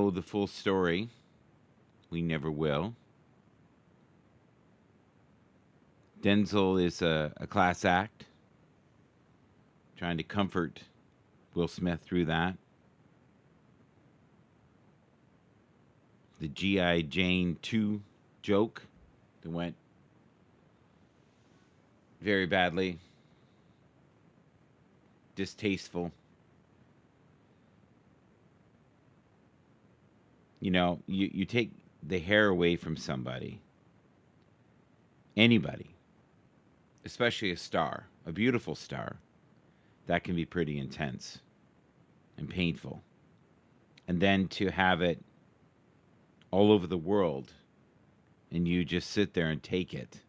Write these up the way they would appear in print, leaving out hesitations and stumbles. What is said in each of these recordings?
know the full story. We never will. Denzel is a class act, trying to comfort Will Smith through that. The G.I. Jane 2 joke that went very badly. Distasteful. You know, you take the hair away from somebody, anybody, especially a star, a beautiful star, that can be pretty intense and painful. And then to have it all over the world and you just sit there and take it,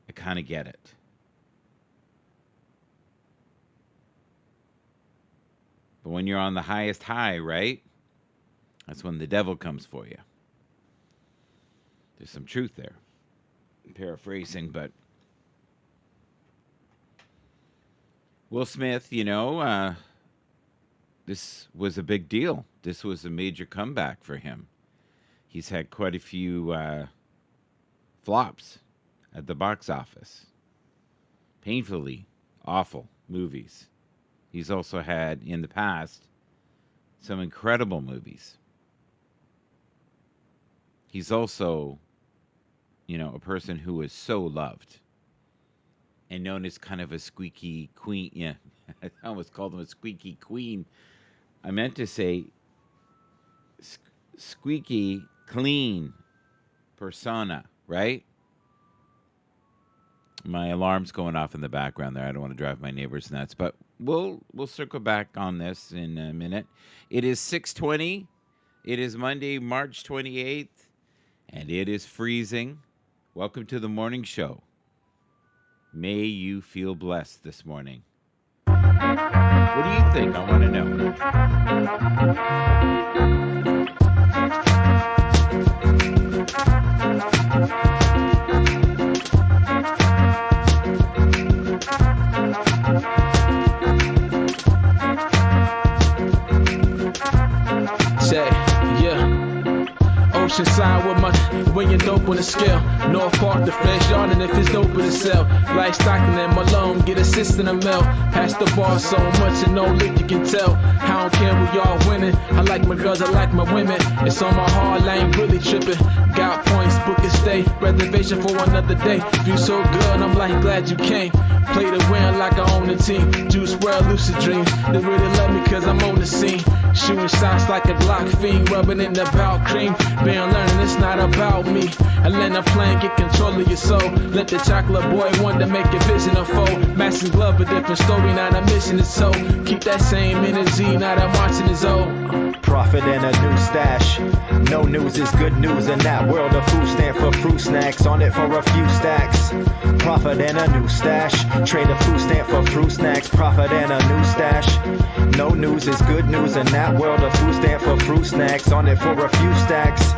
I kind of get it. But when you're on the highest high, right? That's when the devil comes for you. There's some truth there. I'm paraphrasing, but Will Smith, you know, this was a big deal. This was a major comeback for him. He's had quite a few flops at the box office. Painfully awful movies. He's also had, in the past, some incredible movies. He's also, you know, a person who is so loved and known as kind of a squeaky queen. Yeah, I almost called him a squeaky queen. I meant to say squeaky clean persona, right? My alarm's going off in the background there. I don't want to drive my neighbors nuts, but we'll circle back on this in a minute. It is 6:20. It is Monday, March 28th, and it is freezing. Welcome to the morning show. May you feel blessed this morning. What do you think? I want to know. Say, yeah. Oceanside with my weighing dope on the scale. North Park, the fresh yard, and if it's dope in the cell. Like Stockton and Malone, get assist in the mail. Pass the bar so much and no lick, you can tell. I don't care who y'all winning. I like my girls, I like my women. It's on my heart, I ain't really tripping. Got points, book and stay. Reservation for another day. View so good, I'm like glad you came. Play to win like I own the team. Juice WRLD, lucid dreams. They really love me cause I'm on the scene. Shooting shots like a Glock fiend, rubbing in the bout cream. Been learning it's not about me. I let the plan get control of your soul. Let the chocolate boy wonder make your vision unfold. Mask and glove, a different story, not a mission is so. Keep that same energy, not a marching is old. Profit and a new stash. No news is good news in that world of food. Stand for fruit snacks, on it for a few stacks. Profit and a new stash. Trade a food stamp for fruit snacks. Profit and a new stash. No news is good news in that world of food stamp for fruit snacks. On it for a few stacks.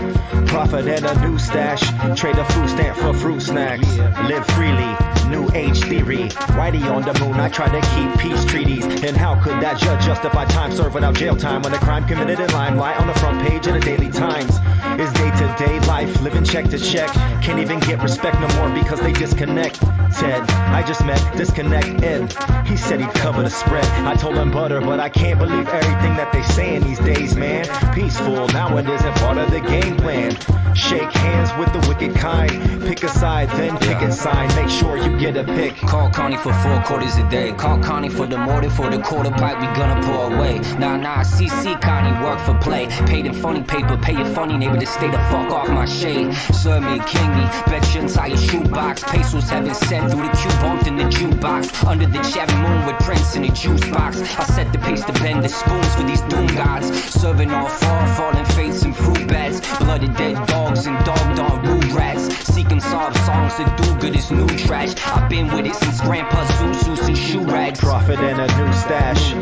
Profit and a new stash. Trade a food stamp for fruit snacks. Live freely. New age theory. Whitey on the moon, I try to keep peace treaties. And how could that judge justify time served without jail time when a crime committed in limelight on the front page of the Daily Times? Is day-to-day life, living check to check. Can't even get respect no more because they disconnect. Ted, I just met disconnect Ed. He said he'd cover the spread. I told him butter, but I can't believe everything that they saying these days, man. Peaceful, now it isn't part of the game plan. Shake hands with the wicked kind. Pick a side, then pick a sign. Make sure you get a pick. Call Connie for 4 quarters a day. Call Connie for the mortar, for the quarter pipe we gonna pour away. Nah, CC Connie, work for play. Paid in funny paper, pay your funny neighbor to stay the fuck off my shade. Serve me, king me, bet your entire shoebox. Pesos have been sent through the queue, bumped in the jukebox. Under the cherry moon with Prince in the juice box. I set the pace to bend the spoons for these doom gods. Serving all falling fates and fruit bats. Blooded dead dogs and dog rude rats. Seek making soft songs to do good is new trash. I've been with it since Grandpa Zuzus and shoe rags. Profit and a new stash.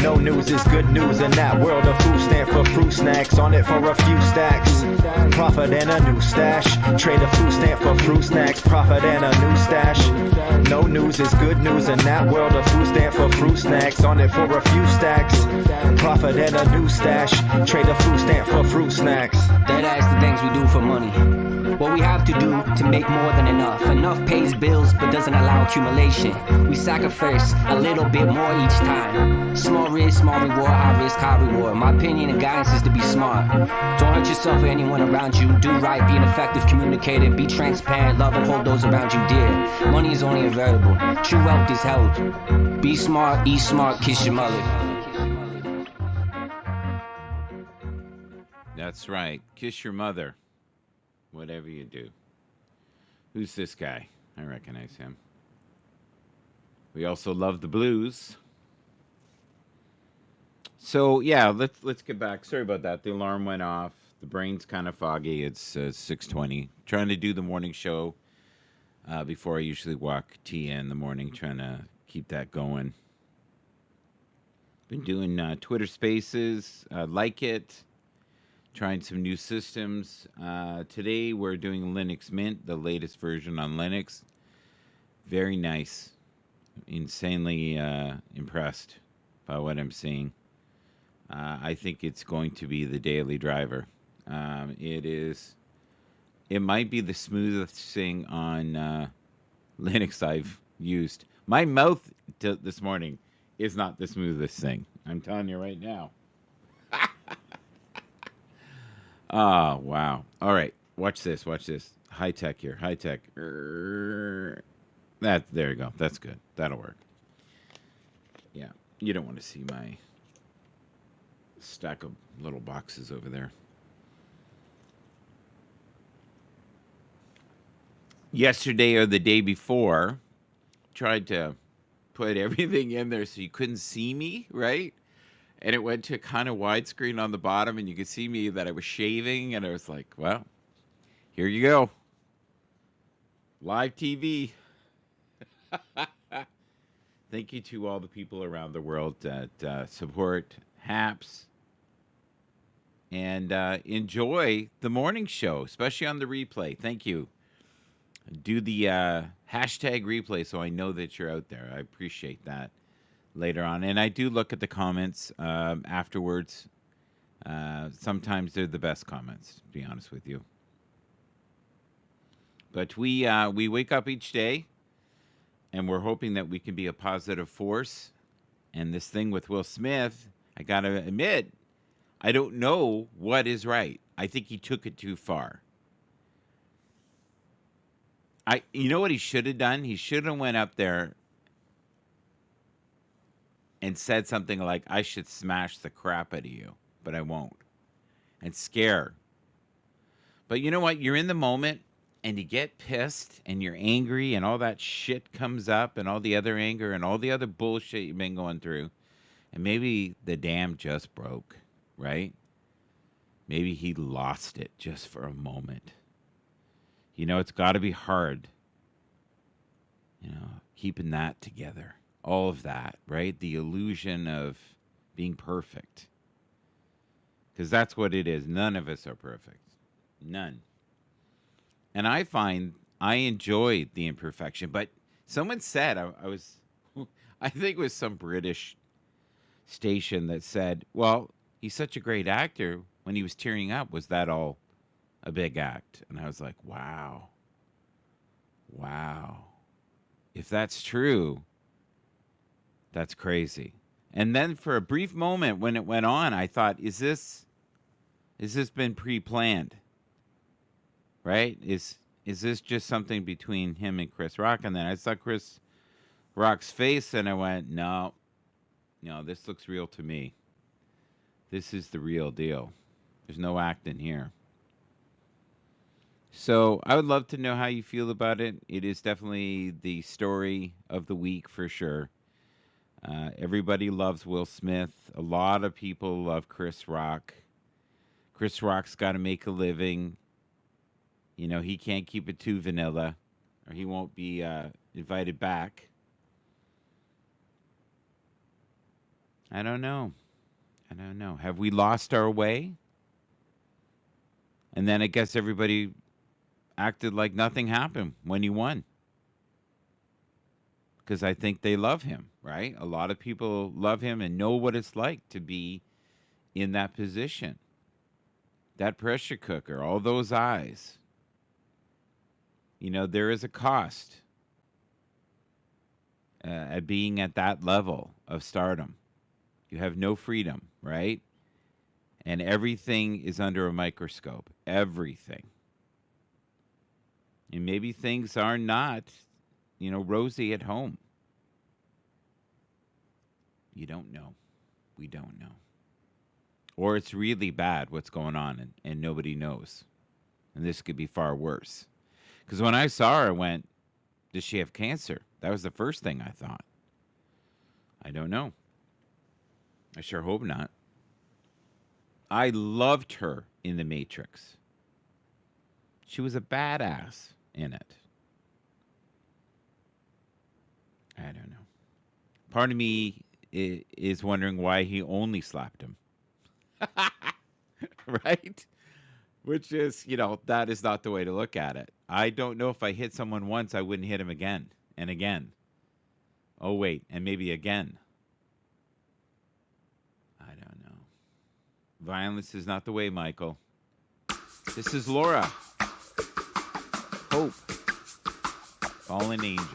No news is good news in that world of food stamp for fruit snacks. On it for a few stacks. Profit and a new stash. Trade a food stamp for fruit snacks. Profit and a new stash. No news is good news in that world of food stamp for fruit snacks. On it for a few stacks. Profit and a new stash. Trade a food stamp for fruit snacks. That ass the things we do for money. What we have to do to make more than enough. Enough pays bills but doesn't allow accumulation. We sacrifice a little bit more each time. Small risk, small reward, high risk, high reward. My opinion and guidance is to be smart. Don't hurt yourself or anyone around you. Do right, be an effective communicator. Be transparent, love and hold those around you dear. Money is only a variable. True wealth is held. Be smart, eat smart, kiss your mother. That's right. Kiss your mother. Whatever you do. Who's this guy? I recognize him. We also love the blues. So yeah, let's get back. Sorry about that. The alarm went off. The brain's kind of foggy. It's 6:20. Trying to do the morning show before I usually walk Tia in the morning. Trying to keep that going. Been doing Twitter Spaces. Like it. Trying some new systems. Today we're doing Linux Mint, the latest version on Linux. Very nice. Insanely impressed by what I'm seeing. I think it's going to be the daily driver. It might be the smoothest thing on Linux I've used. My mouth this morning is not the smoothest thing. I'm telling you right now. Oh, wow. All right. Watch this. Watch this. High tech here. High tech. There you go. That's good. That'll work. Yeah. You don't want to see my stack of little boxes over there. Yesterday or the day before, tried to put everything in there so you couldn't see me, right? And it went to kind of widescreen on the bottom, and you could see me that I was shaving, and I was like, well, here you go. Live TV. Thank you to all the people around the world that support HAPS and enjoy the morning show, especially on the replay. Thank you. Do the hashtag replay so I know that you're out there. I appreciate that. Later on, and I do look at the comments afterwards. Sometimes they're the best comments, to be honest with you. But we wake up each day, and we're hoping that we can be a positive force. And this thing with Will Smith, I gotta admit, I don't know what is right. I think he took it too far. You know what he should have done? He should have went up there and said something like, I should smash the crap out of you, but I won't. And scare. But you know what? You're in the moment, and you get pissed, and you're angry, and all that shit comes up, and all the other anger, and all the other bullshit you've been going through. And maybe the dam just broke, right? Maybe he lost it just for a moment. You know, it's got to be hard, keeping that together. All of that, right? The illusion of being perfect. Because that's what it is. None of us are perfect. None. And I find I enjoy the imperfection. But someone said, I think it was some British station that said, well, he's such a great actor. When he was tearing up, was that all a big act? And I was like, wow. Wow. If that's true, that's crazy. And then for a brief moment when it went on, I thought, is this been pre-planned? Right? Is this just something between him and Chris Rock? And then I saw Chris Rock's face and I went, no, this looks real to me. This is the real deal. There's no acting here. So I would love to know how you feel about it. It is definitely the story of the week for sure. Everybody loves Will Smith. A lot of people love Chris Rock. Chris Rock's got to make a living. You know, he can't keep it too vanilla, or he won't be invited back. I don't know. Have we lost our way? And then I guess everybody acted like nothing happened when he won. Because I think they love him, right? A lot of people love him and know what it's like to be in that position. That pressure cooker, all those eyes. You know, there is a cost at being at that level of stardom. You have no freedom, right? And everything is under a microscope. Everything. And maybe things are not, you know, rosy at home. You don't know. We don't know. Or it's really bad what's going on and nobody knows. And this could be far worse. Because when I saw her, I went, does she have cancer? That was the first thing I thought. I don't know. I sure hope not. I loved her in The Matrix. She was a badass in it. I don't know. Part of me is wondering why he only slapped him. Right? Which is, you know, that is not the way to look at it. I don't know if I hit someone once, I wouldn't hit him again and again. Oh, wait, and maybe again. I don't know. Violence is not the way, Michael. This is Laura. Hope. Fallen angel.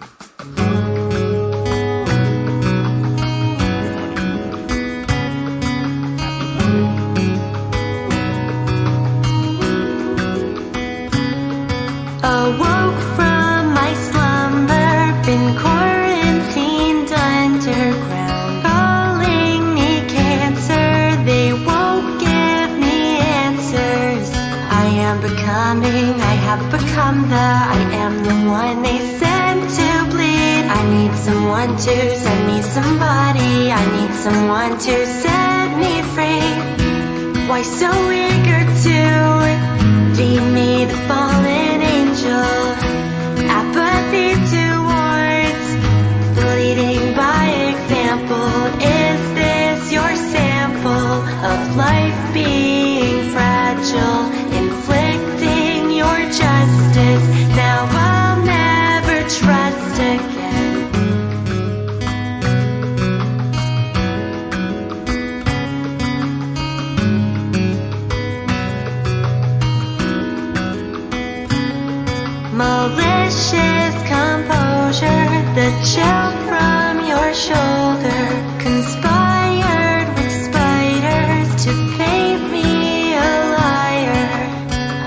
Awoke from my slumber, been quarantined underground. Calling me cancer, they won't give me answers. I am becoming, I have become I am the one they sent to bleed. I need someone to send me somebody. I need someone to set me free. Why so eager to deem me the fallen angel? Apathy towards bleeding by example. Is this your sample of life being fragile? Inflicting your justice. Now I'll never trust again. Malicious composure, the chill from your shoulder, conspired with spiders to paint me a liar.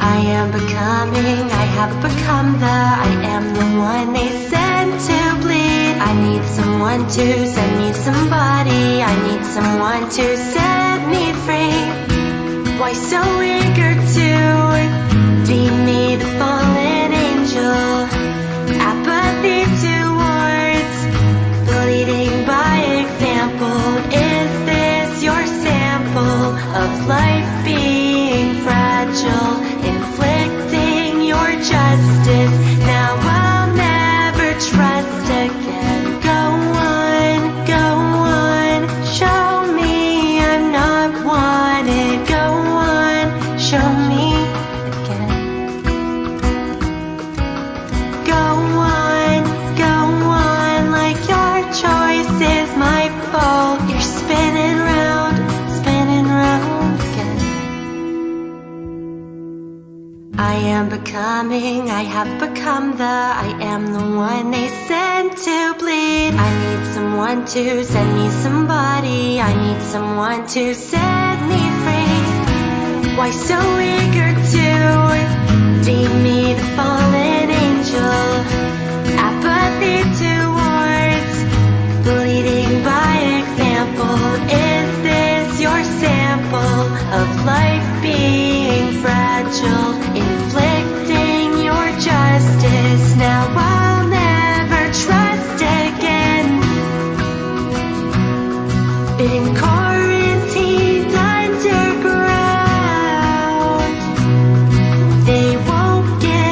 I am becoming, I have become I am the one they sent to bleed. I need someone to send me somebody. I need someone to set me free. Why so eager to deem me the fallen angel? Apathy towards bleeding by example. Is this your sample of life being fragile? Inflicting your justice. Now I'll never trust again. Go on, show me I'm not wanted. Go on, show me again. Go on, like your choice is my fault. You're spinning round again. I am becoming, I have become I am the one they sent to bleed. I need someone to send me somebody. I need someone to set me free. Why so eager to deem me the fallen angel? Apathy towards bleeding by example. Is this your sample of life being fragile? Inflicting your justice. Now I'll never trust again. Been quarantined underground. They won't give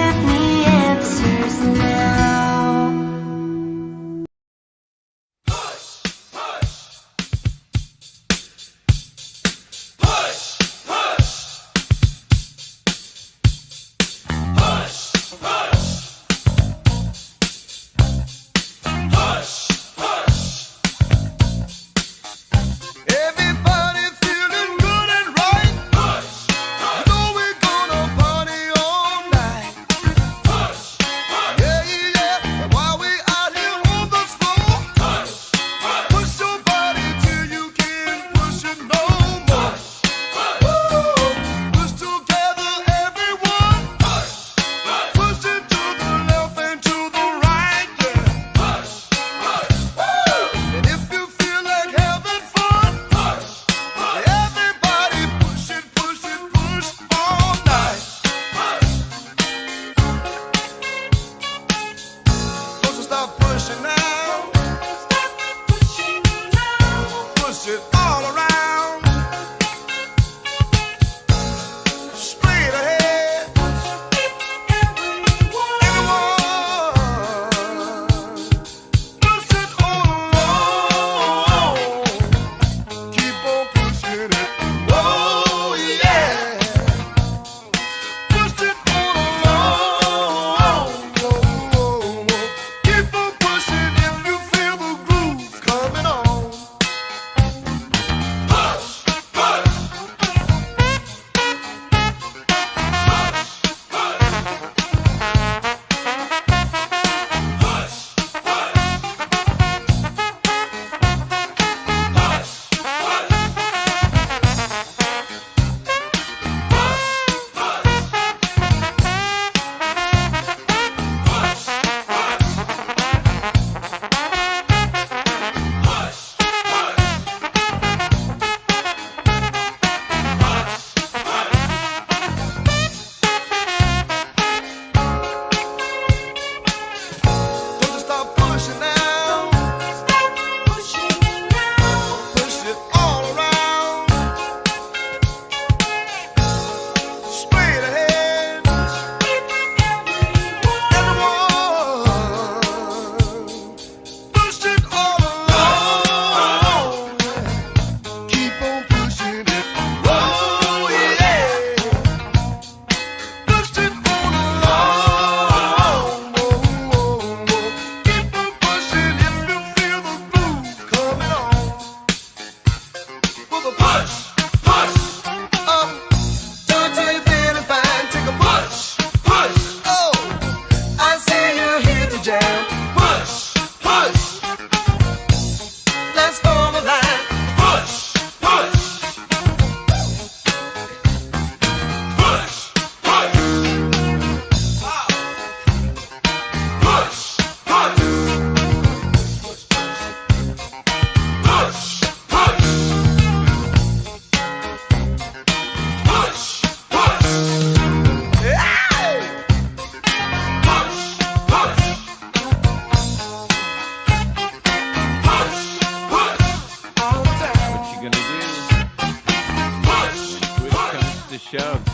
shoves,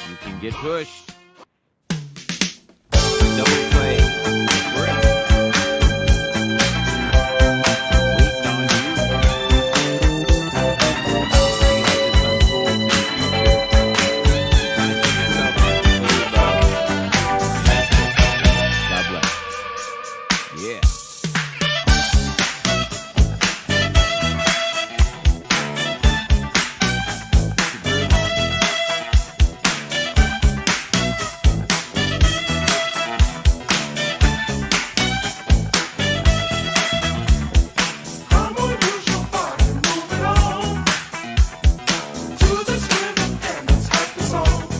you can get pushed. Double play. Brick. Waiting on you. God bless. Yeah. Come on, use your body, move it on. To this rhythm and this happy song.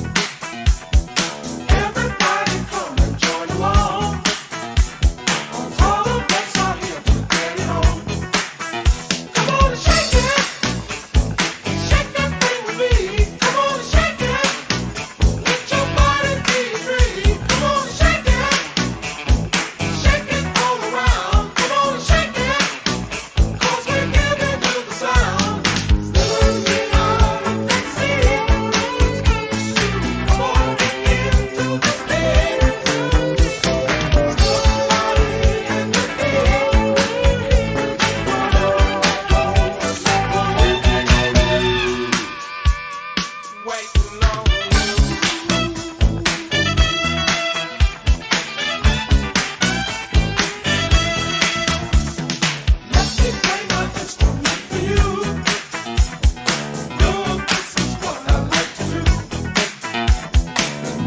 Everybody come and join along. All of us are here to get it on. Come on and shake it. Shake that thing with me. Come on and shake it. Let your body be free. Come on and shake it. Shake it all around. Come on and shake it. 'Cause we're giving you the sound. Moving on and let's see it. Come on into this thing. Somebody in the waiting on you. Let me play my instrument for you. Lord, this is what I like to do.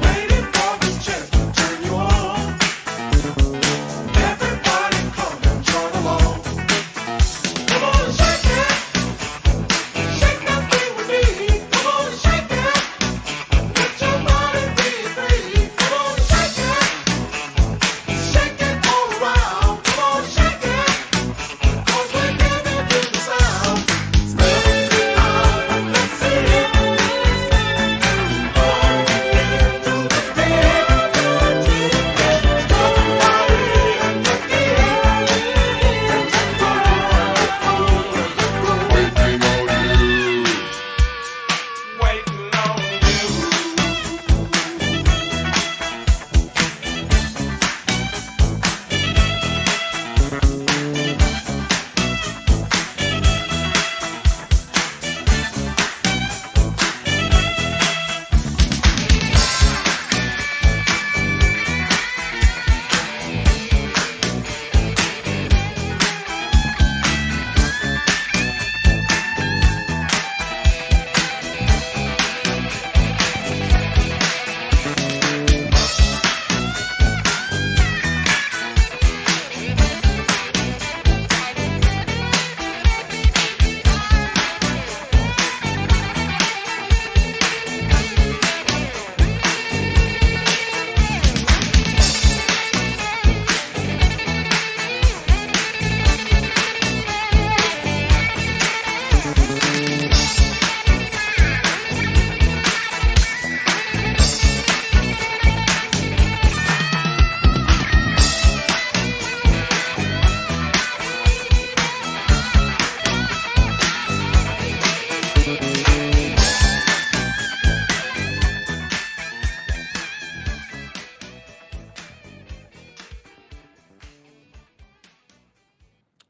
Waiting for this chance to turn you on. Everybody come and join along. Come on and shake it. Shake that thing with me. Come on and shake it. Let your body be free. Come on and shake it. Shake it all around. Come on and shake it. 'Cause we're giving you the sound. Moving on and let's see it. Going into this thing. Somebody in the waiting on you.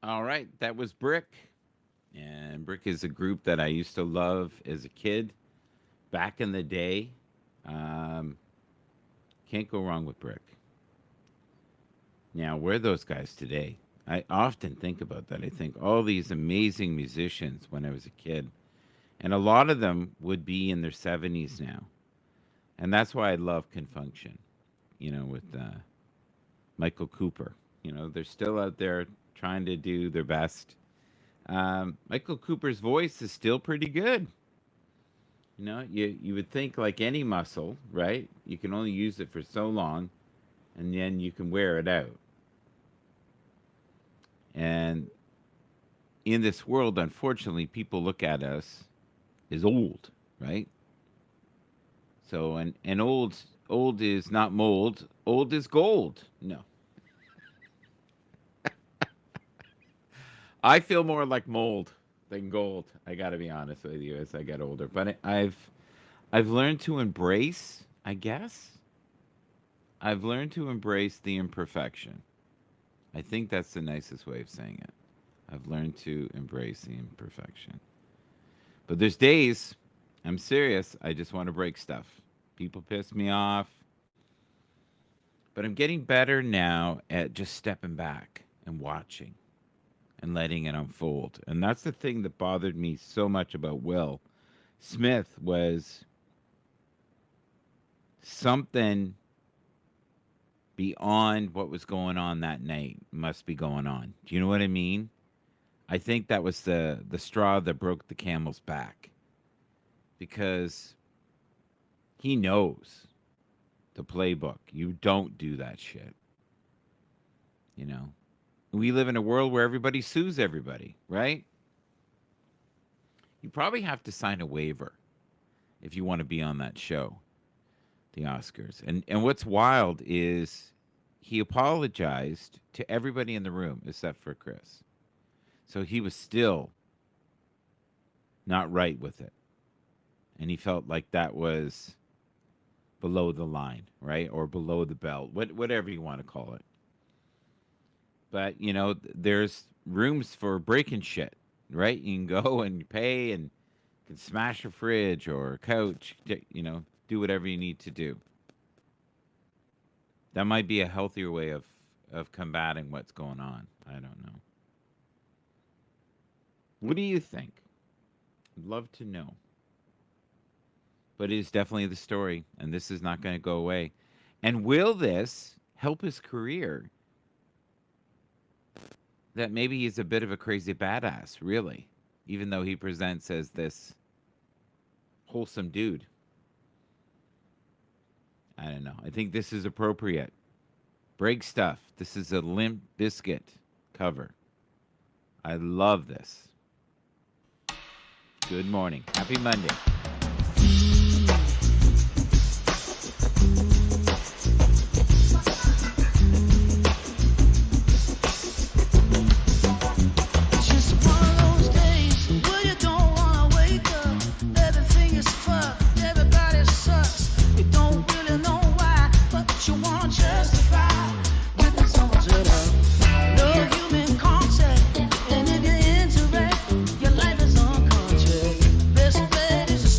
All right, that was Brick. And Brick is a group that I used to love as a kid back in the day. Um, can't go wrong with Brick. Now, where are those guys today? I often think about that. I think all these amazing musicians when I was a kid, and a lot of them would be in their 70s now. And that's why I love Confunction, with Michael Cooper. They're still out there trying to do their best. Michael Cooper's voice is still pretty good. You would think like any muscle, right? You can only use it for so long, and then you can wear it out. And in this world, unfortunately, people look at us as old, right? So, and old is not mold. Old is gold. No. I feel more like mold. than gold. I got to be honest with you as I get older. But I've learned to embrace, I guess. I've learned to embrace the imperfection. I think that's the nicest way of saying it. I've learned to embrace the imperfection. But there's days, I'm serious, I just want to break stuff. People piss me off. But I'm getting better now at just stepping back and watching and letting it unfold. And that's the thing that bothered me so much about Will Smith was something beyond what was going on that night must be going on. Do you know what I mean? I think that was the straw that broke the camel's back. Because he knows the playbook. You don't do that shit. You know? We live in a world where everybody sues everybody, right? You probably have to sign a waiver if you want to be on that show, the Oscars. And what's wild is he apologized to everybody in the room except for Chris. So he was still not right with it. And he felt like that was below the line, right? Or below the belt, whatever you want to call it. But, you know, there's rooms for breaking shit, right? You can go and pay and you can smash a fridge or a couch, you know, do whatever you need to do. That might be a healthier way of combating what's going on. I don't know. What do you think? I'd love to know. But it is definitely the story, and this is not going to go away. And will this help his career? That maybe he's a bit of a crazy badass, really, even though he presents as this wholesome dude. I don't know. I think this is appropriate. Break stuff. This is a Limp Bizkit cover. I love this. Good morning. Happy Monday. Your life is unconscious. Best bet is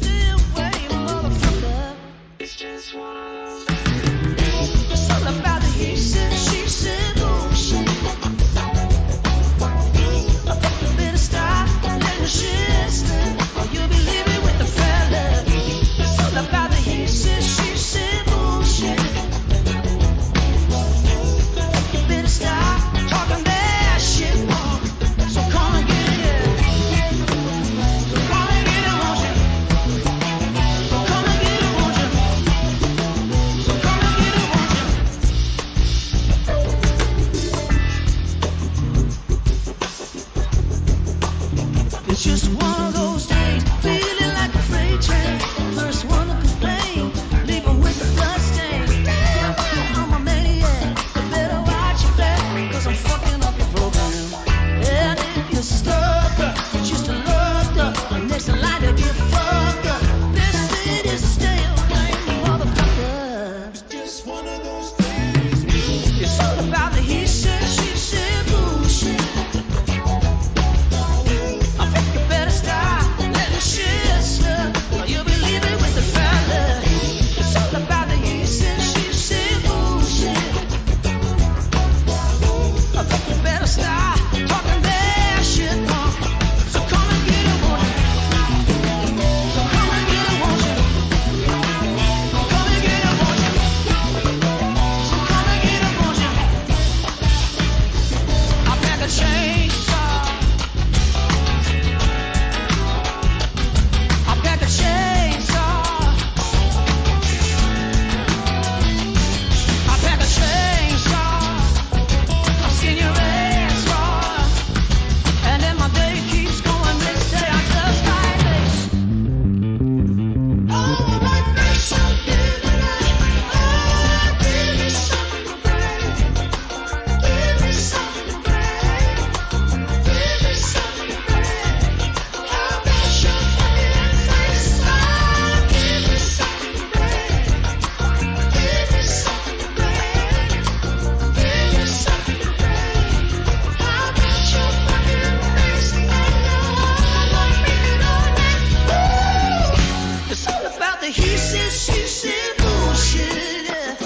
the he said, she said bullshit. Yeah.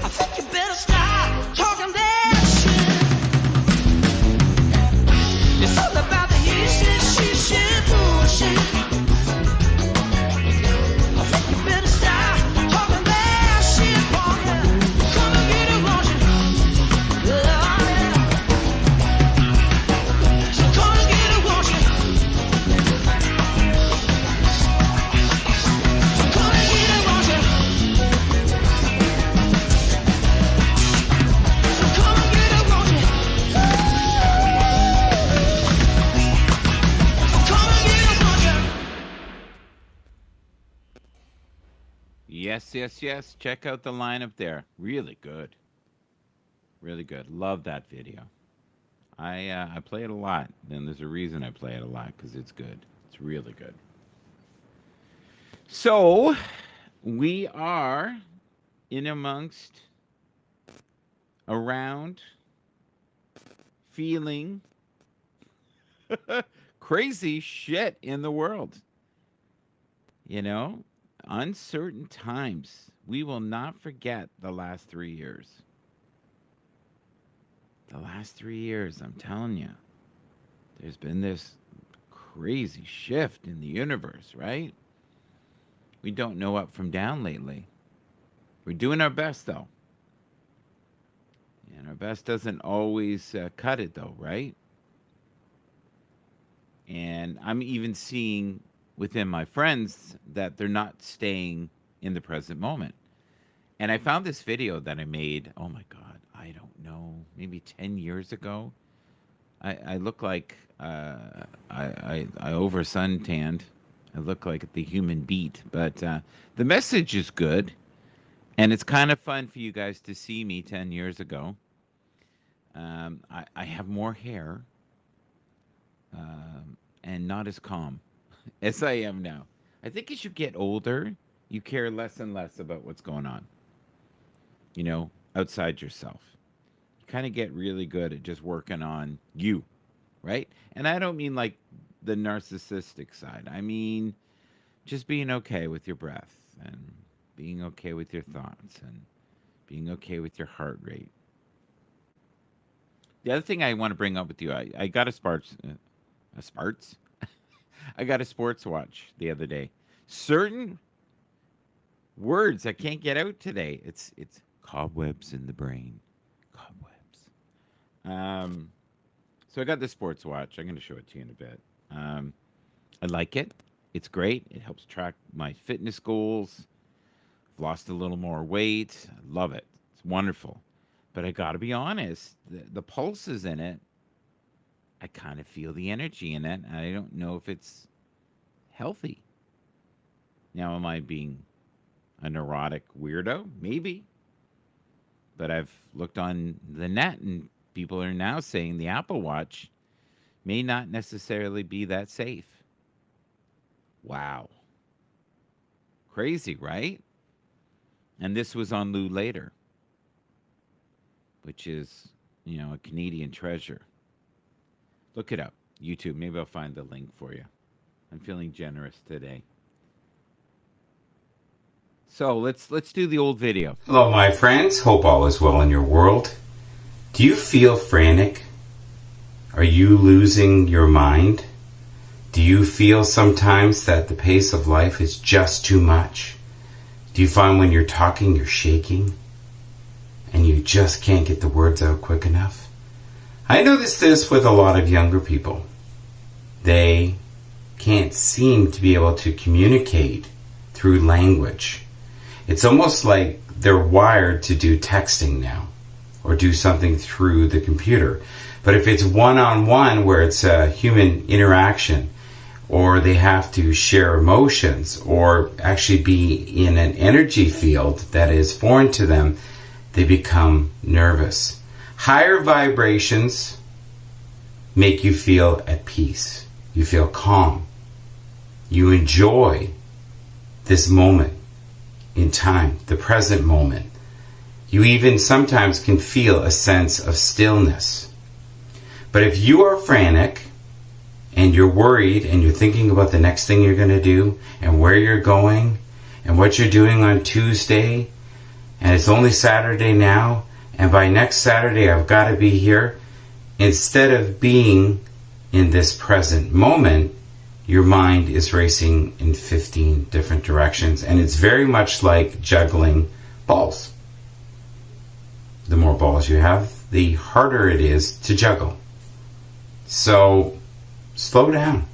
I think you better stop talking that shit. It's all about the he said, she said bullshit. I think you better stop talking that shit, boy. Yeah. Come and get it, won't you? Yeah, yeah. So come and get it, won't you? Come and get it, won't you? So come and get it, won't you? So come and get it, won't you? Yes, yes, yes. Check out the lineup there. Really good. Really good. Love that video. I play it a lot. And there's a reason I play it a lot, because it's good. It's really good. So, we are in amongst, around, feeling crazy shit in the world. You know, uncertain times. We will not forget the last 3 years. The last 3 years, I'm telling you, there's been this crazy shift in the universe, right? We don't know up from down lately. We're doing our best, though. And our best doesn't always cut it, though, right? And I'm even seeing within my friends that they're not staying in the present moment. And I found this video that I made, oh my God, I don't know, maybe 10 years ago. I look like, I over suntanned. I look like the human beat. But the message is good. And it's kind of fun for you guys to see me 10 years ago. I have more hair. And not as calm as I am now. I think as you get older, you care less and less about what's going on, you know, outside yourself. You kind of get really good at just working on you, right? And I don't mean like the narcissistic side. I mean just being okay with your breath and being okay with your thoughts and being okay with your heart rate. The other thing I want to bring up with you, I got a I got a sports watch the other day. Certain words I can't get out today. It's cobwebs in the brain. Cobwebs. So I got this sports watch. I'm going to show it to you in a bit. I like it. It's great. It helps track my fitness goals. I've lost a little more weight. I love it. It's wonderful. But I got to be honest, the pulses in it, I kind of feel the energy in it, and I don't know if it's healthy. Now, am I being a neurotic weirdo? Maybe. But I've looked on the net, and people are now saying the Apple Watch may not necessarily be that safe. Wow. Crazy, right? And this was on Lou Later, which is, you know, a Canadian treasure. Look it up. YouTube. Maybe I'll find the link for you. I'm feeling generous today. So let's do the old video. Hello, my friends. Hope all is well in your world. Do you feel frantic? Are you losing your mind? Do you feel sometimes that the pace of life is just too much? Do you find when you're talking, you're shaking? And you just can't get the words out quick enough? I notice this with a lot of younger people. They can't seem to be able to communicate through language. It's almost like they're wired to do texting now or do something through the computer. But if it's one-on-one where it's a human interaction, or they have to share emotions or actually be in an energy field that is foreign to them, they become nervous. Higher vibrations make you feel at peace. You feel calm. You enjoy this moment in time, the present moment. You even sometimes can feel a sense of stillness. But if you are frantic and you're worried and you're thinking about the next thing you're going to do and where you're going and what you're doing on Tuesday, and it's only Saturday now, and by next Saturday I've got to be here, instead of being in this present moment, your mind is racing in 15 different directions, and it's very much like juggling balls. The more balls you have, the harder it is to juggle. So slow down.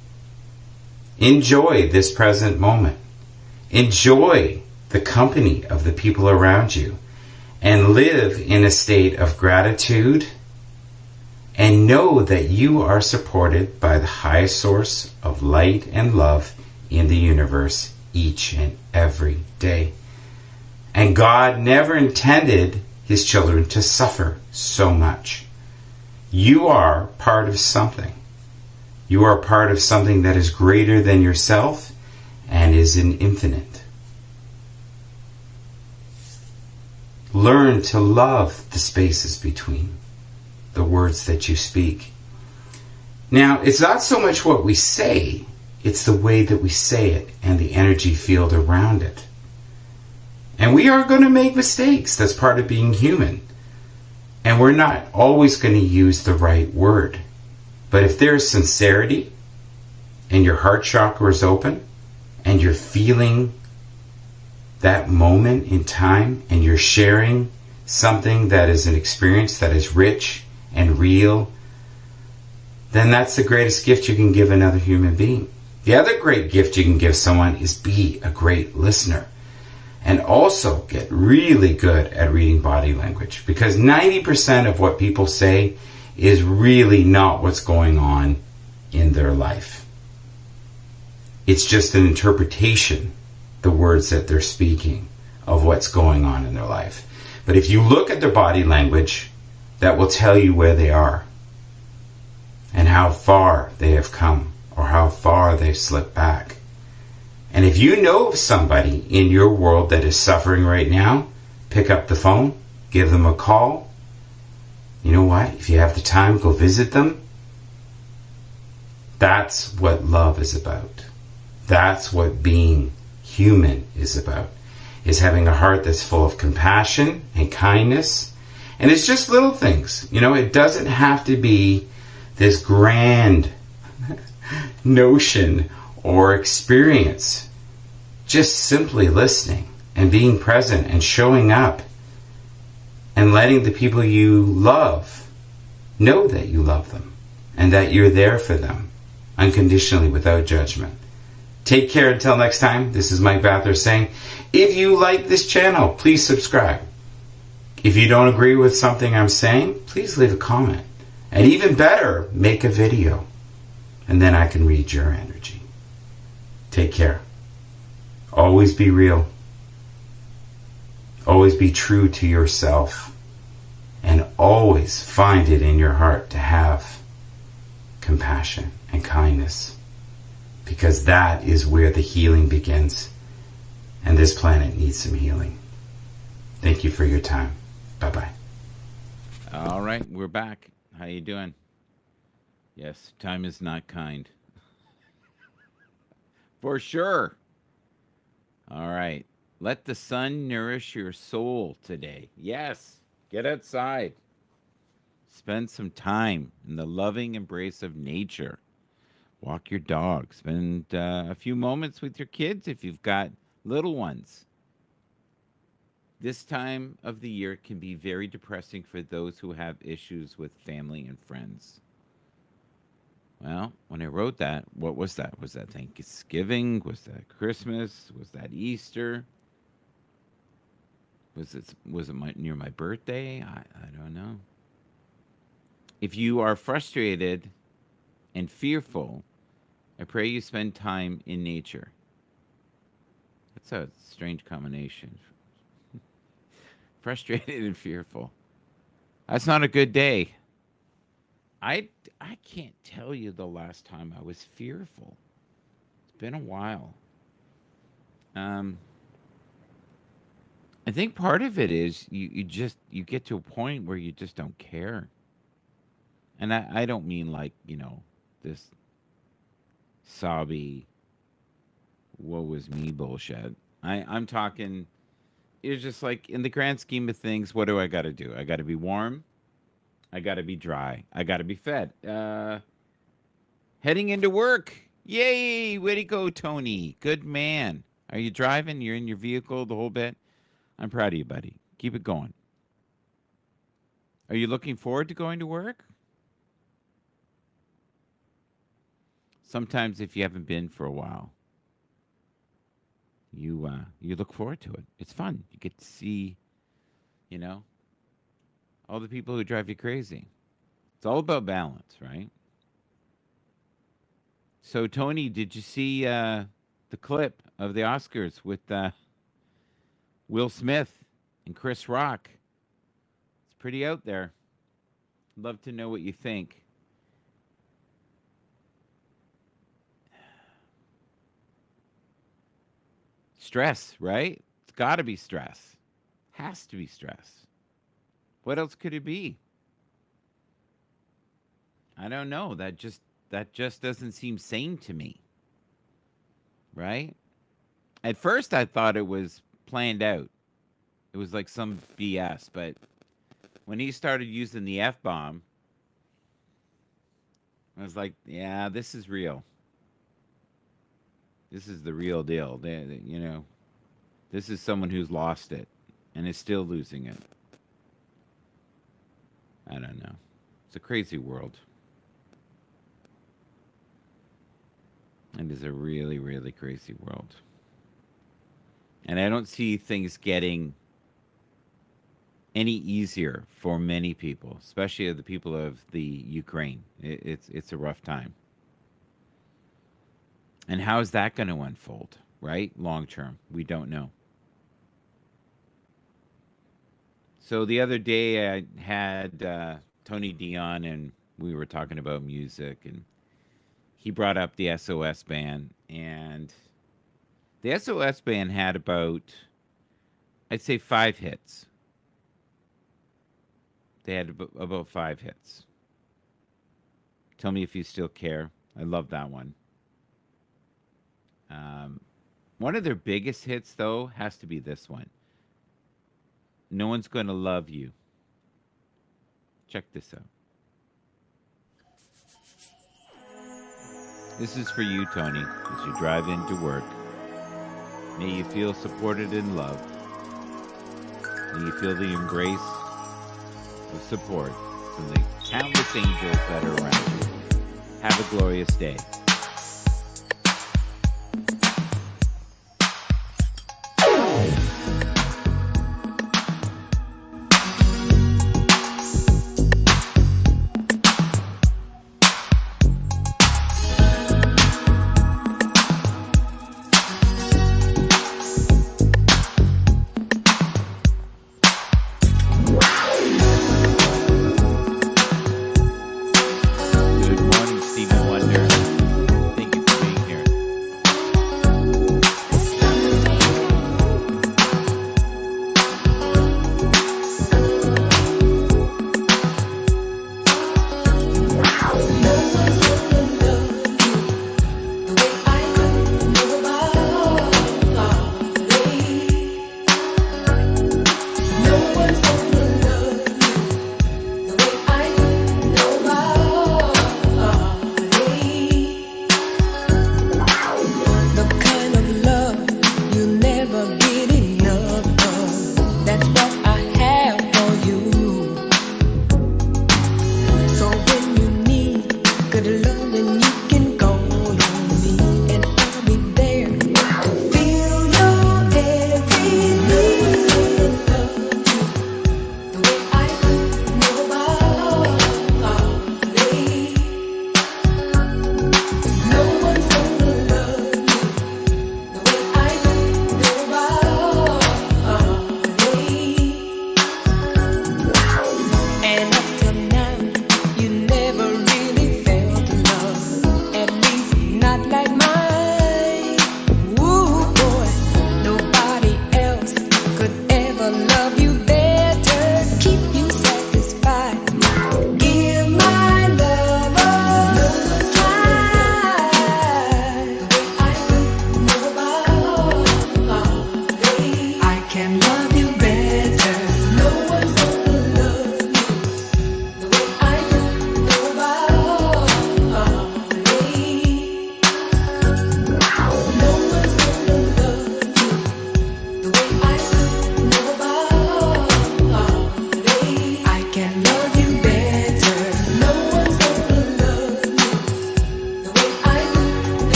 Enjoy this present moment. Enjoy the company of the people around you, and live in a state of gratitude, and know that you are supported by the highest source of light and love in the universe each and every day. And God never intended his children to suffer so much. You are part of something. You are part of something that is greater than yourself and is infinite. Learn to love the spaces between the words that you speak. Now, it's not so much what we say, it's the way that we say it and the energy field around it. And we are going to make mistakes. That's part of being human. And we're not always going to use the right word. But if there's sincerity and your heart chakra is open and you're feeling that moment in time and you're sharing something that is an experience that is rich and real, then that's the greatest gift you can give another human being. The other great gift you can give someone is be a great listener. And also get really good at reading body language, because 90% of what people say is really not what's going on in their life. It's just an interpretation, the words that they're speaking, of what's going on in their life. But if you look at their body language, that will tell you where they are and how far they have come or how far they've slipped back. And if you know of somebody in your world that is suffering right now, pick up the phone, give them a call. You know what? If you have the time, go visit them. That's what love is about. That's what being human is about. Is having a heart that's full of compassion and kindness. And it's just little things. You know, it doesn't have to be this grand notion or experience. Just simply listening and being present and showing up and letting the people you love know that you love them and that you're there for them unconditionally without judgment. Take care until next time. This is Mike Bathurst saying, if you like this channel, please subscribe. If you don't agree with something I'm saying, please leave a comment. And even better, make a video. And then I can read your energy. Take care. Always be real. Always be true to yourself. And always find it in your heart to have compassion and kindness. Because that is where the healing begins. And this planet needs some healing. Thank you for your time. Bye-bye. All right, we're back. How you doing? Yes, time is not kind. For sure. All right. Let the sun nourish your soul today. Yes. Get outside. Spend some time in the loving embrace of nature. Walk your dog. Spend a few moments with your kids if you've got little ones. This time of the year can be very depressing for those who have issues with family and friends. Well, when I wrote that, what was that? Was that Thanksgiving? Was that Christmas? Was that Easter? Was it near my birthday? I don't know. If you are frustrated and fearful, I pray you spend time in nature. That's a strange combination. Frustrated and fearful. That's not a good day. I can't tell you the last time I was fearful. It's been a while. I think part of it is you get to a point where you just don't care. And I don't mean like, this sobby, woe is me bullshit. I'm talking, it's just like, in the grand scheme of things, what do I got to do? I got to be warm. I got to be dry. I got to be fed. Heading into work. Yay! Way to go, Tony. Good man. Are you driving? You're in your vehicle the whole bit? I'm proud of you, buddy. Keep it going. Are you looking forward to going to work? Sometimes if you haven't been for a while, you look forward to it. It's fun. You get to see, all the people who drive you crazy. It's all about balance, right? So, Tony, did you see the clip of the Oscars with Will Smith and Chris Rock? It's pretty out there. Love to know what you think. Stress, right? It's got to be stress. Has to be stress. What else could it be? I don't know. That just doesn't seem sane to me. Right? At first I thought it was planned out. It was like some BS, but when he started using the F-bomb, I was like, yeah, this is real. This is the real deal. This is someone who's lost it and is still losing it. I don't know. It's a crazy world. It is a really, really crazy world. And I don't see things getting any easier for many people, especially the people of the Ukraine. It's a rough time. And how is that going to unfold, right? Long term, we don't know. So the other day I had Tony Dion, and we were talking about music, and he brought up the SOS Band, and the SOS Band had about, I'd say, 5 hits. They had about 5 hits. Tell Me If You Still Care. I love that one. One of their biggest hits, though, has to be this one. No One's Gonna Love You. Check this out. This is for you, Tony, as you drive into work. May you feel supported and loved. May you feel the embrace of support from the countless angels that are around you. Have a glorious day. Good morning, Stevie Wonder.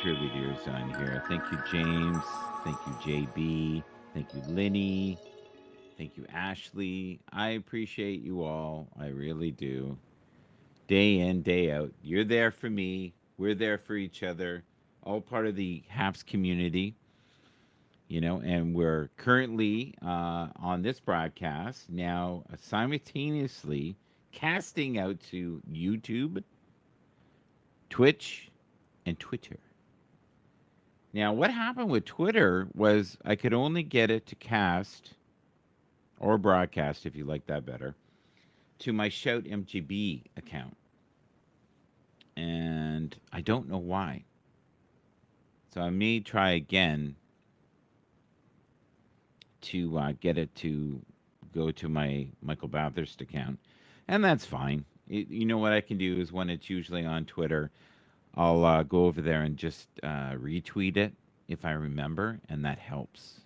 contributors on here. Thank you, James. Thank you, JB. Thank you, Linny. Thank you, Ashley. I appreciate you all. I really do. Day in, day out. You're there for me. We're there for each other. All part of the HAPS community, and we're currently on this broadcast now simultaneously casting out to YouTube, Twitch, and Twitter. Now, what happened with Twitter was I could only get it to cast or broadcast, if you like that better, to my Shout MGB account. And I don't know why. So I may try again to get it to go to my Michael Bathurst account. And that's fine. You know what I can do is when it's usually on Twitter, I'll go over there and just retweet it if I remember, and that helps.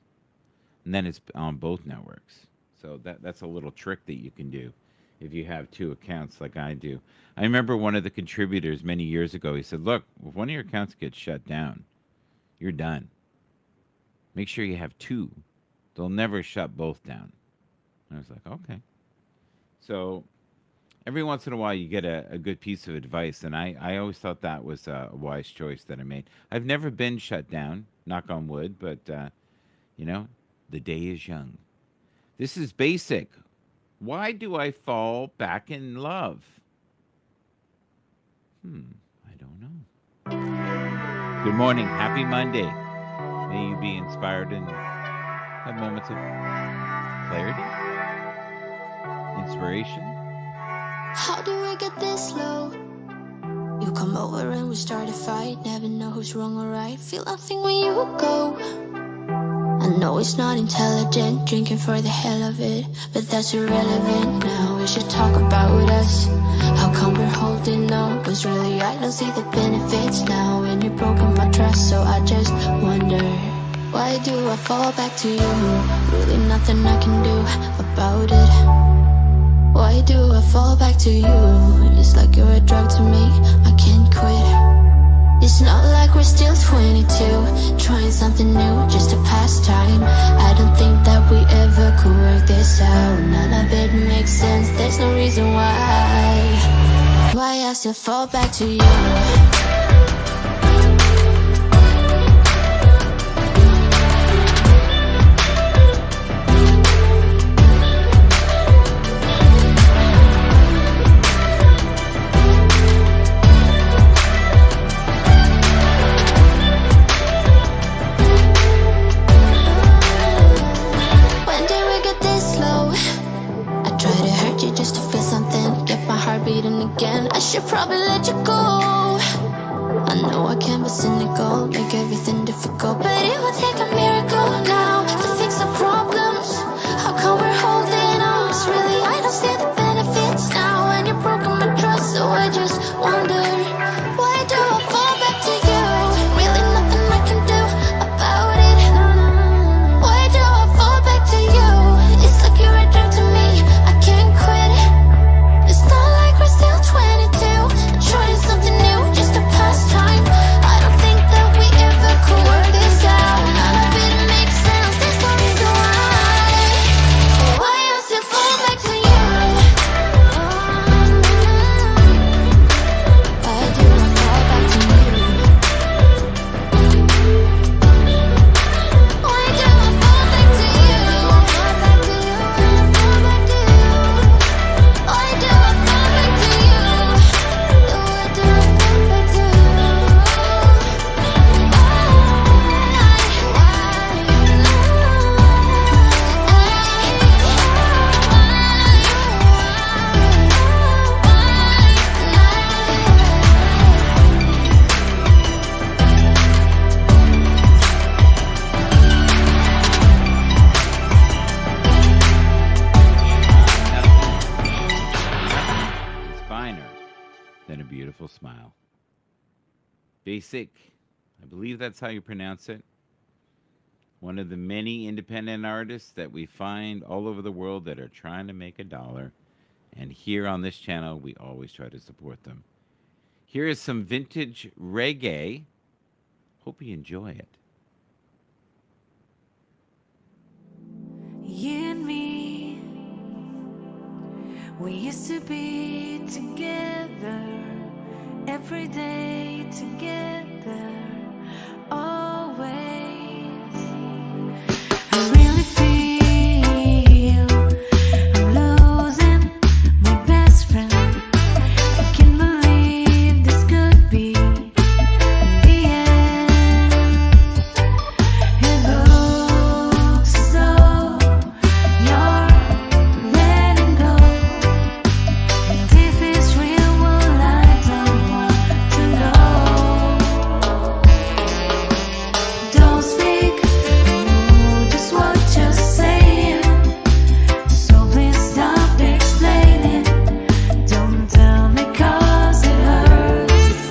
And then it's on both networks. So that's a little trick that you can do if you have two accounts like I do. I remember one of the contributors many years ago, he said, look, if one of your accounts gets shut down, you're done. Make sure you have two. They'll never shut both down. And I was like, okay. So every once in a while you get a good piece of advice, and I always thought that was a wise choice that I made. I've never been shut down, knock on wood, but, the day is young. This is basic. Why do I fall back in love? I don't know. Good morning. Happy Monday. May you be inspired and have moments of clarity, inspiration. How do we get this low? You come over and we start a fight. Never know who's wrong or right. Feel nothing when you go. I know it's not intelligent, drinking for the hell of it, but that's irrelevant now. We should talk about us. How come we're holding on? 'Cause really I don't see the benefits now. And you've broken my trust, so I just wonder, why do I fall back to you? Really nothing I can do about it. Why do I fall back to you? It's like you're a drug to me, I can't quit. It's not like we're still 22, trying something new, just a pastime. I don't think that we ever could work this out. None of it makes sense, there's no reason why I still fall back to you. I should probably let you go. I know I can be cynical, make everything difficult, but it will take a miracle now to fix the problems. How come we're holding on? 'Cause really I don't see the benefits now, and you've broken my trust, so I just wonder, why do I fall back to you? Really nothing I can do about it. Why do I fall back to you? It's like you're a drug to me, I can't quit. It's not like we're still 22, trying something new, just a pastime. I don't think that we ever could work this out. None of it makes sense, there's no reason why I still fall back to you. Why do I fall back to you? Why do I fall back to you? Fall back to you, fall back to you. Why do I fall back to you? Why do I fall back to you? It's finer than a beautiful smile. Basic. I believe that's how you pronounce it. One of the many independent artists that we find all over the world that are trying to make a dollar. And here on this channel, we always try to support them. Here is some vintage reggae Hope you enjoy it. You and me, we used to be together, every day together, always. I really feel I'm losing my best friend. I can't believe this could be the end. It looks as though you're letting go, and if it's real, well, I don't want to know. Don't speak, I know just what you're saying, so please stop explaining. Don't tell me 'cause it hurts.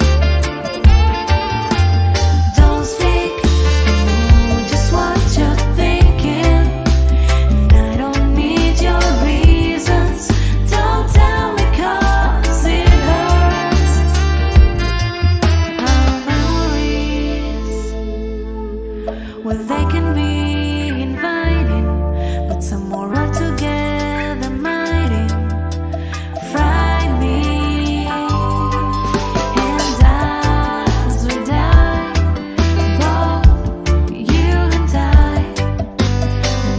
Don't speak, I know just what you're thinking, and I don't need your reasons. Don't tell me 'cause it hurts. Our memories, well, they can be inviting, but some more altogether mighty, frightening. And as we die, both you and I,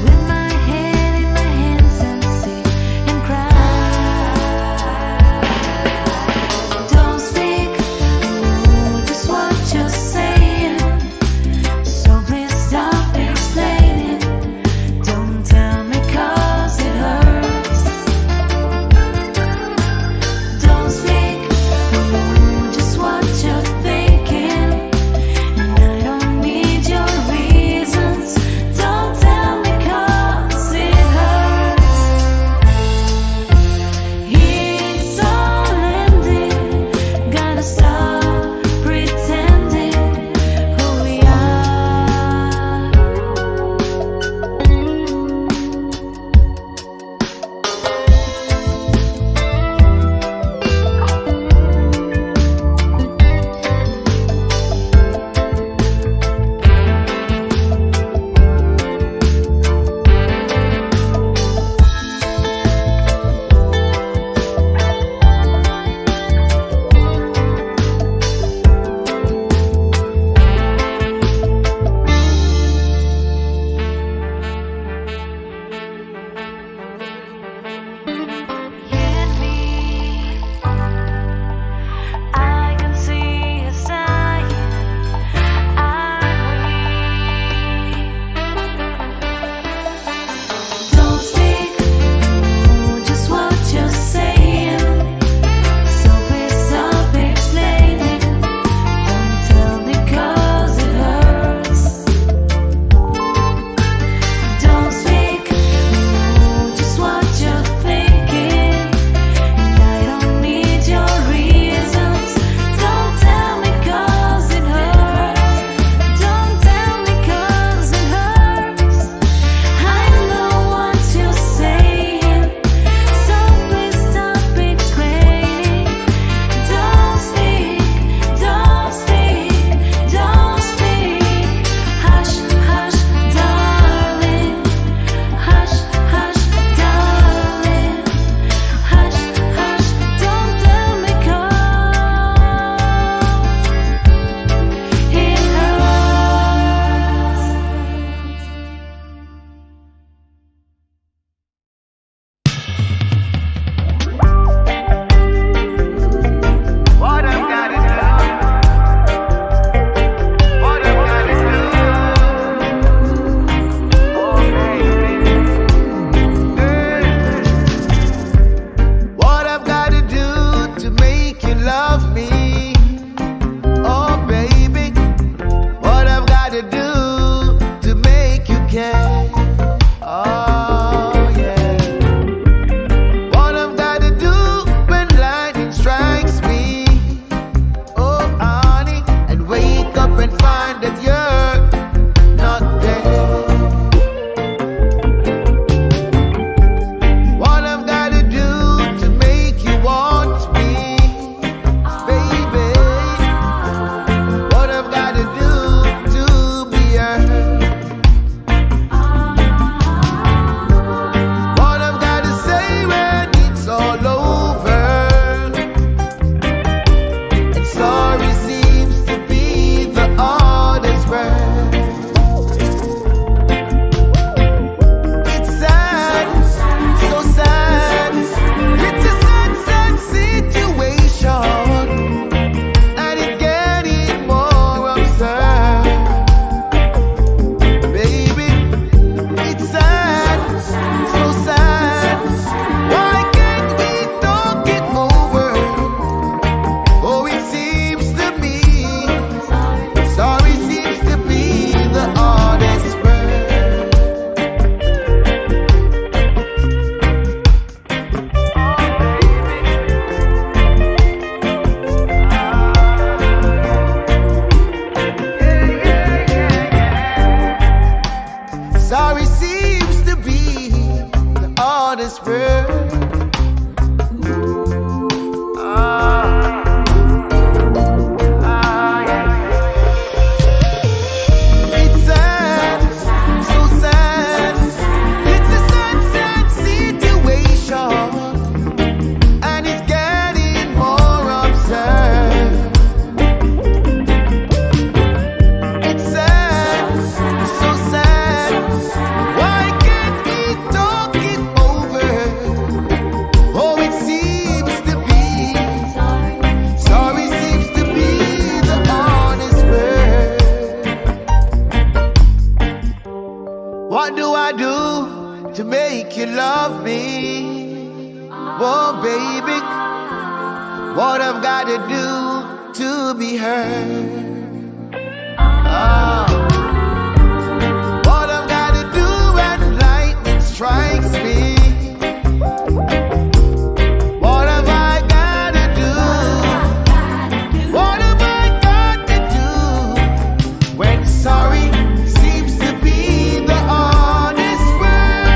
with my head in my hands and sit and cry. Don't speak, I know just what you're saying, so please stop explaining. Don't tell me 'cause Sorry seems to be the honest word. It's sad, so sad. It's a sad, sad situation, and it's getting more absurd. It's sad, so sad. Why can't we talk it over? Oh, it seems to be. Sorry seems to be the honest word. What do I do to make you love me? Oh, baby, what I've got to do to be heard? What I've got to do when lightning strikes me? What have I got to do? What have I got to do when sorry seems to be the honest word?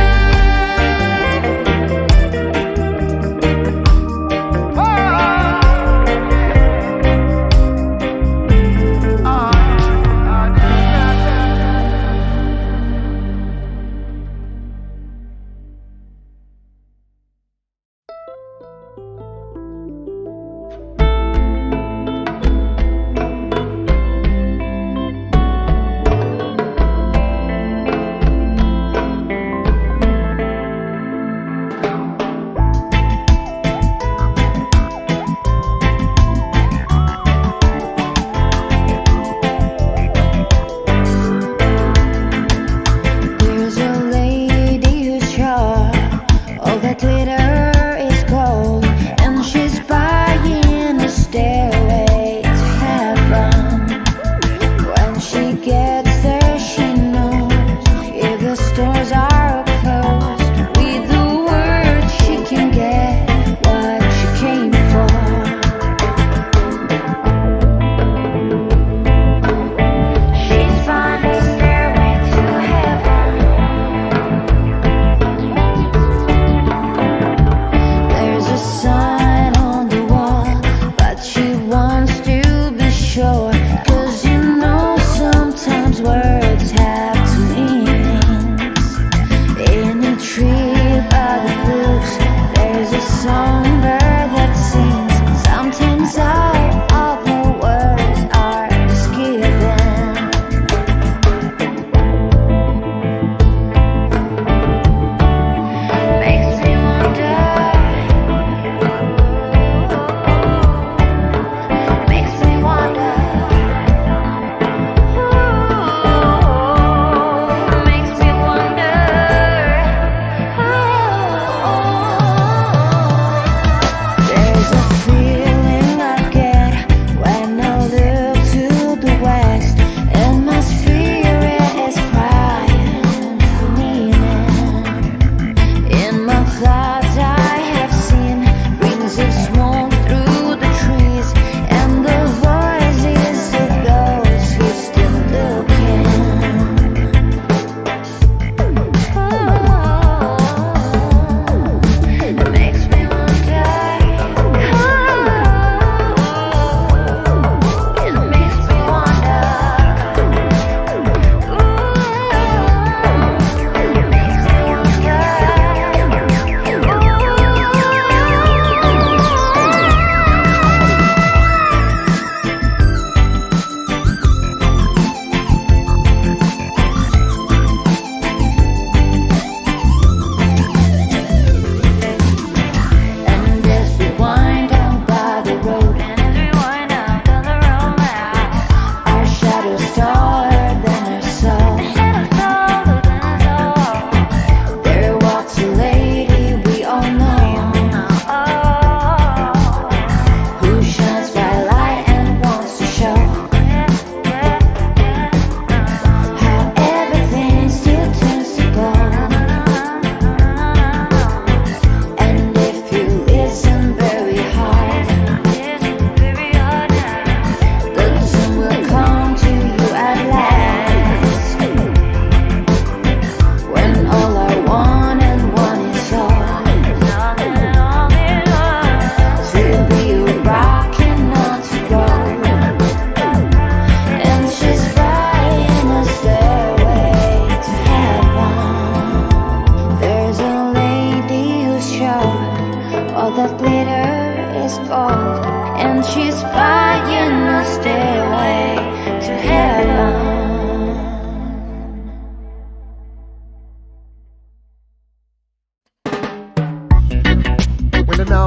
know.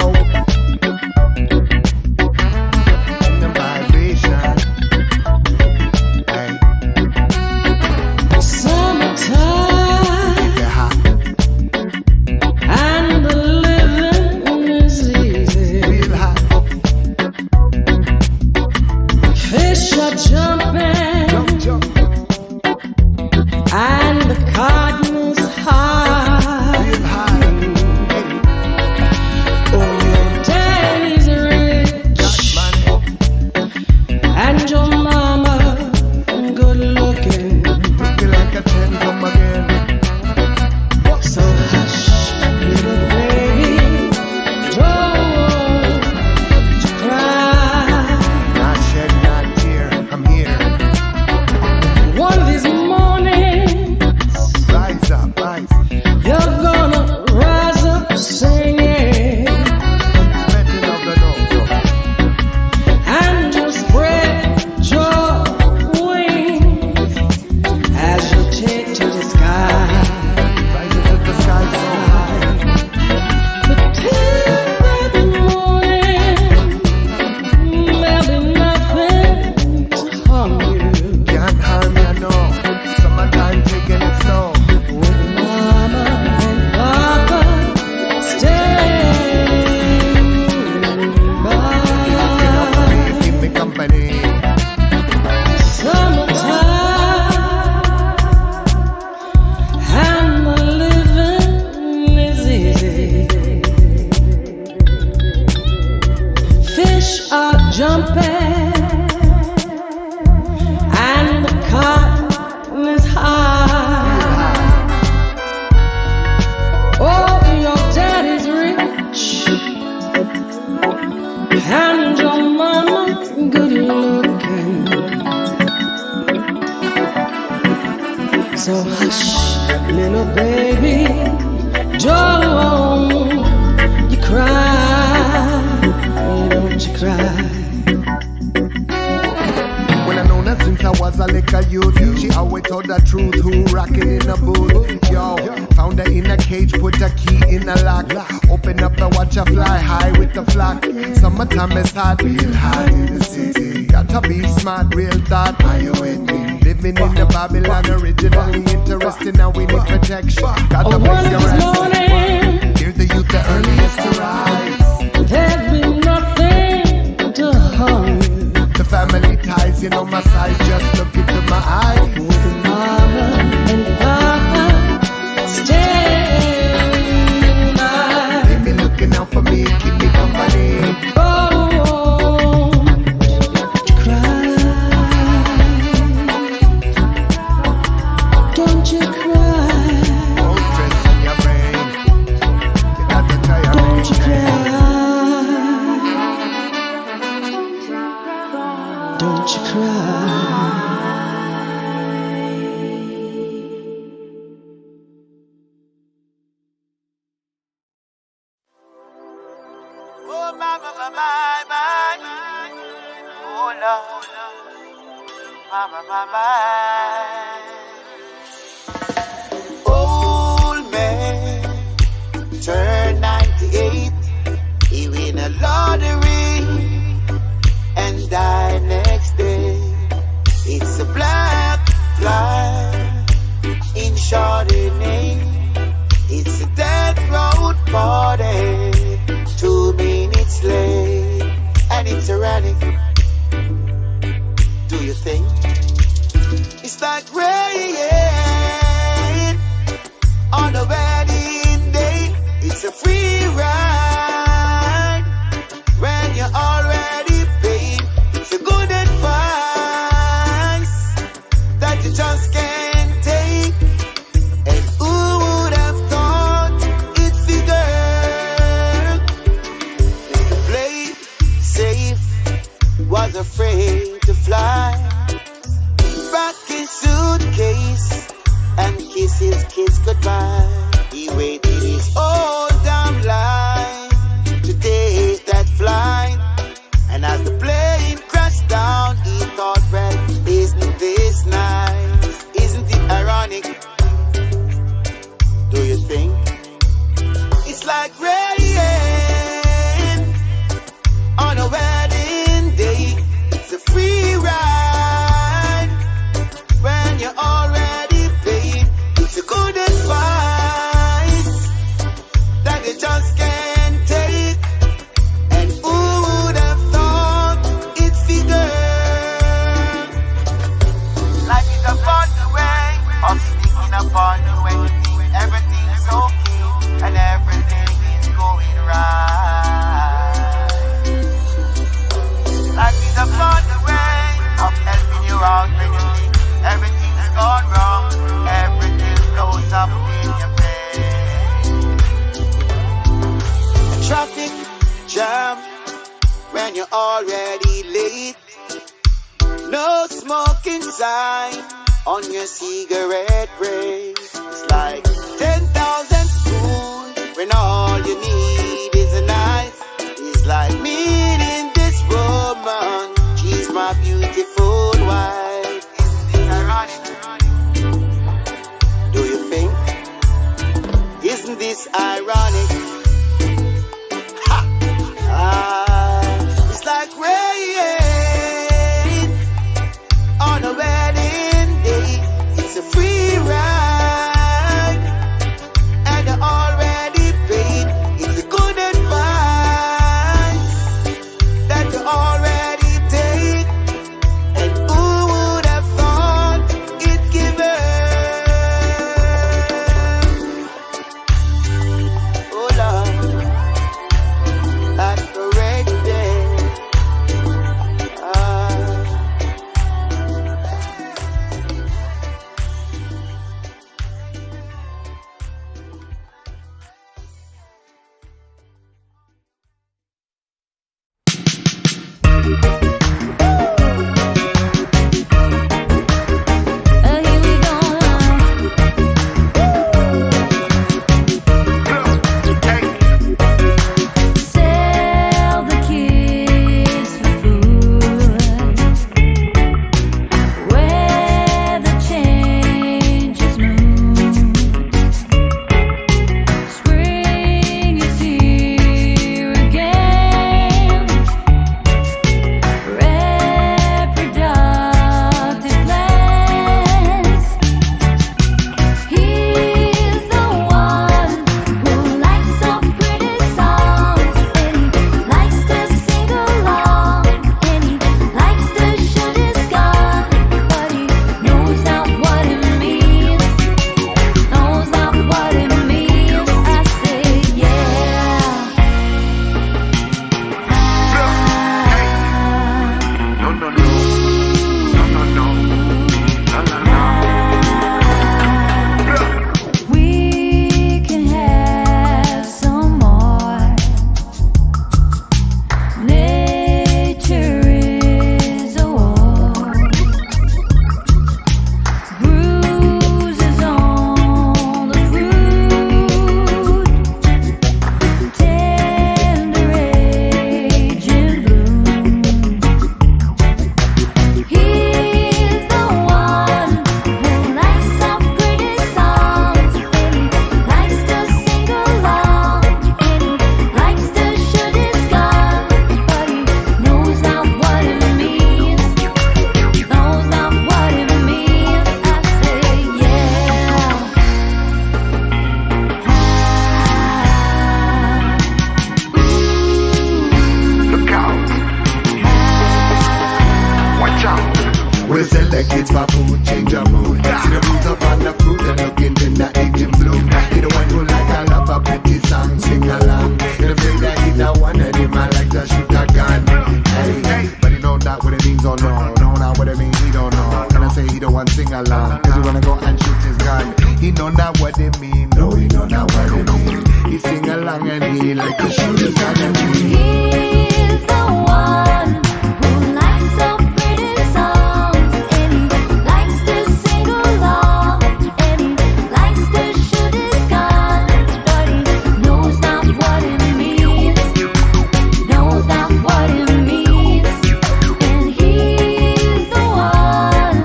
In the vibration. Hey, Summertime get hot. and the living is easy. Real hot. Fish are jumping Jump, jump. and the cotton is high. Real hot. Oh, your daddy's rich Money. and your mama good looking. Feel like a 10 come again. So hush, little baby, don't you cry. Not shed, not tear. I'm here. One of these mornings, Rise up, rise. you're gonna rise up singing, Letting of the note. and you'll spread your wings as you take to the sky. Rising to the sky so high. But till that morning, there'll be nothing to harm you. Can't harm you, no. Summertime taking it slow. With mama and papa standing by. Keep me company. Summertime and the living is easy. Fish are jumping and the cotton is high. Oh, your daddy's rich and your mama good looking. So hush, little baby, don't you cry, don't you cry. When I know that since I was a little youth, she always told the truth. Who rockin' in a booth? Yo, found her in a cage, put a key in a lock. Open up and watch her fly high with the flock. Summertime is hot, real hot in the city. Gotta be smart, real thought. Are you with me? Living in the Babylon, originally interesting. Now we need protection. Gotta Oh, place one your this rest. morning, Hear the youth, the earliest to rise. there'll be nothing to harm you. The family ties, you know my size. Just look into my eyes. With mama and papa standing by. They be looking out for me, keep me company. Oh, don't you cry, No stress in your brain. You got to try your don't you brain. cry, don't you cry. Oh, my, my. Oh, Lord. My. Old man turned 98. He win a lottery and died next day. It's a black fly in Chardonnay. It's a death road party. 2 minutes late, and it's erratic. Do you think it's like rain on a wedding day? It's a free ride when you're already paid. It's a good advice that you just can't take. And who would have thought it's the girl who played safe, was afraid to fly, back his suitcase and kiss his kids goodbye. He waited his whole damn life to take that flight, and as the plane crashed down, he thought, well, isn't this nice? Isn't it ironic? Do you think it's like rain when you think everything's okay and everything is going right. Life is upon the way of helping you out when you think everything's gone wrong. Everything blows up in your face. Traffic jam when you're already late. No smoking sign on your cigarette break. It's like 10,000 spoons when all you need is a knife. It's like meeting this woman. She's my beautiful wife. Isn't this ironic? Do you think? Isn't this ironic? Ha! It's like rain on a wedding day. It's a free ride, and I already paid. It's a good advice that you already take. And who would have thought it given? Oh Lord, that's already there. Here we go. Sell the kids for food. Where the changes move. Spring is here again. Reproductive plans. He's the one who likes all pretty songs, and he likes to sing along, and he likes to shoot his gun, but he knows not what it means. Knows not what it means. I say yeah. We can have some more. Nature is a war. Bruises on the fruit. Tender age in bloom. He's the one who likes our pretty songs, and he likes to sing along, and he likes to shoot his gun, but he knows not what it means. Knows not what it means. I say yeah. Look out. Watch out. We sell the kids for food, change your mood. See the roots up on the fruit and looking in the aging bloom. He the one who like a love a pretty song, sing along. He the big that he the one and he man like to shoot a gun. Hey, but he know not what it means or no. Know not what it means, he don't know. Can I say he the one sing along? Cause he wanna go and shoot his gun. He know not what it mean, no, he know not what it mean. He sing along and he like to shoot his gun and he He's the one who likes our pretty songs, and he likes to sing along, and he likes to shoot his gun, but he knows not what it means. Knows not what it means. And he's the one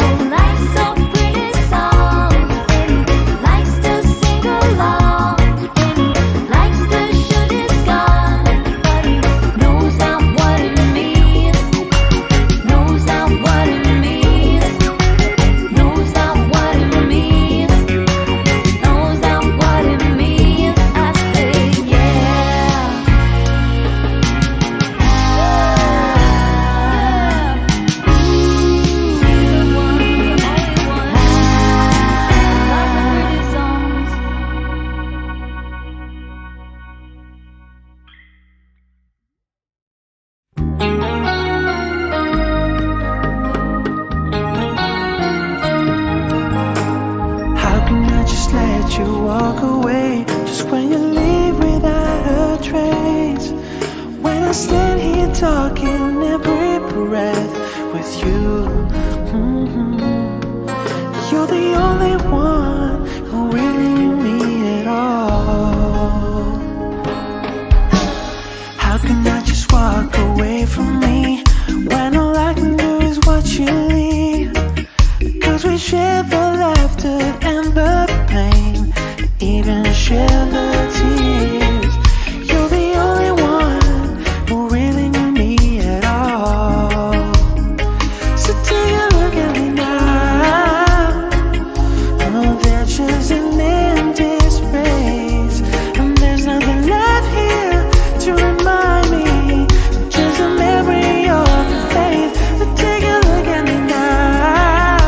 who likes our pretty songs, and he likes to sing along, and he likes to shoot his gun, but he walking every breath with you. You're the only one who really knew me at all. How can I just walk away from me when all I can do is watch you leave? Cause we share the laughter and the pain, even share the tears. You're the only one who really knew me at all. So take a look at me now. Oh, there's just an empty space, and there's nothing left here to remind me, just a memory of your face. So take a look at me now.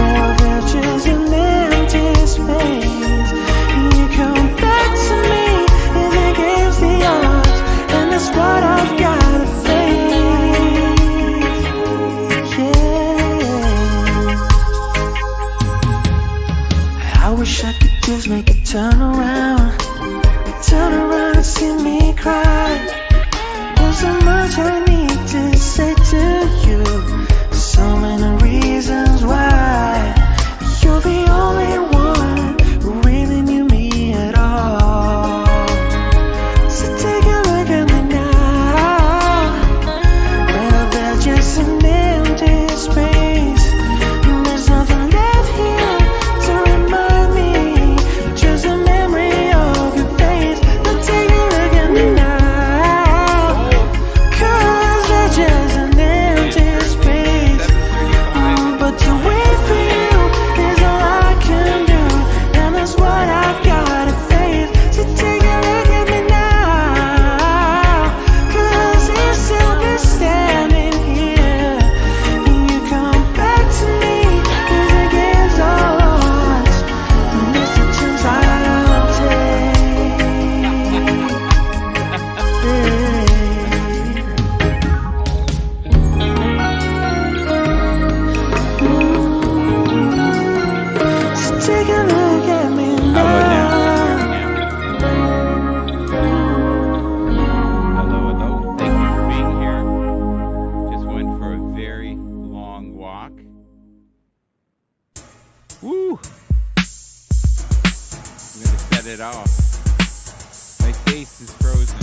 Oh, there's just an empty space, and you come back to me as against the odds, and that's what I've gotta face. Yeah. I wish I could just make it turn around and see me cry. There's so much I need to say to you, so many reasons why. You're the only one who really knew me at all. So take a look at me now. Well, there's just an empty space, and there's nothing left here to remind me, just a memory of your face. So take a look at me now, cause there's just an empty space. But to wait for you is all I can do, and that's what I've gotta face. So take a look at me now, cause you'll still be standing here, and you come back to me as against all odds, and it's a chance I'll take. So take a look at me Hello now. Hello. Thank you for being here. Just went for a very long walk. Woo! I'm gonna set it off. My face is frozen.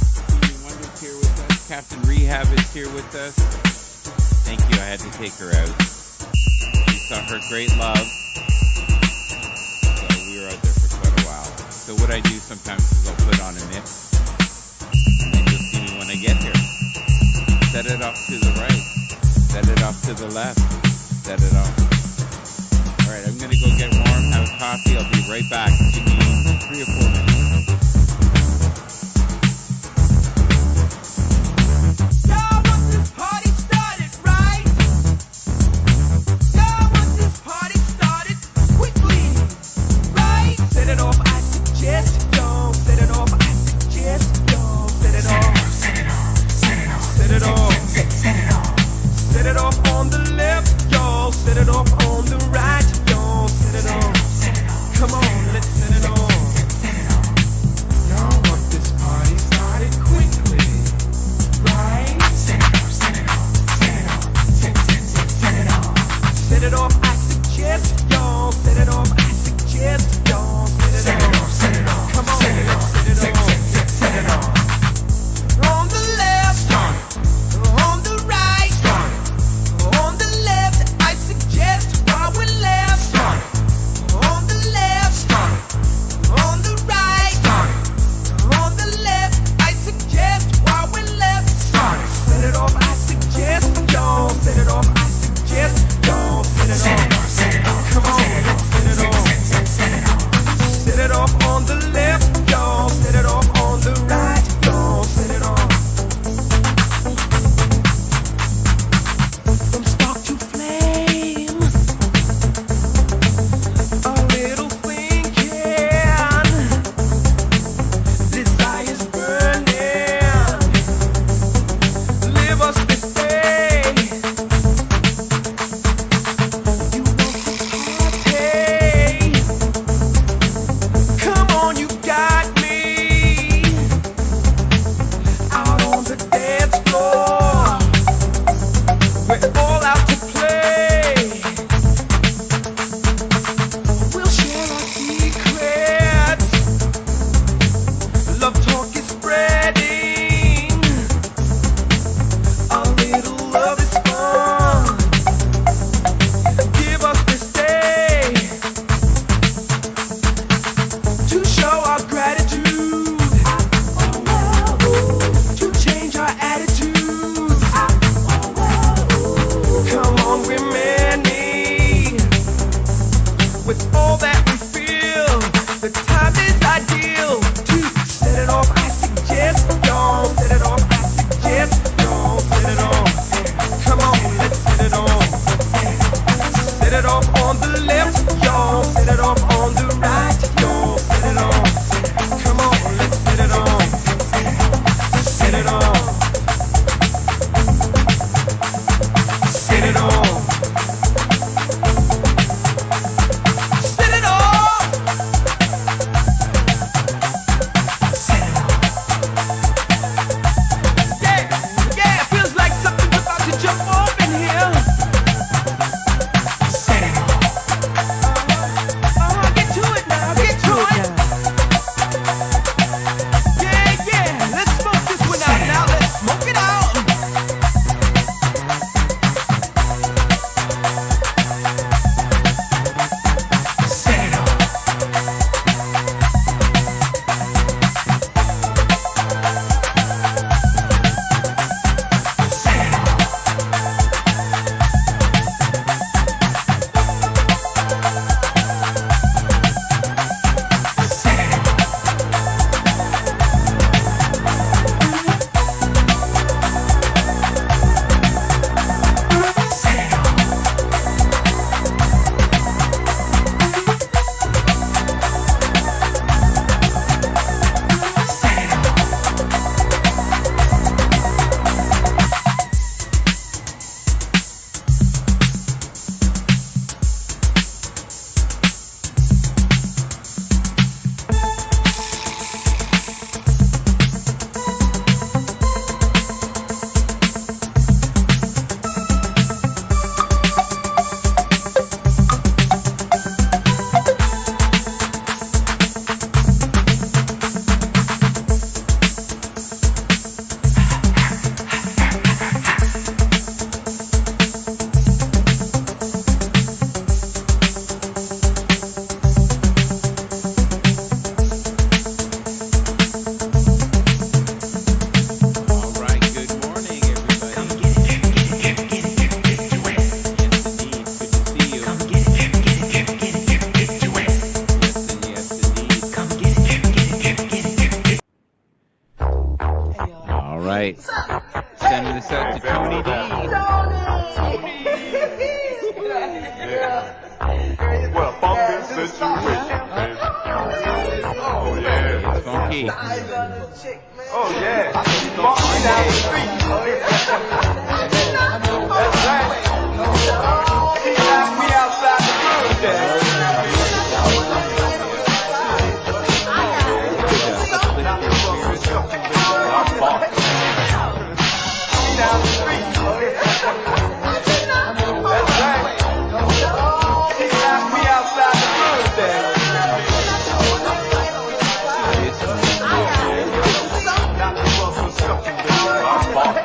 Stevie Wonder's here with us. Captain Rehab is here with us. Thank you. I had to take her out. We saw her great love. So we were out there for quite a while. So what I do sometimes is I'll put on a mix, and then you'll see me when I get here. Set it off to the right. Set it off to the left. Set it off. All right, I'm going to go get warm, have a coffee. I'll be right back. Give me 3 or 4 minutes. Y'all want this party started, right? Y'all want this party started quickly, right? Set it off, I suggest, y'all. Set it off, I suggest, y'all. Set it off. Set it off. Set it off. Set it off. Set it off on the left, y'all. Set it off on the right, y'all. Set it off. Come on, let's set it off. us out to Tony D. What a funky situation. Oh, yeah. It's funky. Oh, yeah. Funky down the street. That's right. He knocked me outside the room there. Down the street. That's right. He knocked me outside the room there. Not the one who's sucking the I'm boss.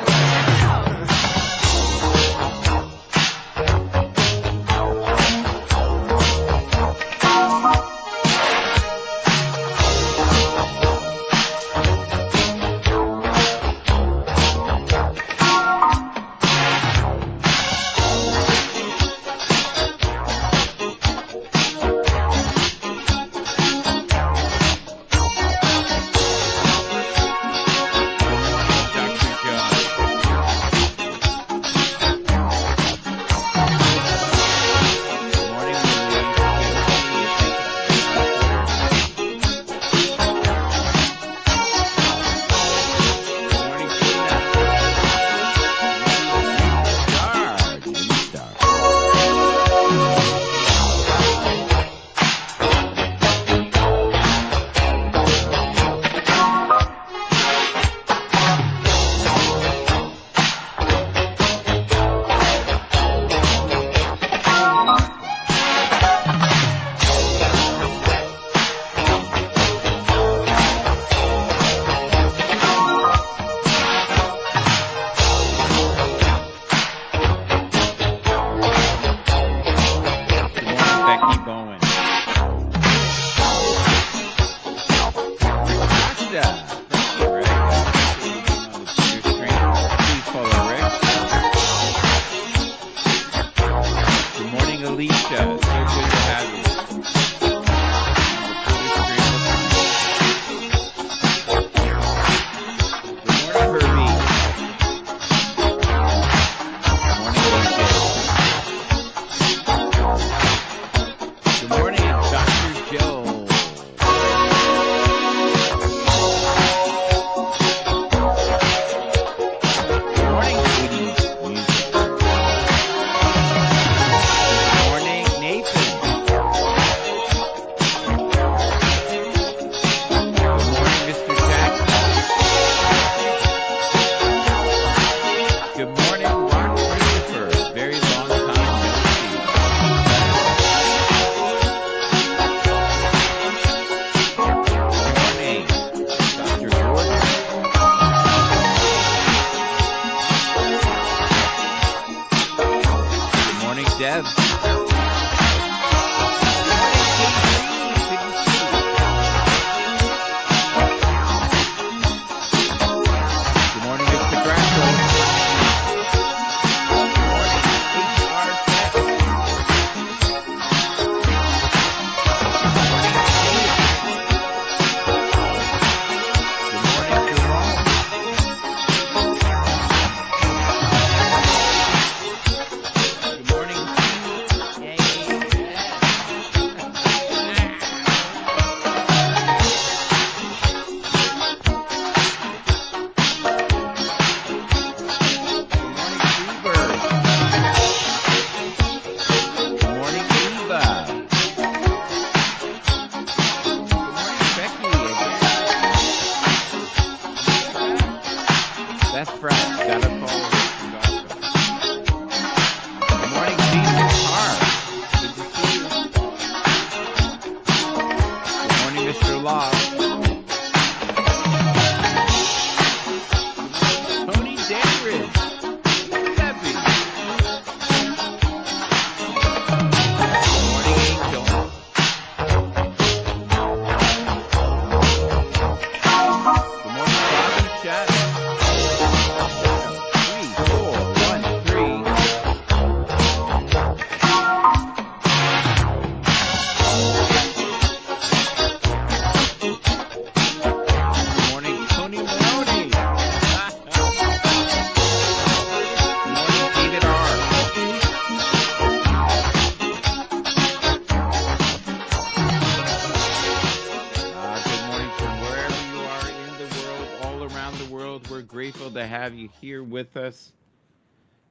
grateful to have you here with us.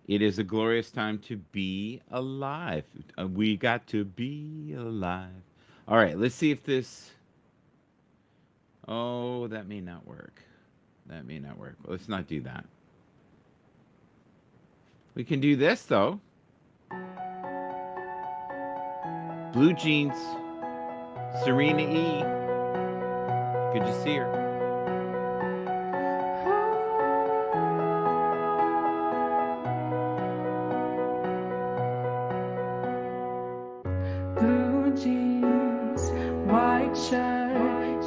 It is a glorious time to be alive. We got to be alive. All right, let's see if this... Oh, that may not work. That may not work. Let's not do that. We can do this, though. Blue Jeans, Serena E. Good to see her. Blue jeans, white shirt.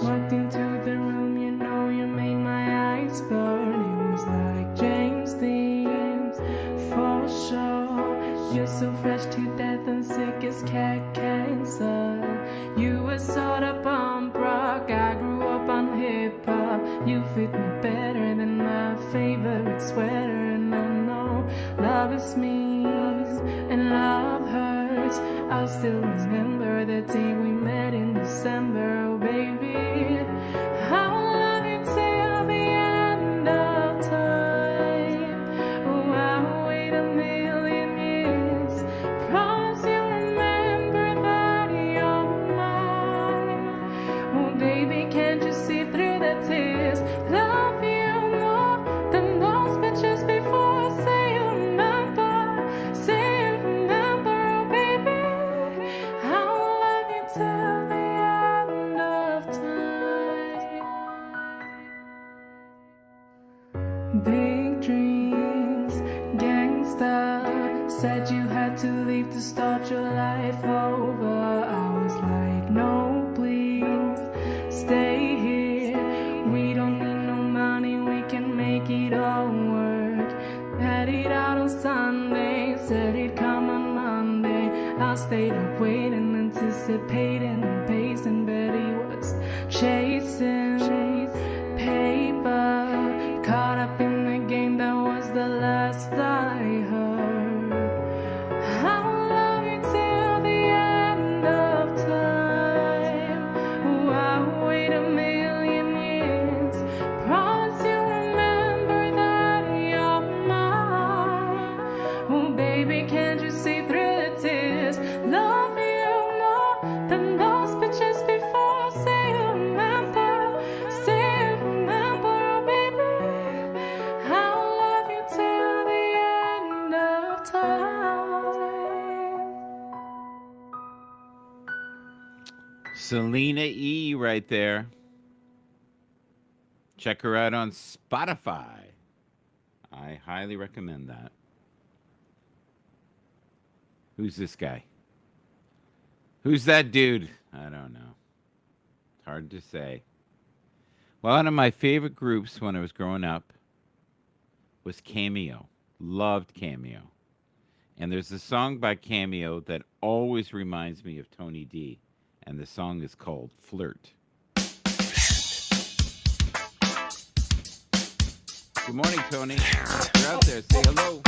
Walked into the room, you know you made my eyes burn. It was like James Dean's, for sure. You're so fresh to death and sick as cat cancer. You were sort of punk rock, I grew up on hip hop. You fit me better than my favorite sweater, and I know love is mean and love hurts. I'll still remember the day we met in December, oh baby. I'll love you till the end of time. Oh, I'll wait a million years. Promise you'll remember that you're mine. Oh baby, can't you see through the tears? Love you more than those bitches before. Say you remember, say you remember, oh baby. I'll love you till the end of time. Big dreams, gangsta. Said you had to leave to start your life over. I was like, no, please, stay here. We don't need no money, we can make it all work. Had it out on Sunday, said it'd come on Monday. I stayed up waiting, anticipating, and pacing, but he was chasing paper. Caught up in the game, that was the last I heard. I'll love you till the end of time. Oh, I'll wait a million years. Promise you'll remember that you're mine. Oh, baby, can't you see through the tears? Love you more than those bitches before. Say you remember, oh baby. I'll love you till the end of time. Selena E. right there. Check her out on Spotify. I highly recommend that. Who's this guy? Who's that dude? I don't know. It's hard to say. Well, one of my favorite groups when I was growing up was Cameo. Loved Cameo. And there's a song by Cameo that always reminds me of Tony D. And the song is called Flirt. Good morning, Tony. You're out there. Say hello.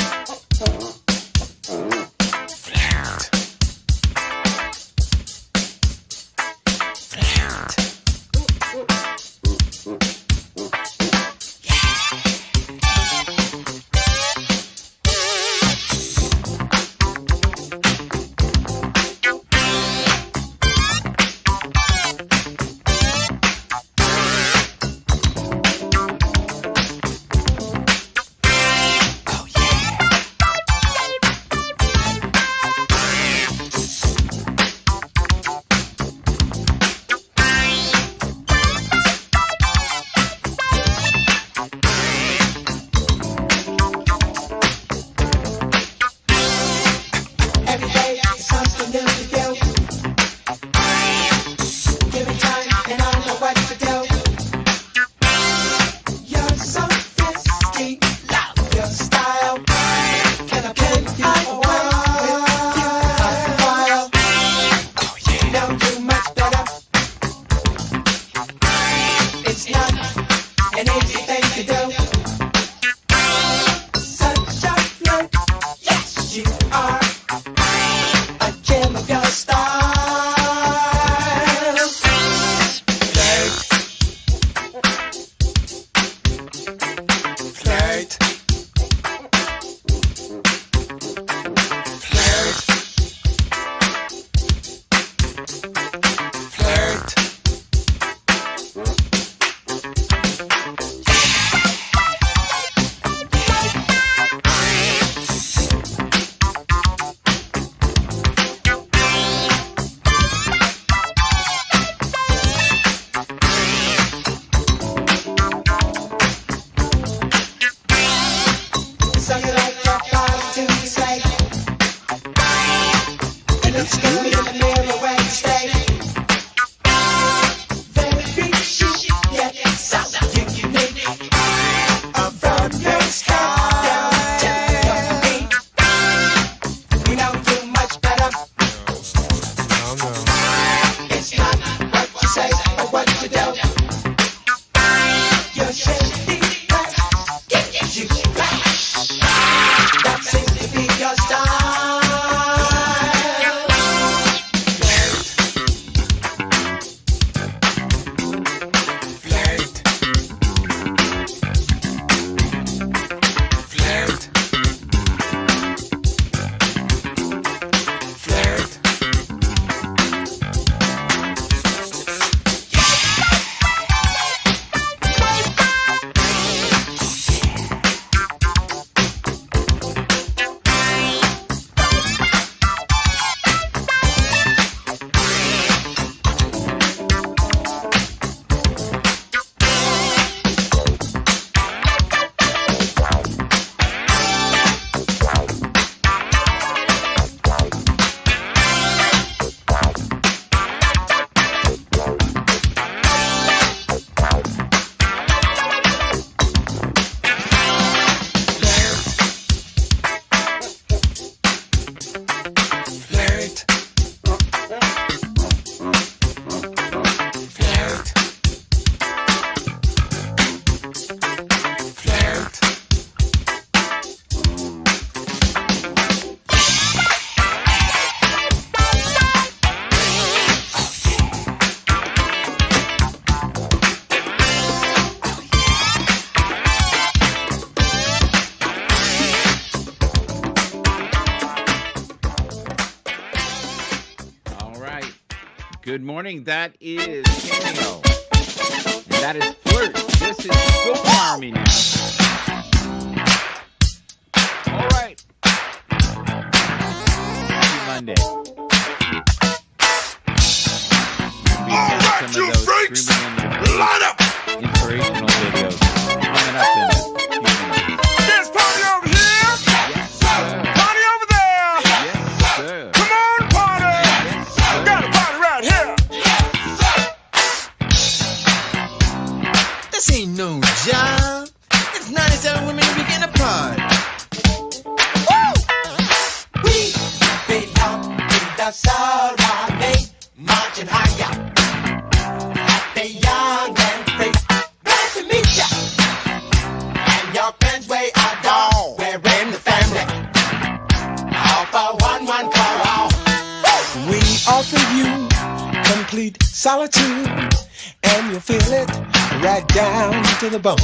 Good morning. That is Cameo. And that is Flirt. This is Soul Army now. All right. Happy Monday. All right, you freaks! Line up! Inspirational videos coming up in a few minutes. There's party over here. Yes, sir. Party over there. Yes, sir. Come on, party. Got a party right here. This ain't no job. It's 97 women to begin a party. We belong to the soul army, marching higher. Happy, young and free. Glad to meet ya. And your friends way are down. We're in the family. All for one for all. We offer you complete solitude, and you'll feel it right down to the bone.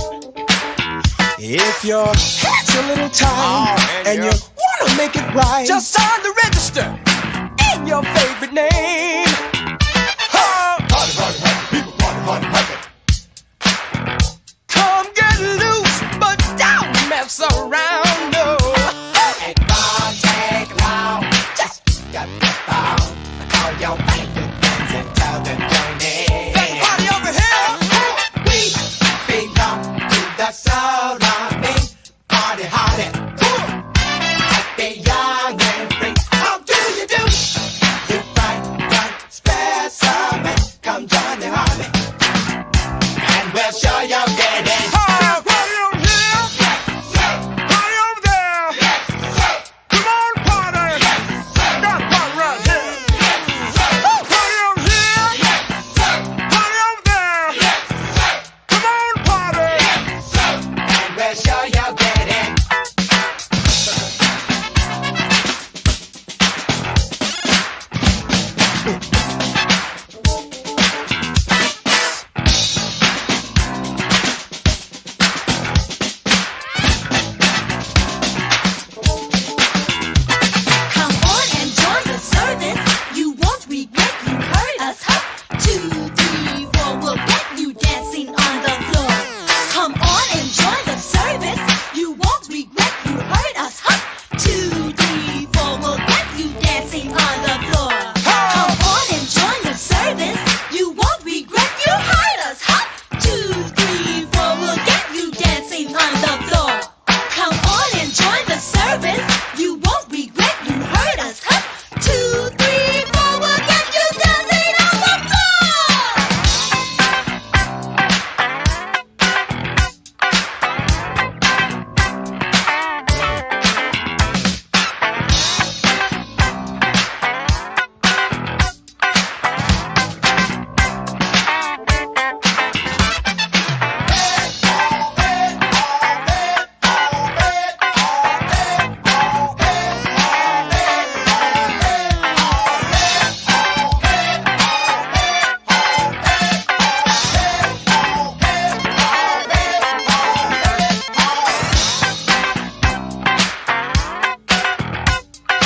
If your head's a little tight and you wanna make it right, just sign the register in your favorite name. Party, party, happy people, party, party, happy. Come get loose, but don't mess around, no. Take long, take long. Just got the phone. Call your favorite friends and tell them join in. Let's party over here. We belong to the soul army. Party hardy. Happy, young and free. How do you do? You fight, run, specimen. Come join the army. And we'll show you get it. Party over here. Party over there. Come on, party. Got a party right here. Party over here. Party over there. Come on, party. And we'll show you get it. Come on and join the service. You won't regret you heard us. Huh? 2, 3, 4, we'll get you dancing on the floor. Come on and join the service. You won't regret you heard us. Huh? 2, 3, 4, we'll get you dancing on the floor. Come on and join the service. You won't regret you heard us. Huh? 2, 3, 4, we'll get you dancing on the floor. Come on and join the service. You won't regret you heard us. Huh? 2, 3, 4, we'll get you dancing on the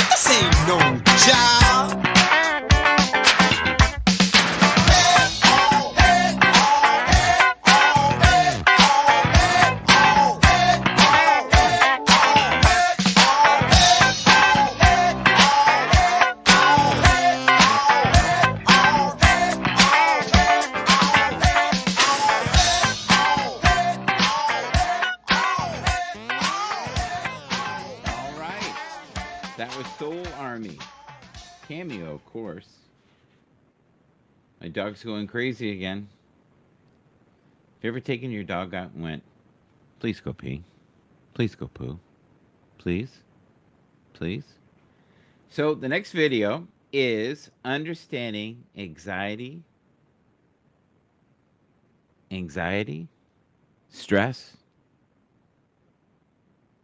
This ain't no job. All right. That was Soul Army. Cameo, of course. My dog's going crazy again. Have you ever taken your dog out and went, please go pee? Please go poo? Please? Please? So the next video is understanding anxiety, stress,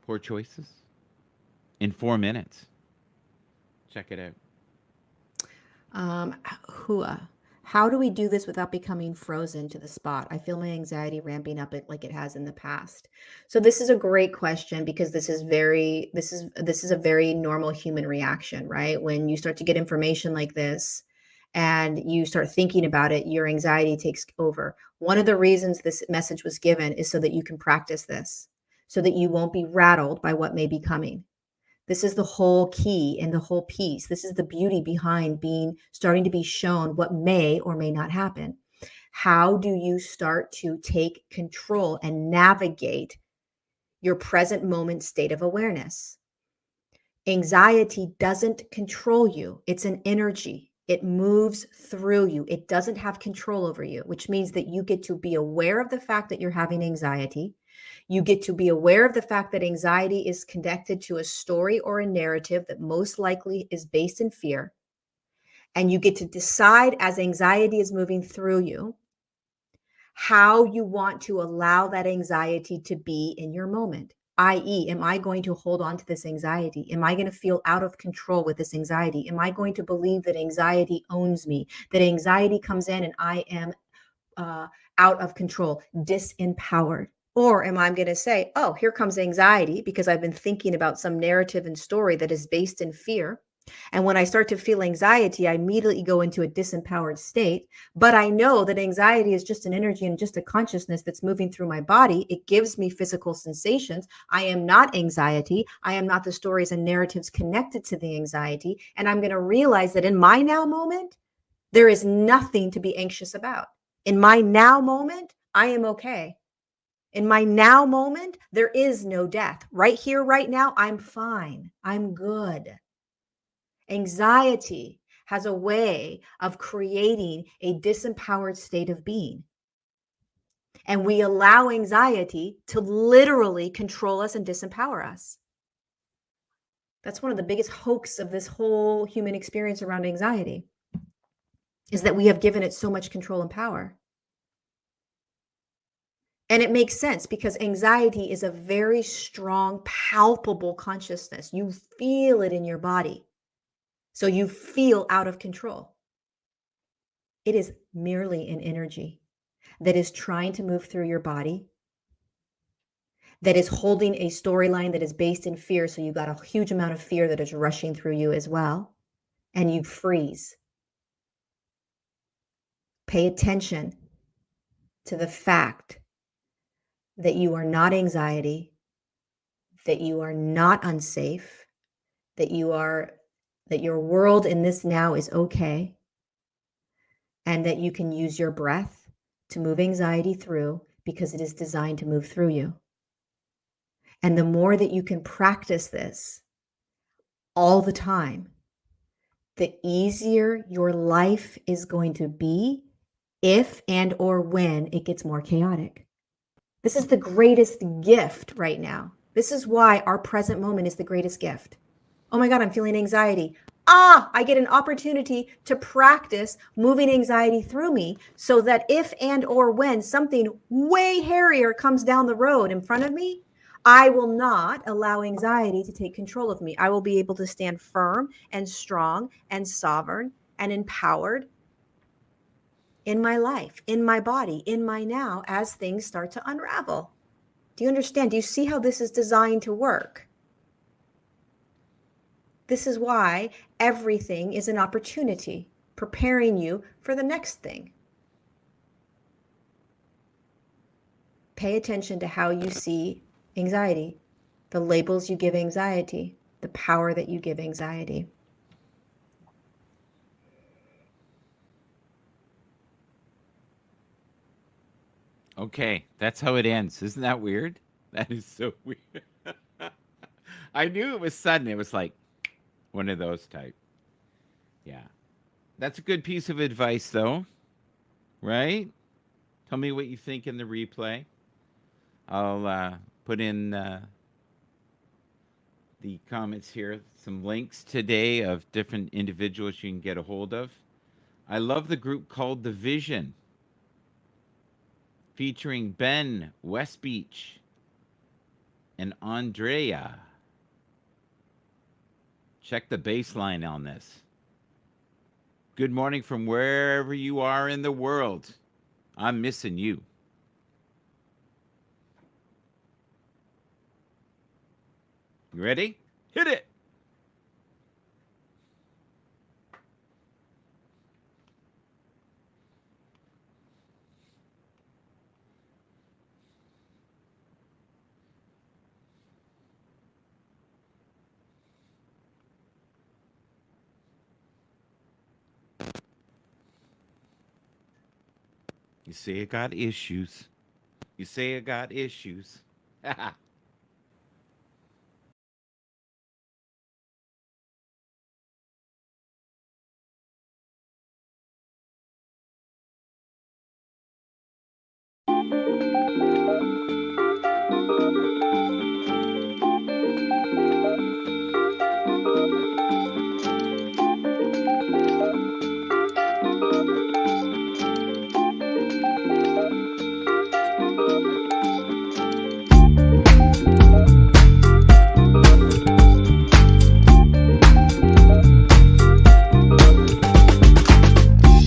poor choices in 4 minutes. Check it out. How do we do this without becoming frozen to the spot? I feel my anxiety ramping up like it has in the past. So this is a great question because this is a very normal human reaction, right? When you start to get information like this and you start thinking about it, your anxiety takes over. One of the reasons this message was given is so that you can practice this, so that you won't be rattled by what may be coming. This is the whole key and the whole piece. This is the beauty behind starting to be shown what may or may not happen. How do you start to take control and navigate your present moment state of awareness? Anxiety doesn't control you. It's an energy. It moves through you. It doesn't have control over you, which means that you get to be aware of the fact that you're having anxiety. You get to be aware of the fact that anxiety is connected to a story or a narrative that most likely is based in fear. And you get to decide as anxiety is moving through you how you want to allow that anxiety to be in your moment. I.e., am I going to hold on to this anxiety? Am I going to feel out of control with this anxiety? Am I going to believe that anxiety owns me, that anxiety comes in and I am out of control, disempowered? Or am I going to say, oh, here comes anxiety because I've been thinking about some narrative and story that is based in fear. And when I start to feel anxiety, I immediately go into a disempowered state. But I know that anxiety is just an energy and just a consciousness that's moving through my body. It gives me physical sensations. I am not anxiety. I am not the stories and narratives connected to the anxiety. And I'm going to realize that in my now moment, there is nothing to be anxious about. In my now moment, I am okay. In my now moment, there is no death. Right here, right now, I'm fine. I'm good. Anxiety has a way of creating a disempowered state of being. And we allow anxiety to literally control us and disempower us. That's one of the biggest hoax of this whole human experience around anxiety, is that we have given it so much control and power. And it makes sense because anxiety is a very strong, palpable consciousness. You feel it in your body. So you feel out of control. It is merely an energy that is trying to move through your body, that is holding a storyline that is based in fear. So you've got a huge amount of fear that is rushing through you as well. And you freeze. Pay attention to the fact that you are not anxiety, that you are not unsafe, that your world in this now is okay, and that you can use your breath to move anxiety through because it is designed to move through you. And the more that you can practice this all the time, the easier your life is going to be if and or when it gets more chaotic. This is the greatest gift right now. This is why our present moment is the greatest gift. Oh my God, I'm feeling anxiety. I get an opportunity to practice moving anxiety through me so that if and or when something way hairier comes down the road in front of me, I will not allow anxiety to take control of me. I will be able to stand firm and strong and sovereign and empowered in my life, in my body, in my now, as things start to unravel. Do you understand? Do you see how this is designed to work? This is why everything is an opportunity, preparing you for the next thing. Pay attention to how you see anxiety, the labels you give anxiety, the power that you give anxiety. Okay, that's how it ends. Isn't that weird? That is so weird. I knew it was sudden. It was like one of those type. Yeah. That's a good piece of advice, though, right? Tell me what you think in the replay. I'll put in the comments here some links today of different individuals you can get a hold of. I love the group called The Vision, featuring Ben West Beach and Andrea. Check the baseline on this. Good morning from wherever you are in the world. I'm missing you. You ready? Hit it. You say I got issues. You say I got issues.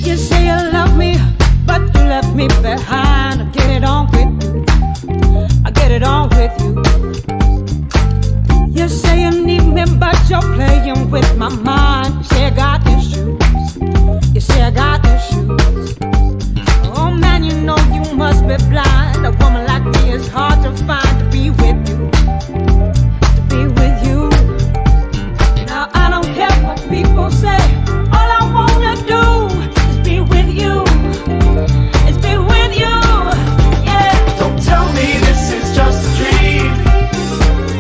You say you love me, but you left me behind. I get it on with you. I get it on with you. You say you need me, but you're playing with my mind. You say I got issues. You say I got issues. Oh man, you know you must be blind. A woman like me is hard to find to be with you. To be with you. Now I don't care what people say. All I wanna do is be with you. Is be with you. Yeah. Don't tell me this is just a dream.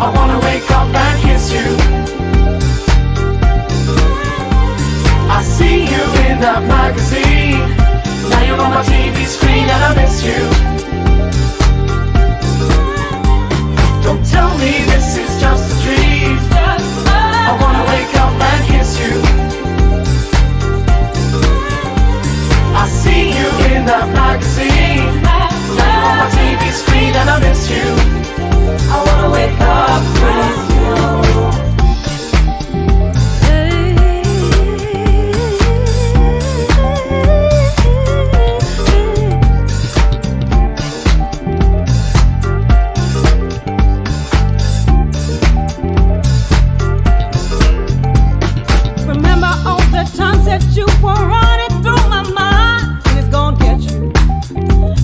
I wanna wake up and kiss you. I see you in that magazine. Now you're on my TV screen and I miss you. Don't tell me this is just a dream. I wanna wake up and kiss you. I see you in that magazine. Now you're on my TV screen and I miss you. I wanna wake up with you. Remember all the times that you were running through my mind. Feeling's gonna get you.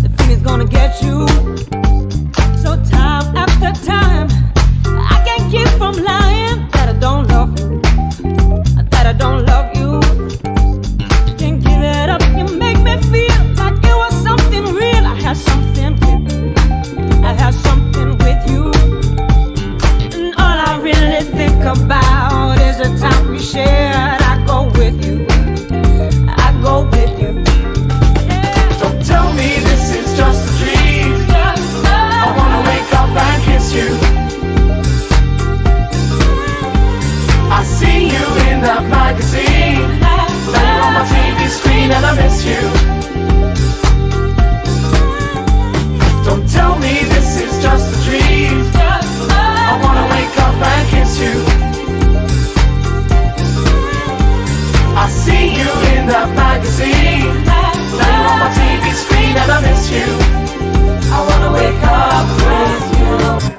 The feeling's gonna get you. So time after time, I can't keep from lying that I don't love you. That I don't love you. Can't give it up. You make me feel like it was something real. I had something with you. I had something with you. And all I really think about is the time we shared. I go with you. I go with you. Don't tell me this is just a dream. I wanna wake up and kiss you. I see you in that magazine. Now you're on my TV screen and I miss you. Don't tell me this is just a dream. I wanna wake up and kiss you. I see you in that magazine. Now you're on my TV screen and I miss you. I wanna wake up with you.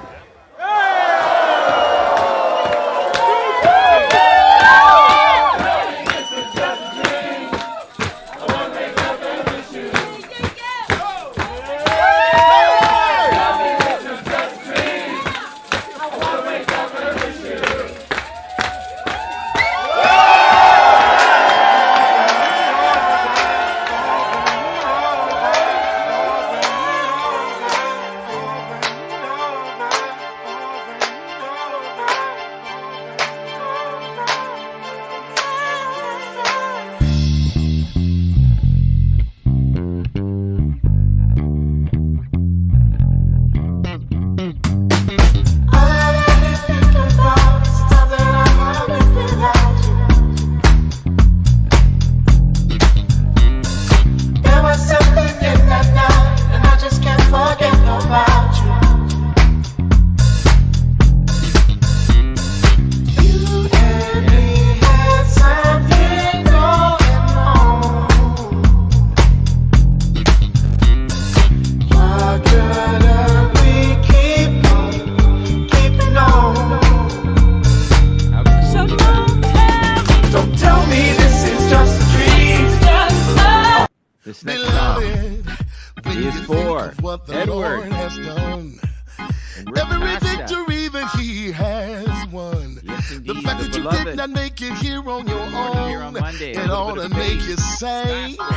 This next song is for Edward and Rick Every Costa. victory that he has won. Yes, indeed, The fact that you beloved. did not make it here on your Born here on own, Monday, a it little ought bit to of make faith. you say, Gospel.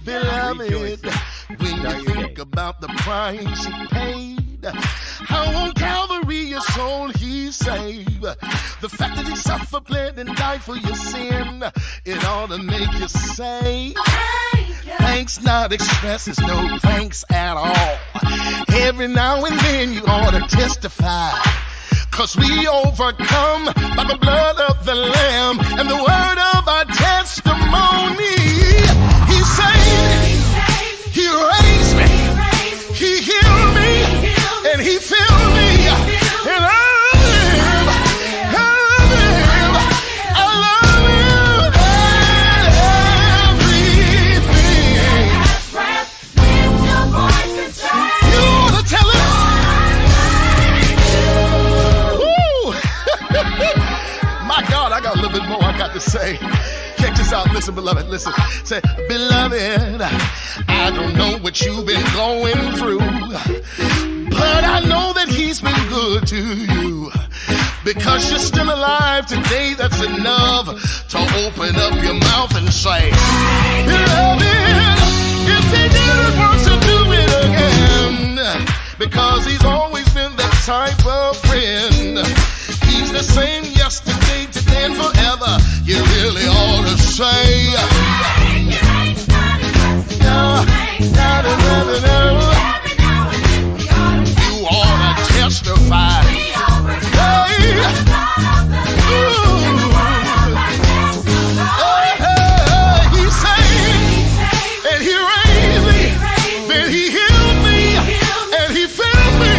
beloved, Rejoicing. when Now you think about the price he paid. How on Calvary your soul he saved. The fact that he suffered, bled, and died for your sin, it ought to make you say, thanks not expressed is no thanks at all. Every now and then you ought to testify. Cause we overcome by the blood of the Lamb and the word of our testimony. He saved, he raised me, he healed me, and he filled me. And I love him, I love him, everything. You ought to tell him. My God, I got a little bit more I got to say. Check this out. Listen, beloved, listen. Say, beloved, I don't know what you've been going through, but I know that he's been good to you. Because you're still alive today, that's enough to open up your mouth and say, beloved, if he didn't want to do it again, because he's always been that type of friend. He's the same yesterday, today, and forever. You really ought to say, no, no, no, no, no. You ought to testify. Hey, he saved, and he raised me, then he healed me, and he filled me.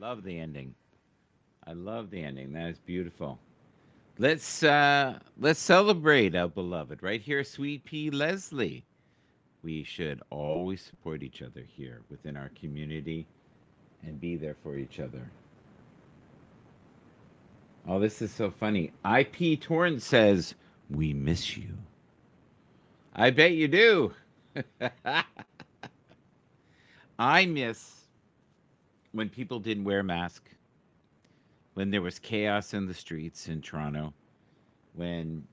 love the ending. I love the ending. That is beautiful. Let's celebrate our beloved right here, Sweet Pea Leslie. We should always support each other here within our community and be there for each other. Oh, this is so funny. IP Torrent says, "We miss you." I bet you do. I miss when people didn't wear masks. when there was chaos in the streets in Toronto, when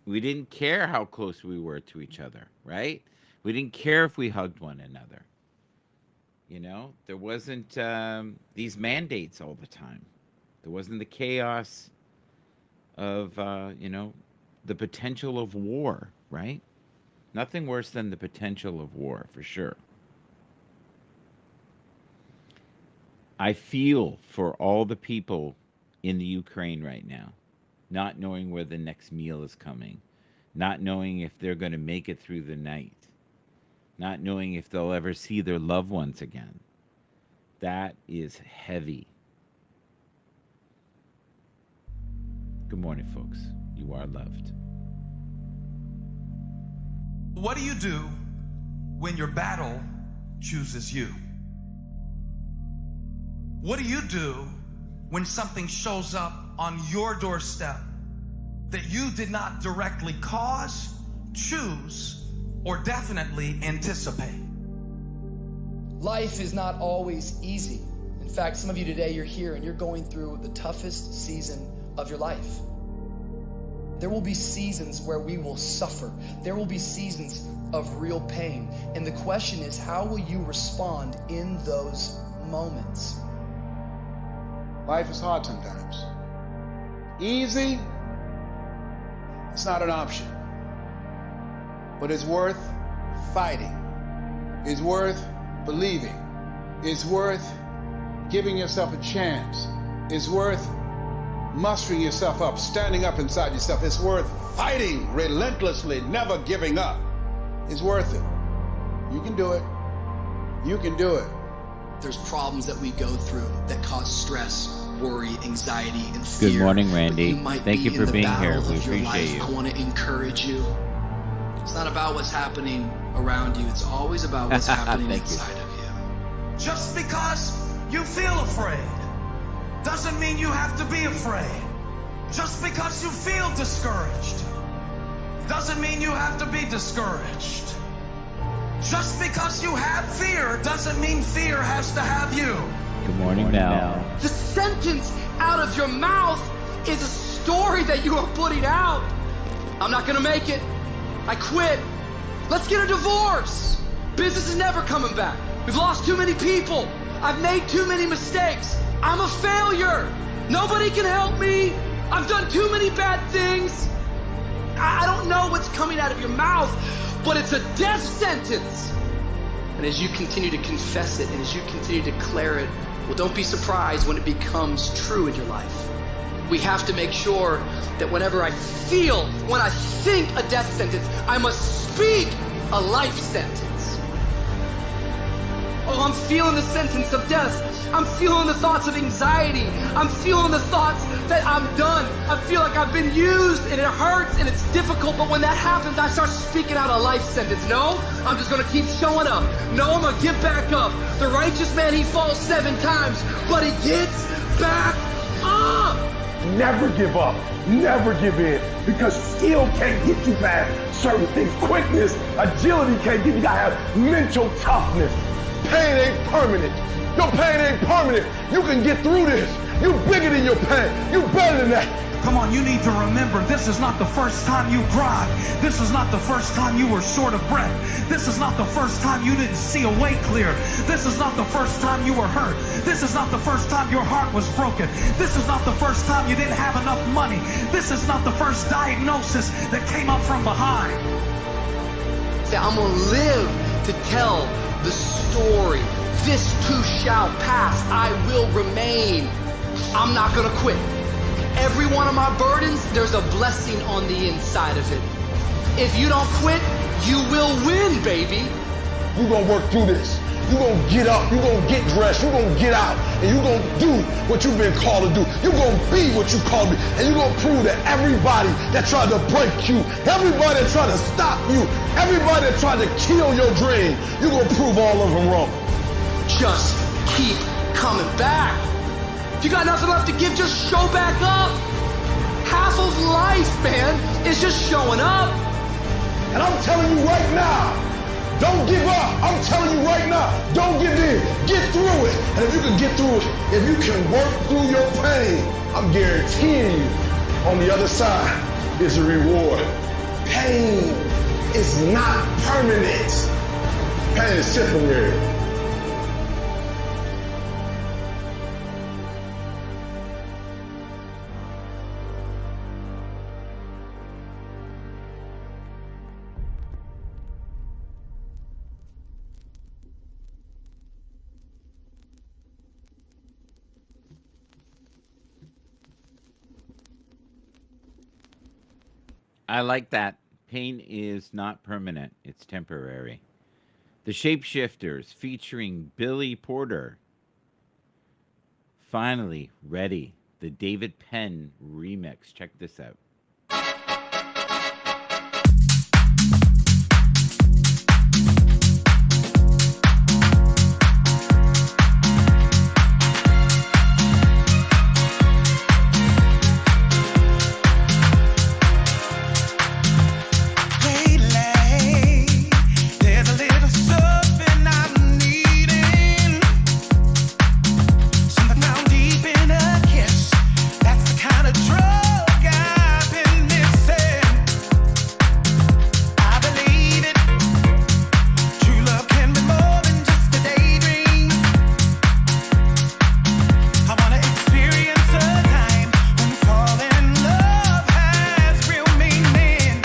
we didn't care how close we were to each other, right? We didn't care if we hugged one another. You know, there wasn't these mandates all the time. There wasn't the chaos of, you know, the potential of war, right? Nothing worse than the potential of war, for sure. I feel for all the people in the Ukraine right now, not knowing where the next meal is coming, not knowing if they're going to make it through the night, not knowing if they'll ever see their loved ones again. That is heavy. Good morning, folks. You are loved. What do you do when your battle chooses you? What do you do when something shows up on your doorstep that you did not directly cause, choose, or definitely anticipate? Life is not always easy. In fact, some of you today, you're here and you're going through the toughest season of your life. There will be seasons where we will suffer. There will be seasons of real pain. And the question is, how will you respond in those moments? Life is hard sometimes. Easy, it's not an option. But it's worth fighting. It's worth believing. It's worth giving yourself a chance. It's worth mustering yourself up, standing up inside yourself. It's worth fighting relentlessly, never giving up. It's worth it. You can do it. You can do it. There's problems that we go through that cause stress, worry, anxiety, and fear. Good morning, Randy. Thank you for being here. We appreciate you. I want to encourage you. It's not about what's happening around you. It's always about what's happening inside of you. Just because you feel afraid doesn't mean you have to be afraid. Just because you feel discouraged doesn't mean you have to be discouraged. Just because you have fear doesn't mean fear has to have you. Good morning, Mel. The sentence out of your mouth is a story that you are putting out. I'm not gonna make it. I quit. Let's get a divorce. Business is never coming back. We've lost too many people. I've made too many mistakes. I'm a failure. Nobody can help me. I've done too many bad things. I don't know what's coming out of your mouth, but it's a death sentence. And as you continue to confess it and as you continue to declare it, well, don't be surprised when it becomes true in your life. We have to make sure that whenever I feel, when I think a death sentence, I must speak a life sentence. Oh, I'm feeling the sentence of death. I'm feeling the thoughts of anxiety. I'm feeling the thoughts that I'm done. I feel like I've been used and it hurts and it's difficult, but when that happens, I start speaking out a life sentence. No, I'm just gonna keep showing up. No, I'm gonna get back up. The righteous man, he falls 7 times, but he gets back up. Never give up. Never give in. Because skill can't get you past certain things. Quickness, agility can't get you. You gotta have mental toughness. Pain ain't permanent. Your pain ain't permanent. You can get through this. You bigger than your pain. You better than that. Come on, you need to remember, this is not the first time you cried. This is not the first time you were short of breath. This is not the first time you didn't see a way clear. This is not the first time you were hurt. This is not the first time your heart was broken. This is not the first time you didn't have enough money. This is not the first diagnosis that came up from behind. Say, I'm gonna live to tell the story. This too shall pass. I will remain. I'm not gonna quit. Every one of my burdens, there's a blessing on the inside of it. If you don't quit, you will win, baby. You gonna work through this. You gonna get up. You gonna get dressed. You gonna get out. And you gonna do what you've been called to do. You gonna be what you called to be. And you gonna prove that everybody that tried to break you, everybody that tried to stop you, everybody that tried to kill your dream, you gonna prove all of them wrong. Just keep coming back. If you got nothing left to give, just show back up. Half of life, man, is just showing up. And I'm telling you right now, Don't give up. I'm telling you right now, don't give in. Get through it. And if you can get through it, if you can work through your pain, I'm guaranteeing you on the other side is a reward. Pain is not permanent. Pain is temporary. I like that. Pain is not permanent, it's temporary. The Shapeshifters featuring Billy Porter. Finally, ready. The David Penn remix. Check this out. There's a little something I'm needing. Something down deep in a kiss. That's the kind of drug I've been missing. I believe it. True love can be more than just a daydream. I wanna experience a time when falling in love has real meaning.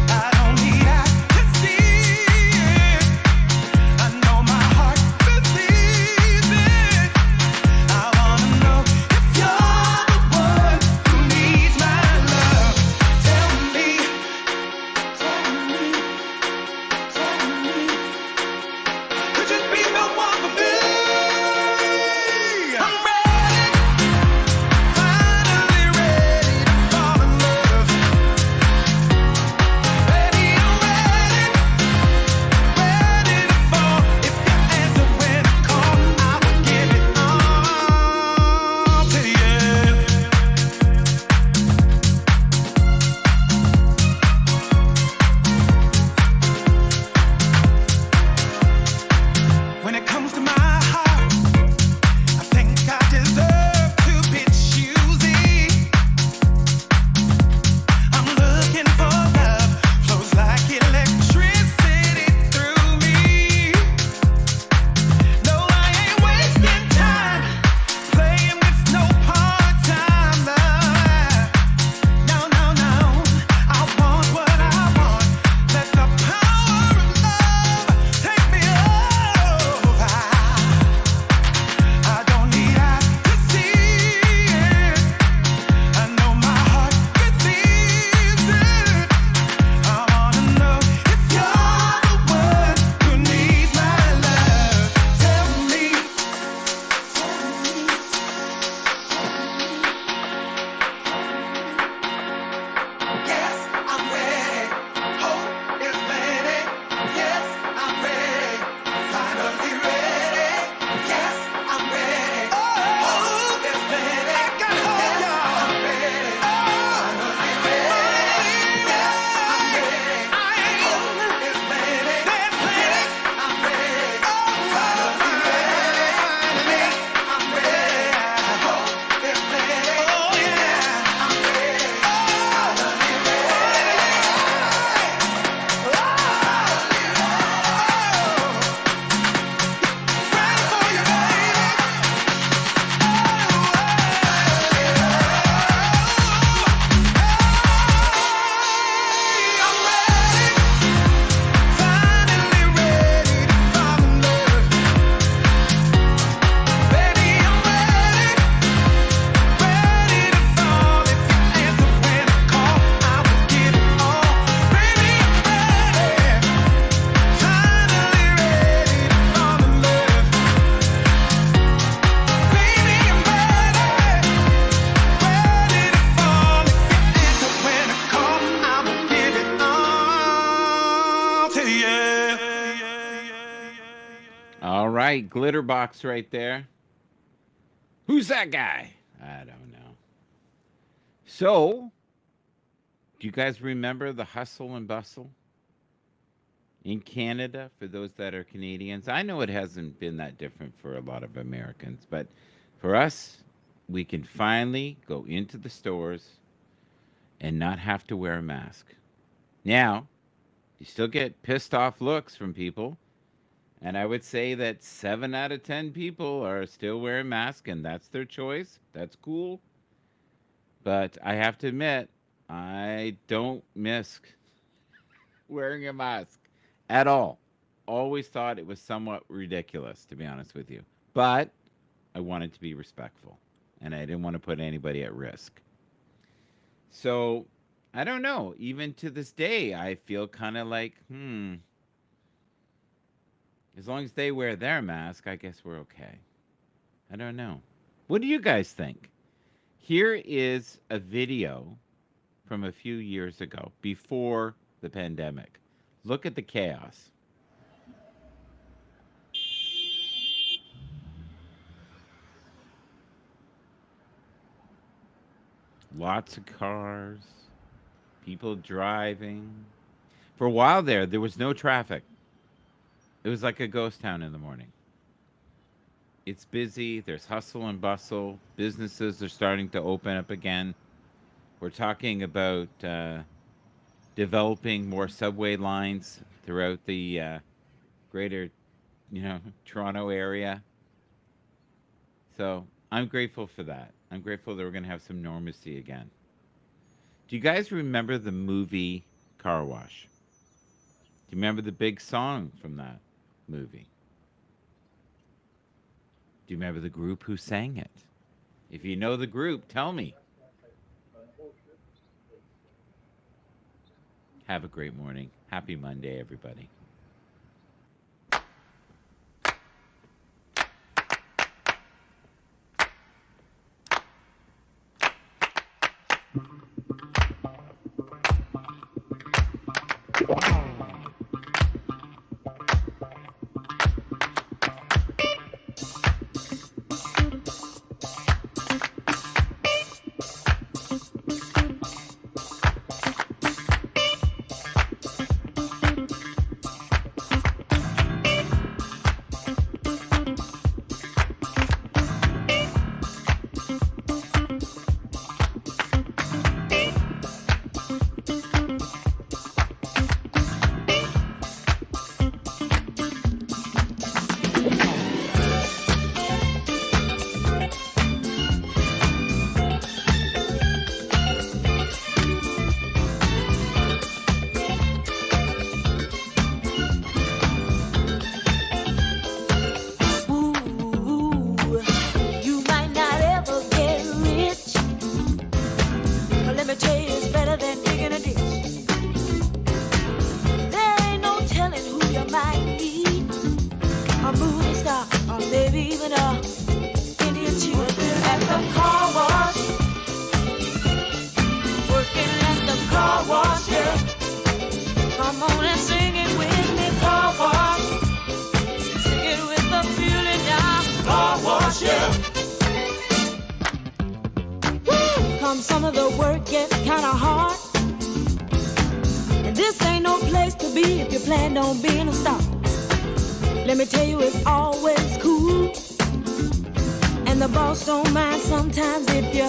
I don't need eyes to see it. I know my heart believes it. I wanna know if you're the one who needs my love. Tell me, could you be the one for me? I'm ready, finally ready to fall in love. Baby, I'm ready to fall. If you answer when I call, I will give it all to you. When it comes to my heart, I think I deserve to be choosy. I'm looking for love, flows like electricity through me. No, I ain't wasting time playing with no part-time love. No, no, no, I want what I want. Let the power of love take me over. I don't need eyes to see it. I know my heart believes it. I wanna know if you're the one who needs my love. Tell me. Yes, I'm ready. Hope is ready. Yes, I'm ready. Finally ready. Yes, I'm ready. Hope is ready. I got hope, y'all. I'm ready. Finally ready. Yes, I'm ready. Hope is ready. Yes, I'm ready. Finally ready. Yes, I'm ready. Hope is ready. Oh yeah, I'm ready. Finally All right, Glitterbox right there. Who's that guy? I don't know. So, do you guys remember the hustle and bustle? In Canada, for those that are Canadians, I know it hasn't been that different for a lot of Americans, but for us, we can finally go into the stores and not have to wear a mask. Now, you still get pissed off looks from people, and I would say that 7 out of 10 people are still wearing masks, and that's their choice. That's cool. But I have to admit, I don't miss wearing a mask at all. Always thought it was somewhat ridiculous, to be honest with you. But I wanted to be respectful, and I didn't want to put anybody at risk. So, I don't know. Even to this day, I feel kind of like, as long as they wear their mask, I guess we're okay. I don't know. What do you guys think? Here is a video from a few years ago, before the pandemic. Look at the chaos. Lots of cars, people driving. For a while there was no traffic. It was like a ghost town in the morning. It's busy, there's hustle and bustle, businesses are starting to open up again. We're talking about developing more subway lines throughout the greater, Toronto area. So I'm grateful for that. I'm grateful that we're going to have some normalcy again. Do you guys remember the movie Car Wash? Do you remember the big song from that movie? Do you remember the group who sang it? If you know the group, tell me. Have a great morning. Happy Monday, everybody. Some of the work gets kinda hard, and this ain't no place to be if you plan on being a star. Let me tell you, it's always cool, and the boss don't mind sometimes if you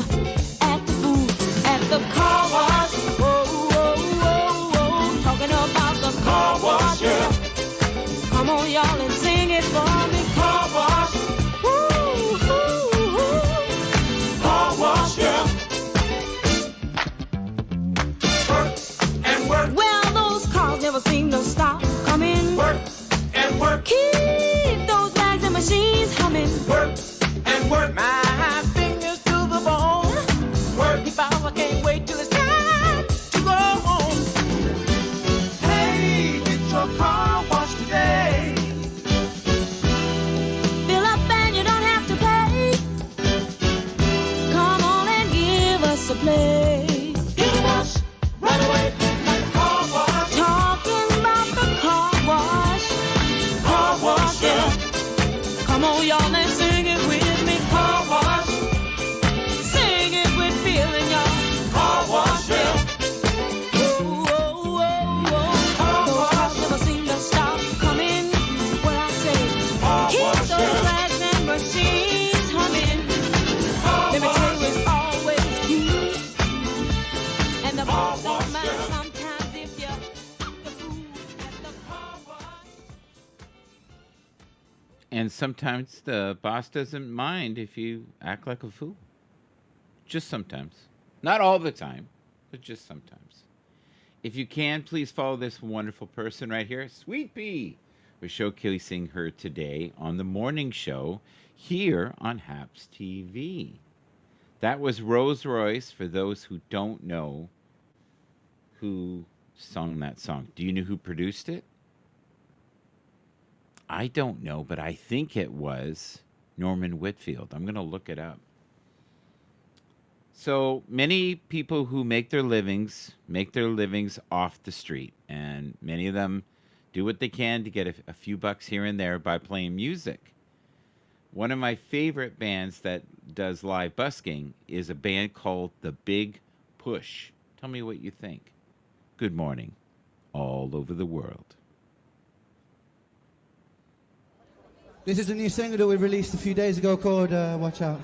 act the fool at the car wash. Whoa, whoa, whoa, whoa, talking about the car wash. Yeah. Come on, y'all, and sing it for me. Car wash. Woo, woo, woo. Car wash, yeah. Well, those cars never seem to stop coming. Work and work. Keep those bags and machines humming. Work and work. My fingers to the bone. Work. If I can't wait till it's time to go home. Hey, get your car washed today. Fill up and you don't have to pay. Come on and give us a play. Get a wash right away. Come on, y'all, and sing it with me. Car wash. Sing it with feeling, y'all. Car wash, yeah. Whoa, whoa, whoa, whoa. Those cars never seem to stop. sometimes the boss doesn't mind if you act like a fool. Just sometimes. Not all the time, but just sometimes. If you can, please follow this wonderful person right here, Sweet Pea. We're showcasing her today on the morning show here on Haps TV. That was Rose Royce, for those who don't know who sung that song. Do you know who produced it? I don't know, but I think it was Norman Whitfield. I'm going to look it up. So many people who make their livings off the street, and many of them do what they can to get a few bucks here and there by playing music. One of my favorite bands that does live busking is a band called The Big Push. Tell me what you think. Good morning, all over the world. This is a new single that we released a few days ago called Watch Out.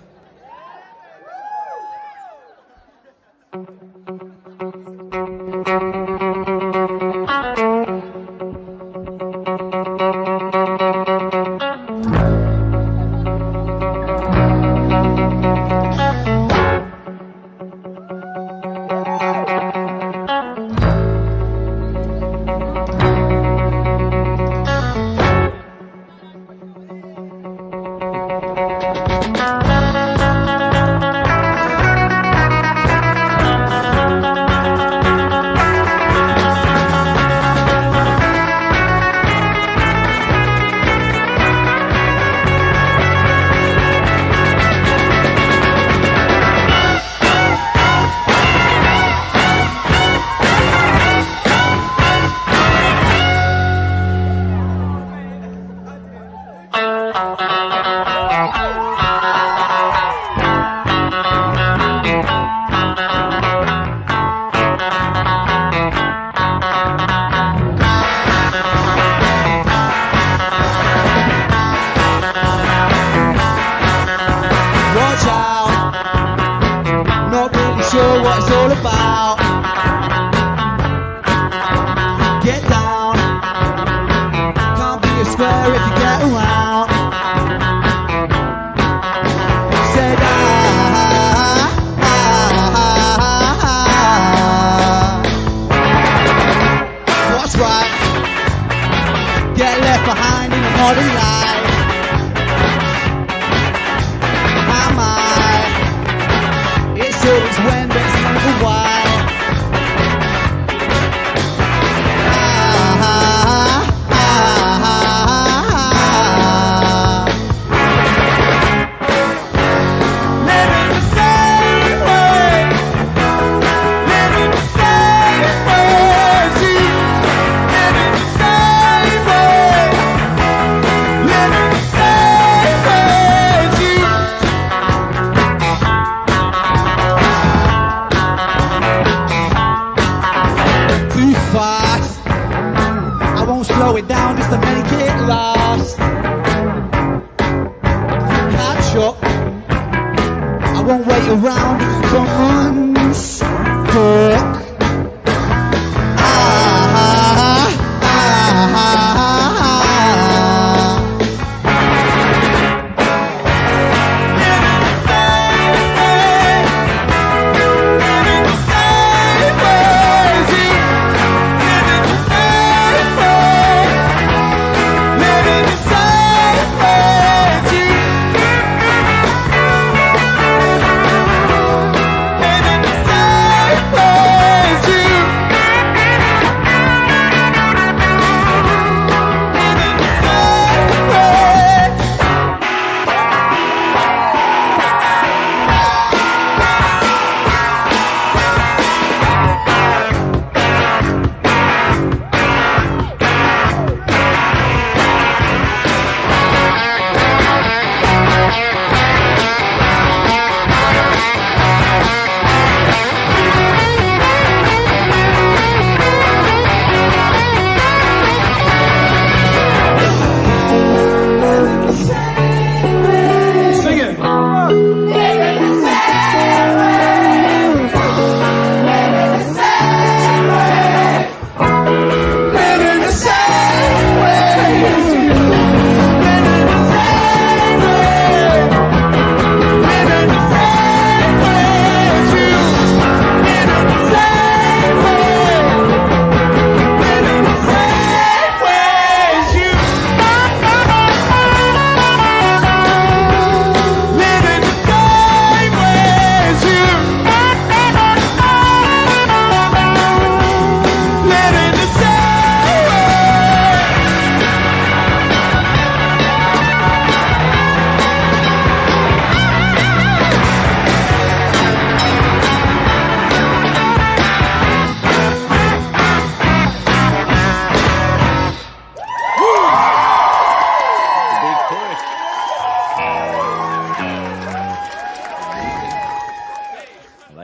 Living the same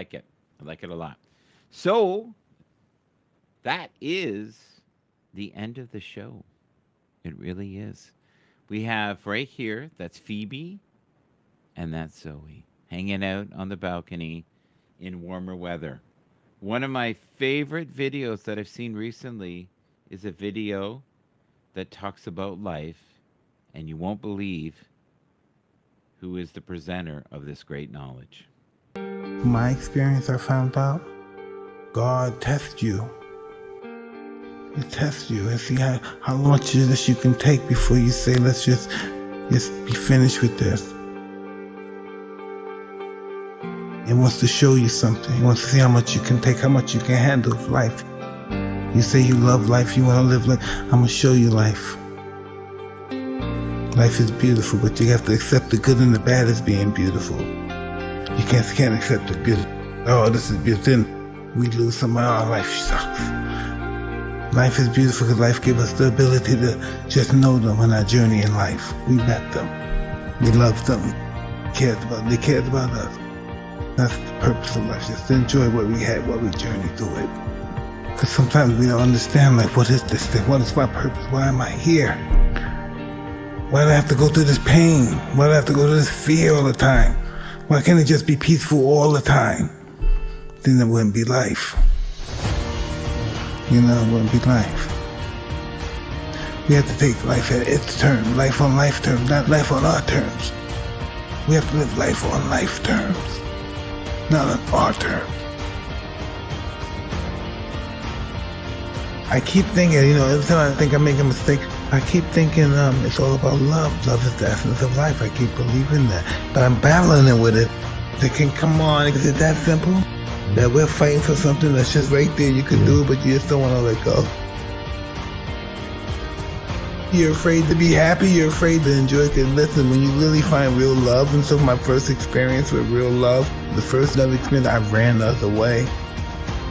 like it. I like it a lot. So that is the end of the show. It really is. We have right here, that's Phoebe and that's Zoe hanging out on the balcony in warmer weather. One of my favorite videos that I've seen recently is a video that talks about life, and you won't believe who is the presenter of this great knowledge. My experience, I found out, God tests you. He tests you and see how much of this you can take before you say, let's just be finished with this. It wants to show you something. It wants to see how much you can take, how much you can handle of life. You say you love life, you want to live life. I'm going to show you life. Life is beautiful, but you have to accept the good and the bad as being beautiful. You can't accept the good. Oh, this is beautiful. Then we lose some of our life sucks. Life is beautiful because life gives us the ability to just know them on our journey in life. We met them. We loved them. They cared about us. That's the purpose of life, just to enjoy what we had while we journeyed through it. Because sometimes we don't understand, like, what is this thing? What is my purpose? Why am I here? Why do I have to go through this pain? Why do I have to go through this fear all the time? Why can't it just be peaceful all the time? Then it wouldn't be life. You know, it wouldn't be life. We have to take life at its terms, life on life terms, not life on our terms. We have to live life on life terms. Not on our terms. I keep thinking, every time I think I make a mistake, I keep thinking it's all about love. Love is the essence of life. I keep believing that. But I'm battling it with it. Thinking, come on, is it that simple? That we're fighting for something that's just right there, you can do it, but you just don't want to let go. You're afraid to be happy, you're afraid to enjoy it. Listen, when you really find real love, and so my first experience with real love, the first love experience, I ran the other way.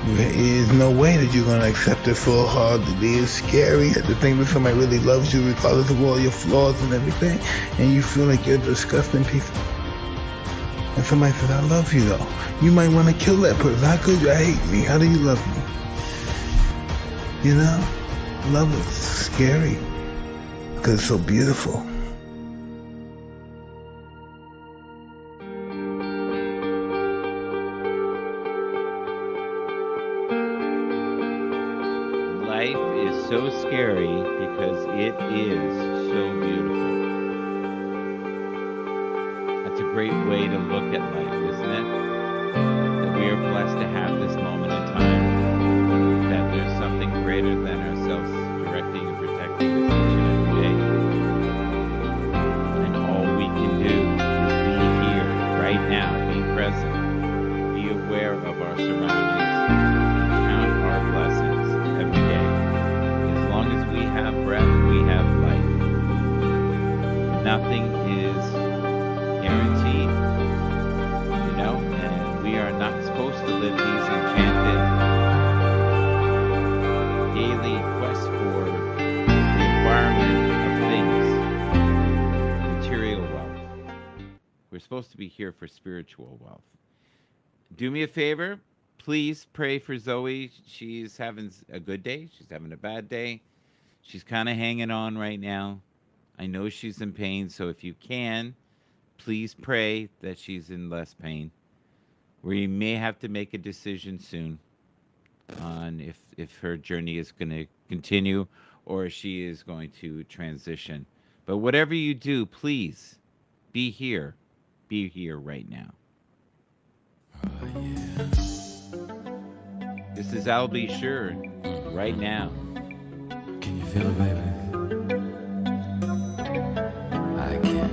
There's no way that you're going to accept it full-heartedly. It's scary to think that somebody really loves you regardless of all your flaws and everything, and you feel like you're a disgusting piece. And somebody says, I love you though. You might want to kill that person. How could you hate me? How do you love me? Love is scary. Because it's so beautiful. Life is so scary because it is so beautiful. That's a great way to look at life, isn't it? That we are blessed to have this moment in time. That there's something greater than ourselves directing and protecting us each and every day. And all we can do is be here, right now, be present, be aware of our surroundings, count our blessings every day. As long as we have breath, we have life. Nothing is guaranteed, and we are not supposed to live these enchanted daily quests for the acquirement of things, material wealth. We're supposed to be here for spiritual wealth. Do me a favor, please pray for Zoe. She's having a good day. She's having a bad day. She's kind of hanging on right now. I know she's in pain, so if you can, please pray that she's in less pain. We may have to make a decision soon on if her journey is going to continue or she is going to transition. But whatever you do, please be here. Be here right now. Oh, yeah. This is I'll Be Sure right now. Can you feel it, baby? I can.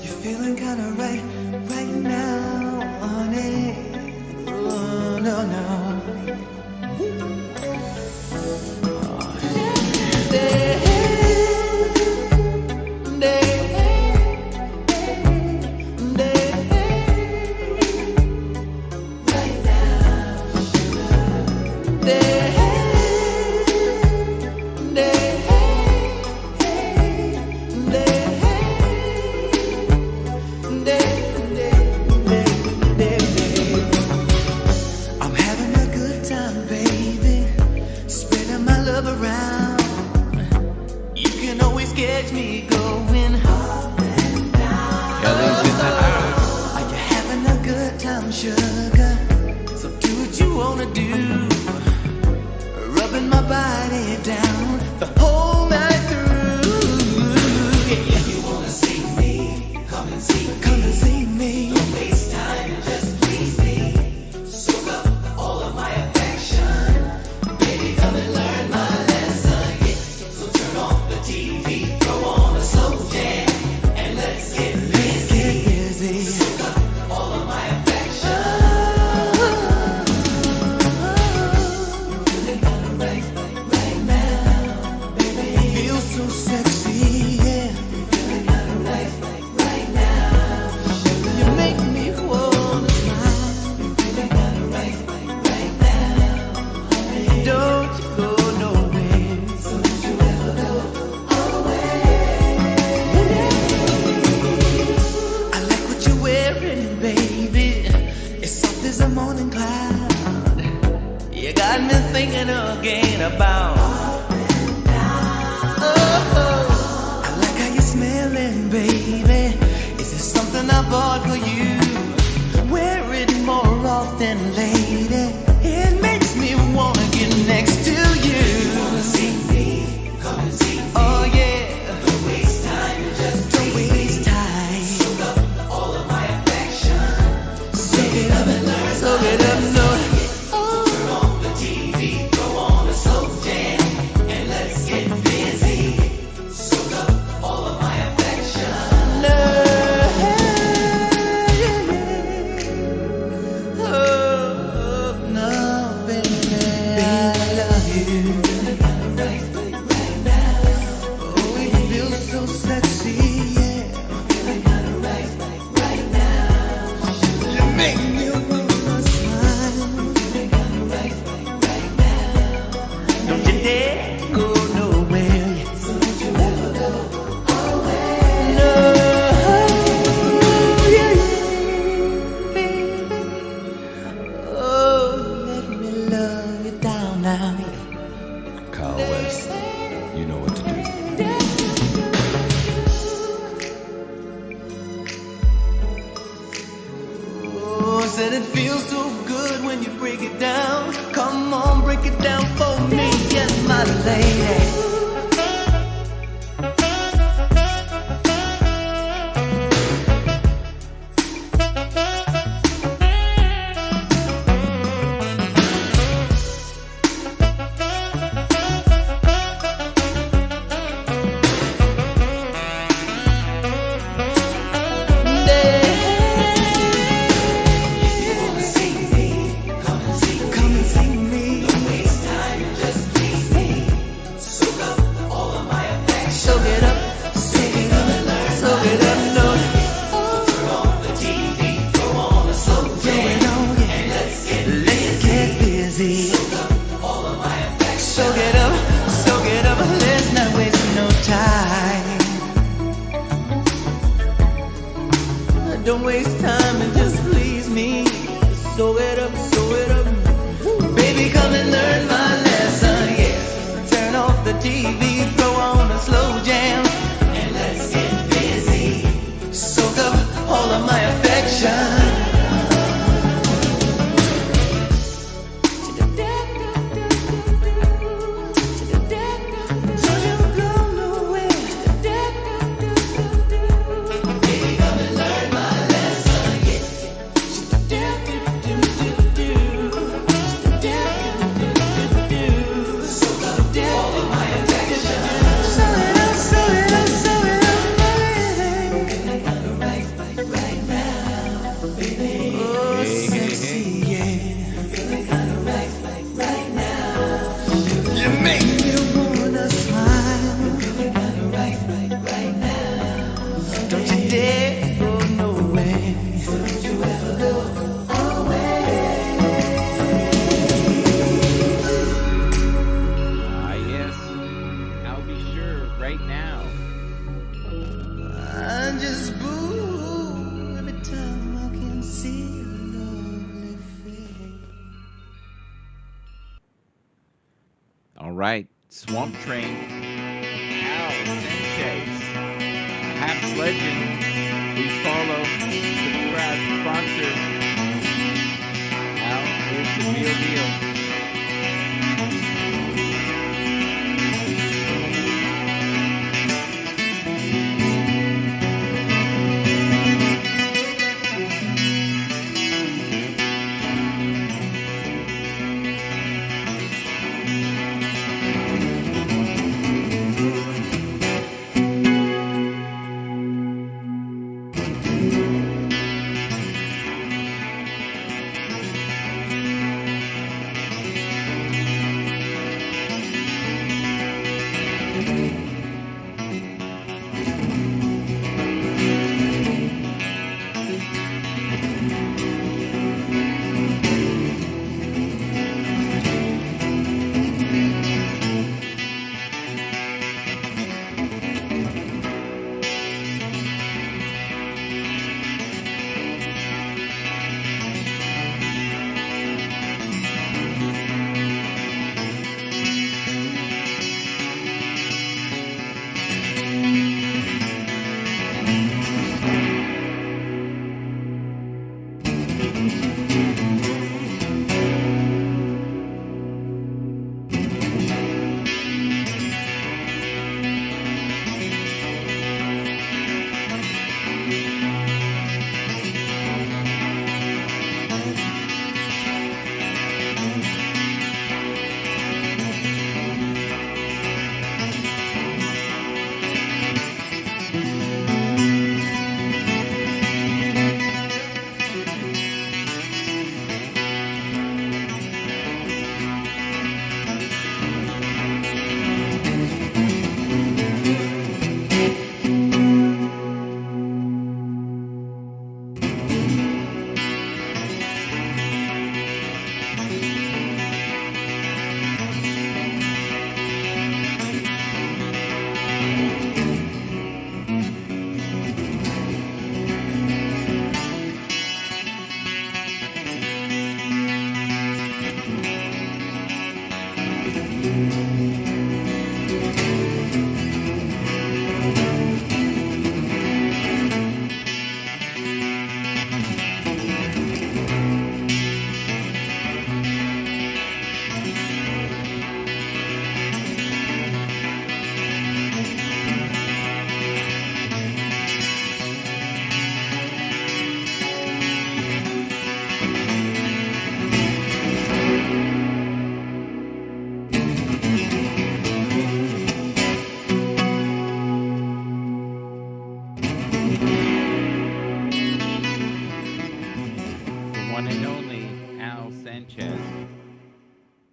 You're feeling kinda right now, honey. Oh, no. Day sugar. So do what you wanna do. Rubbing my body down the whole night through. Yeah. If you wanna see me, come and see me. Come and see me. Don't waste time and just please me. Soak up all of my affection. Baby, come and learn my lesson. Yeah. So turn off the TV, throw on a slow jam, and let's get busy. Soak up all of my affection. Feel so sexy, yeah. You make me wanna smile. Don't you go nowhere. Don't you ever go away. I like what you're wearing, baby. It's soft as a morning cloud. You got me thinking again about. I like how you're smelling, baby. Is there something I bought for you? Wear it more often, lady. It makes me wanna get next to you. Come and see me. Come and see me. Oh yeah. Don't waste time. Don't waste time. Soak up all of my affection. Soak it up and learn. Soak it up, no. Turn off the TV, throw on a slow jam, and let's get busy. Soak up all of my affection. Oh, no, baby. I love you. Oh, it feels so sexy, yeah. You make me wanna smile. Don't you dare go nowhere. Don't you ever go away. No, yeah, baby. Oh, let me love you down now. Kyle West, you know what to do. Oh, said it feels so good when you break it down. Come on, break it down for me, yes, my lady. Come and see me. Don't waste time and just please me. Soak up all of my affection. Soak it up, soak it up, soak it up, no. Turn off the TV, throw on a slow jam, and let's get busy. Soak up all of my affection. Soak it up, let's not waste no time. Don't waste time and just please me. Soak it up, baby, come and learn my lesson, yeah. Turn off the TV, throw on a slow jam, and let's get busy. Soak up all of my affection. Don't you go nowhere. Baby, come and learn my lesson, yeah. Soak up all of my affection. Soak it up, baby. Right now, baby. Oh, sexy, yeah. Feeling kinda right now. You make me wanna smile. Feeling kinda right now. Don't you dare go nowhere. Don't you ever go away. Ah, yes. I'll be sure right now. I just boo every time I can see your lovely face. All right. Swamp Train. Al Sanchez. Haps Legend. Please follow, subscribe, sponsor. the real deal.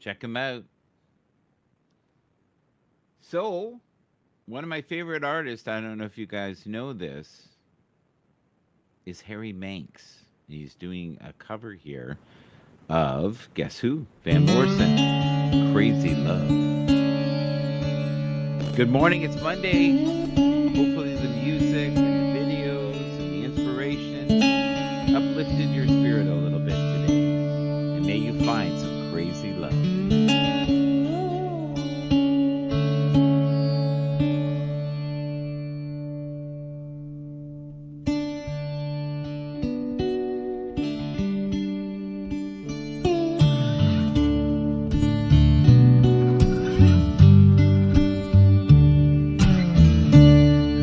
Check him out. So, one of my favorite artists, I don't know if you guys know this, is Harry Manx. He's doing a cover here of, guess who? Van Morrison, Crazy Love. Good morning, it's Monday. Hopefully the music and the videos and the inspiration uplifted your spirit a little bit today. And may you find some crazy love.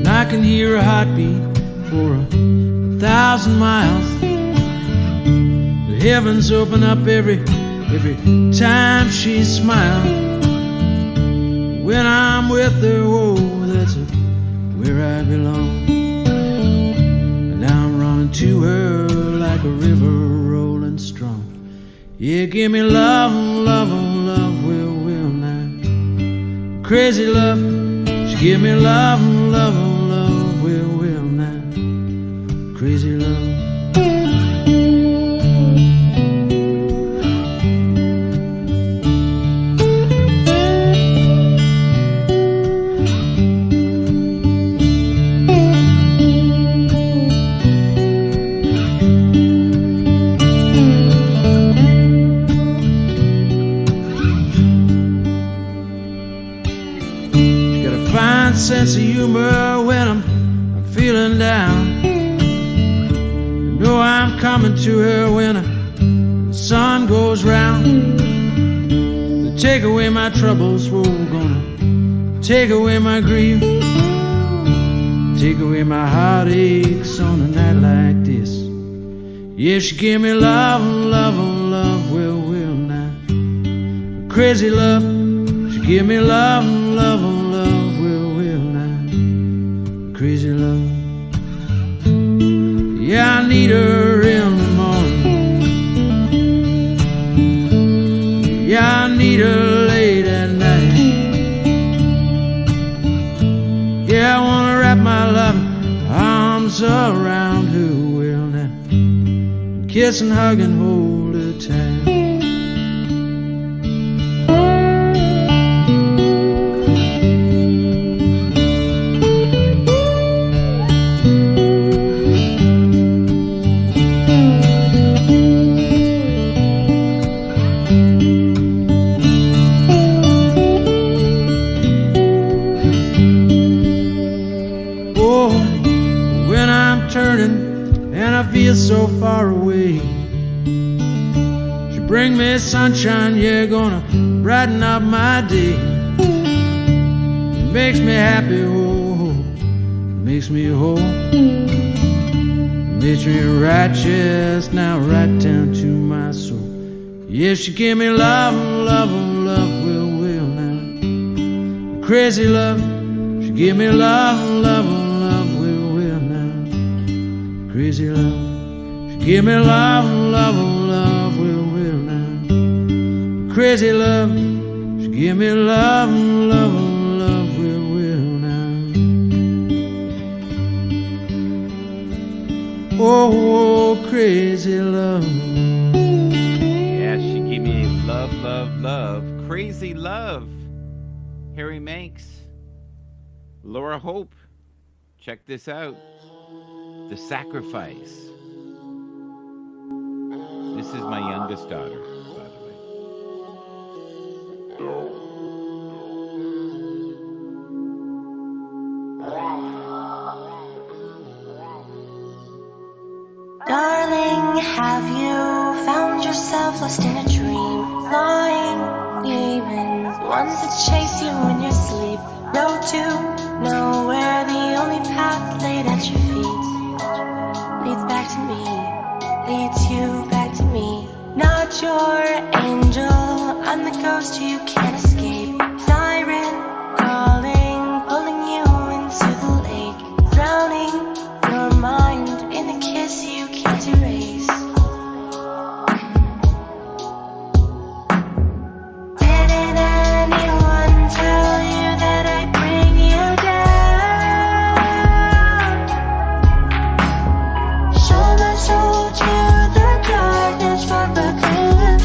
I can hear a heartbeat for 1,000 miles. The heavens open up every time she smiles. When I'm with her, oh, that's where I belong. And I'm running to her like a river rolling strong. Yeah, give me love, love, love, will now. Crazy love, she give me love, love, love, will now. Crazy love. Sense of humor when I'm feeling down. I know I'm coming to her when the sun goes round. take away my troubles, oh, gonna take away my grief, take away my heartaches on a night like this. Yeah, she gave me love, love, love, well, now. Crazy love, she gave me love, love, love, well, now. Crazy love. Yeah, I need her in the morning. Yeah, I need her late at night. Yeah, I wanna wrap my loving arms around her, well, now. Kiss and hug and hold her tight. Oh, when I'm turning and I feel so far away, she bring me sunshine, yeah, gonna brighten up my day. It makes me happy, oh, it makes me whole, it makes me righteous now, right down to my soul. Yeah, she gave me love, love, love, well, now. Crazy love, she gave me love, love, love, well, now. Crazy love, she gave me love, love, love, well, now. Crazy love, she gave me love, love, love, well, now. Oh, crazy love. Yeah, she gave me love, love, love. Crazy love. Harry Manx. Laura Hope. Check this out. The Sacrifice. This is my youngest daughter, by the way. Darling, have you found yourself lost in a dream? Flying demons, ones that chase you in your sleep. No to nowhere, the only path laid at your feet leads back to me, leads you back to me. Not your angel, I'm the ghost you can't escape. Siren calling, pulling you into the lake, drowning your mind in a kiss you can't erase. Didn't anyone tell you that I bring you down? Show my soul to the darkness for Brooklyn.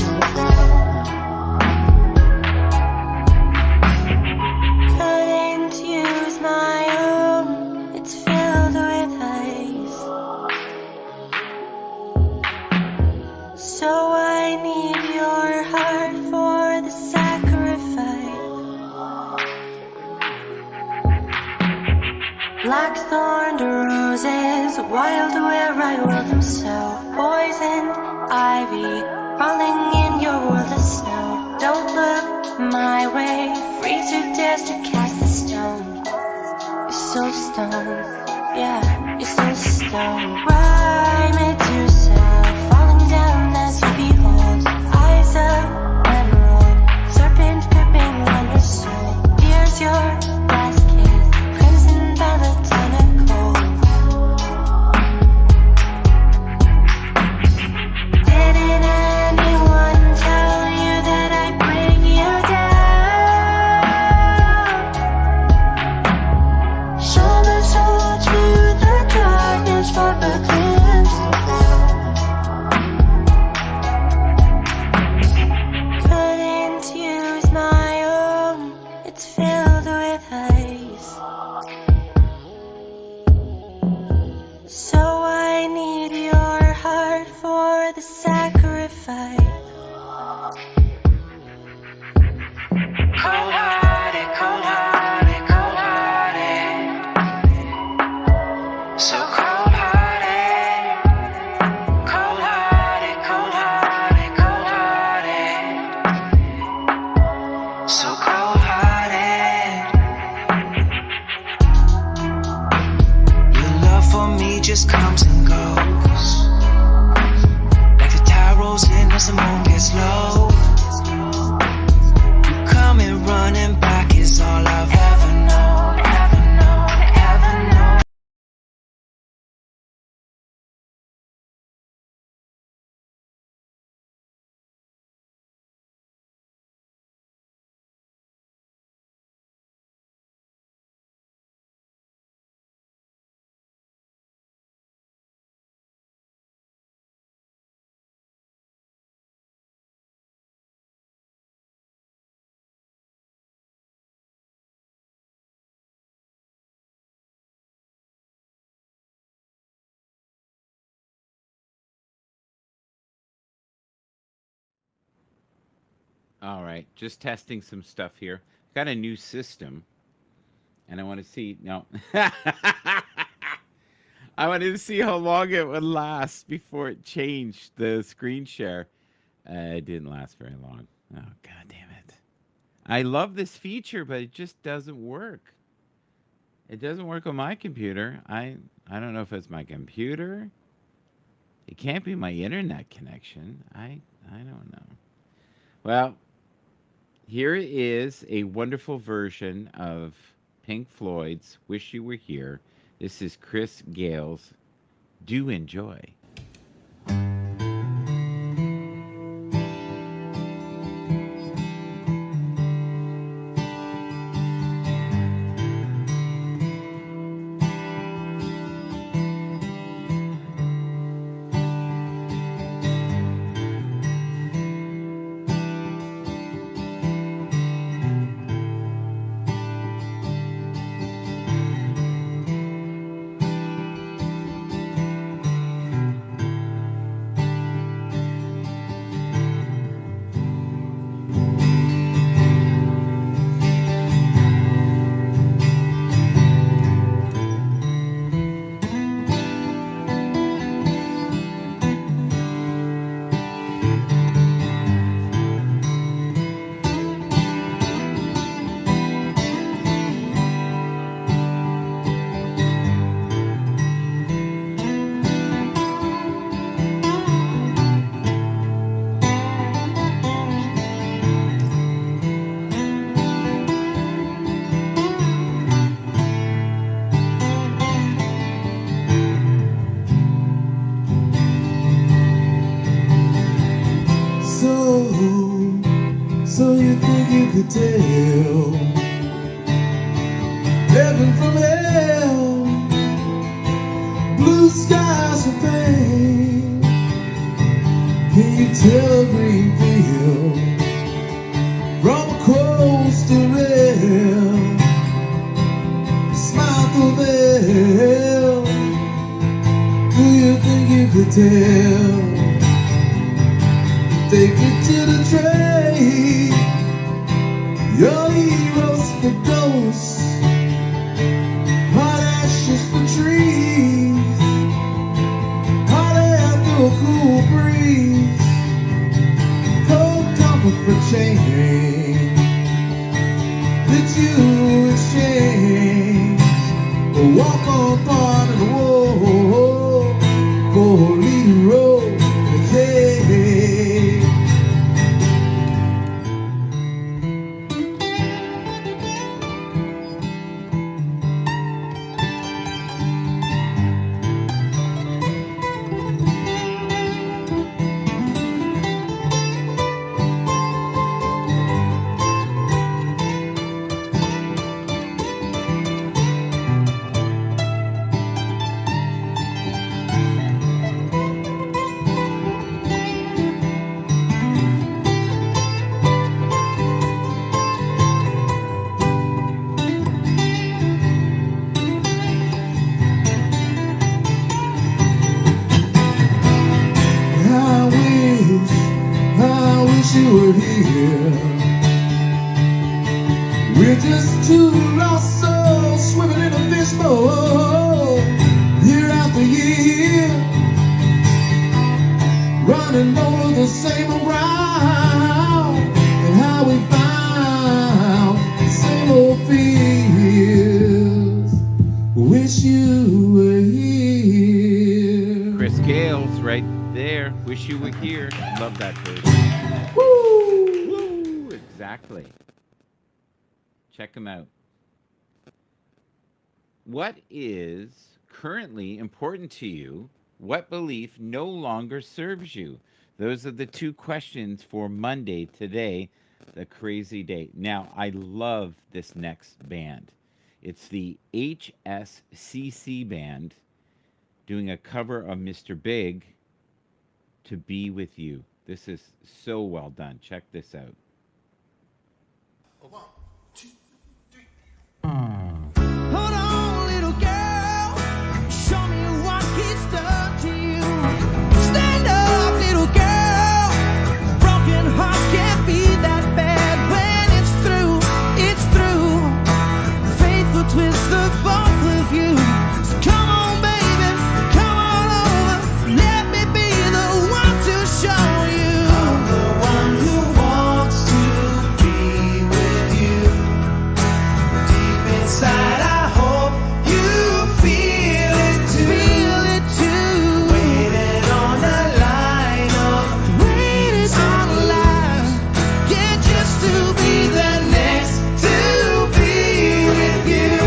Couldn't use my own, it's filled with ice. So I need your heart for the sacrifice. Blackthorned roses, wild where I will them so. Poisoned ivy, crawling in your world of snow. Don't look my way, free to dare to cast the stone. You're so stoned, yeah, you're so stoned. Ride Medusa, falling down as you behold. Eyes of emerald, serpent gripping on your soul. Here's your last kiss, crimson ballerina cold. Didn't anyone tell you that I bring you down? Show my soul to the darkness for Brooklyn. Couldn't use my own, it's filled with ice. So I need your heart for the sacrifice. Cold-hearted, cold-hearted, cold-hearted. So cold-hearted. Cold-hearted, cold-hearted, cold-hearted. me just comes and goes. Like the tide rolls in as the moon gets low. You coming running back is all I've ever known, ever known, ever known. All right, just testing some stuff here. Got a new system, and I want to see. No, I wanted to see how long it would last before it changed the screen share. It didn't last very long. Oh, God damn it. I love this feature, but it just doesn't work. It doesn't work on my computer. I don't know if it's my computer. It can't be my internet connection. I don't know. Well, here is a wonderful version of Pink Floyd's Wish You Were Here. This is Chris Gale's Do Enjoy. So you think you could tell heaven from hell, blue skies from pain? Can you tell a green field from a coastal rail? Smile through veil. Do you think you could tell? Take it to the trade, your heroes for ghosts, hot ashes for trees, hot air through a cool breeze, cold comfort for change that you exchange, or walk on part of the wall for a leading road in a cave. You were here. We're just two lost souls swimming in a fishbowl, year after year, running over the same ground, and how we found the same old fears. Wish you were here. Chris Gales right there. Wish You Were Here. Love that version. Woo! Exactly. Check him out. What is currently important to you? What belief no longer serves you? Those are the two questions for Monday today, the crazy day. Now, I love this next band. It's the HSCC band doing a cover of Mr. Big, To Be With You. This is so well done. Check this out. Hold on, little girl. Show me what he's done to you. Stand up, little girl. Broken hearts can't be that bad when it's through. It's through. Fate will twist the both of you. So come on, baby, come on over. Let me be the one to show you. I'm the one who wants to be with you. Deep inside, I hope you feel it too. Feel it too. Waiting on the line of waiting on the line. Yeah, just to be the next to be with you.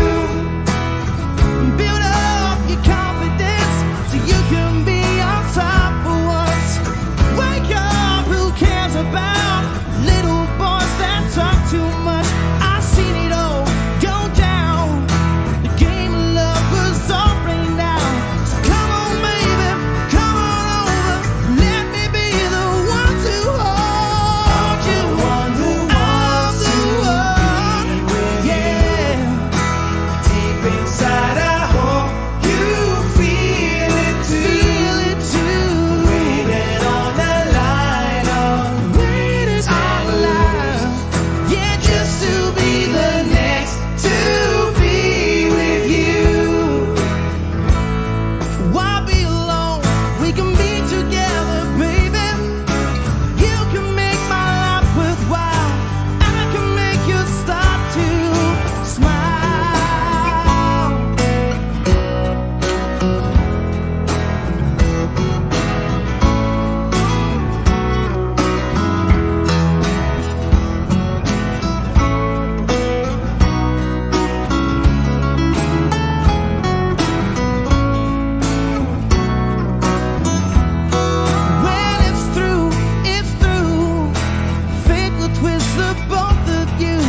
Build up your confidence so you can be on top for once. Wake up, who cares about little boys that talk too much? I've seen it all go down. The game of love was all rained down. So come on, baby, come on over. Let me be the one to hold you. I'm the one, yeah. Deep inside, I hope you feel it too. Feel it too. Waiting on the line of waiting on the line. Yeah, just to be the next to be with you. Why be alone? We can be together, baby. You can make my life worthwhile. I can make you start to smile. When it's through, it's through. Fate will twist the both of you.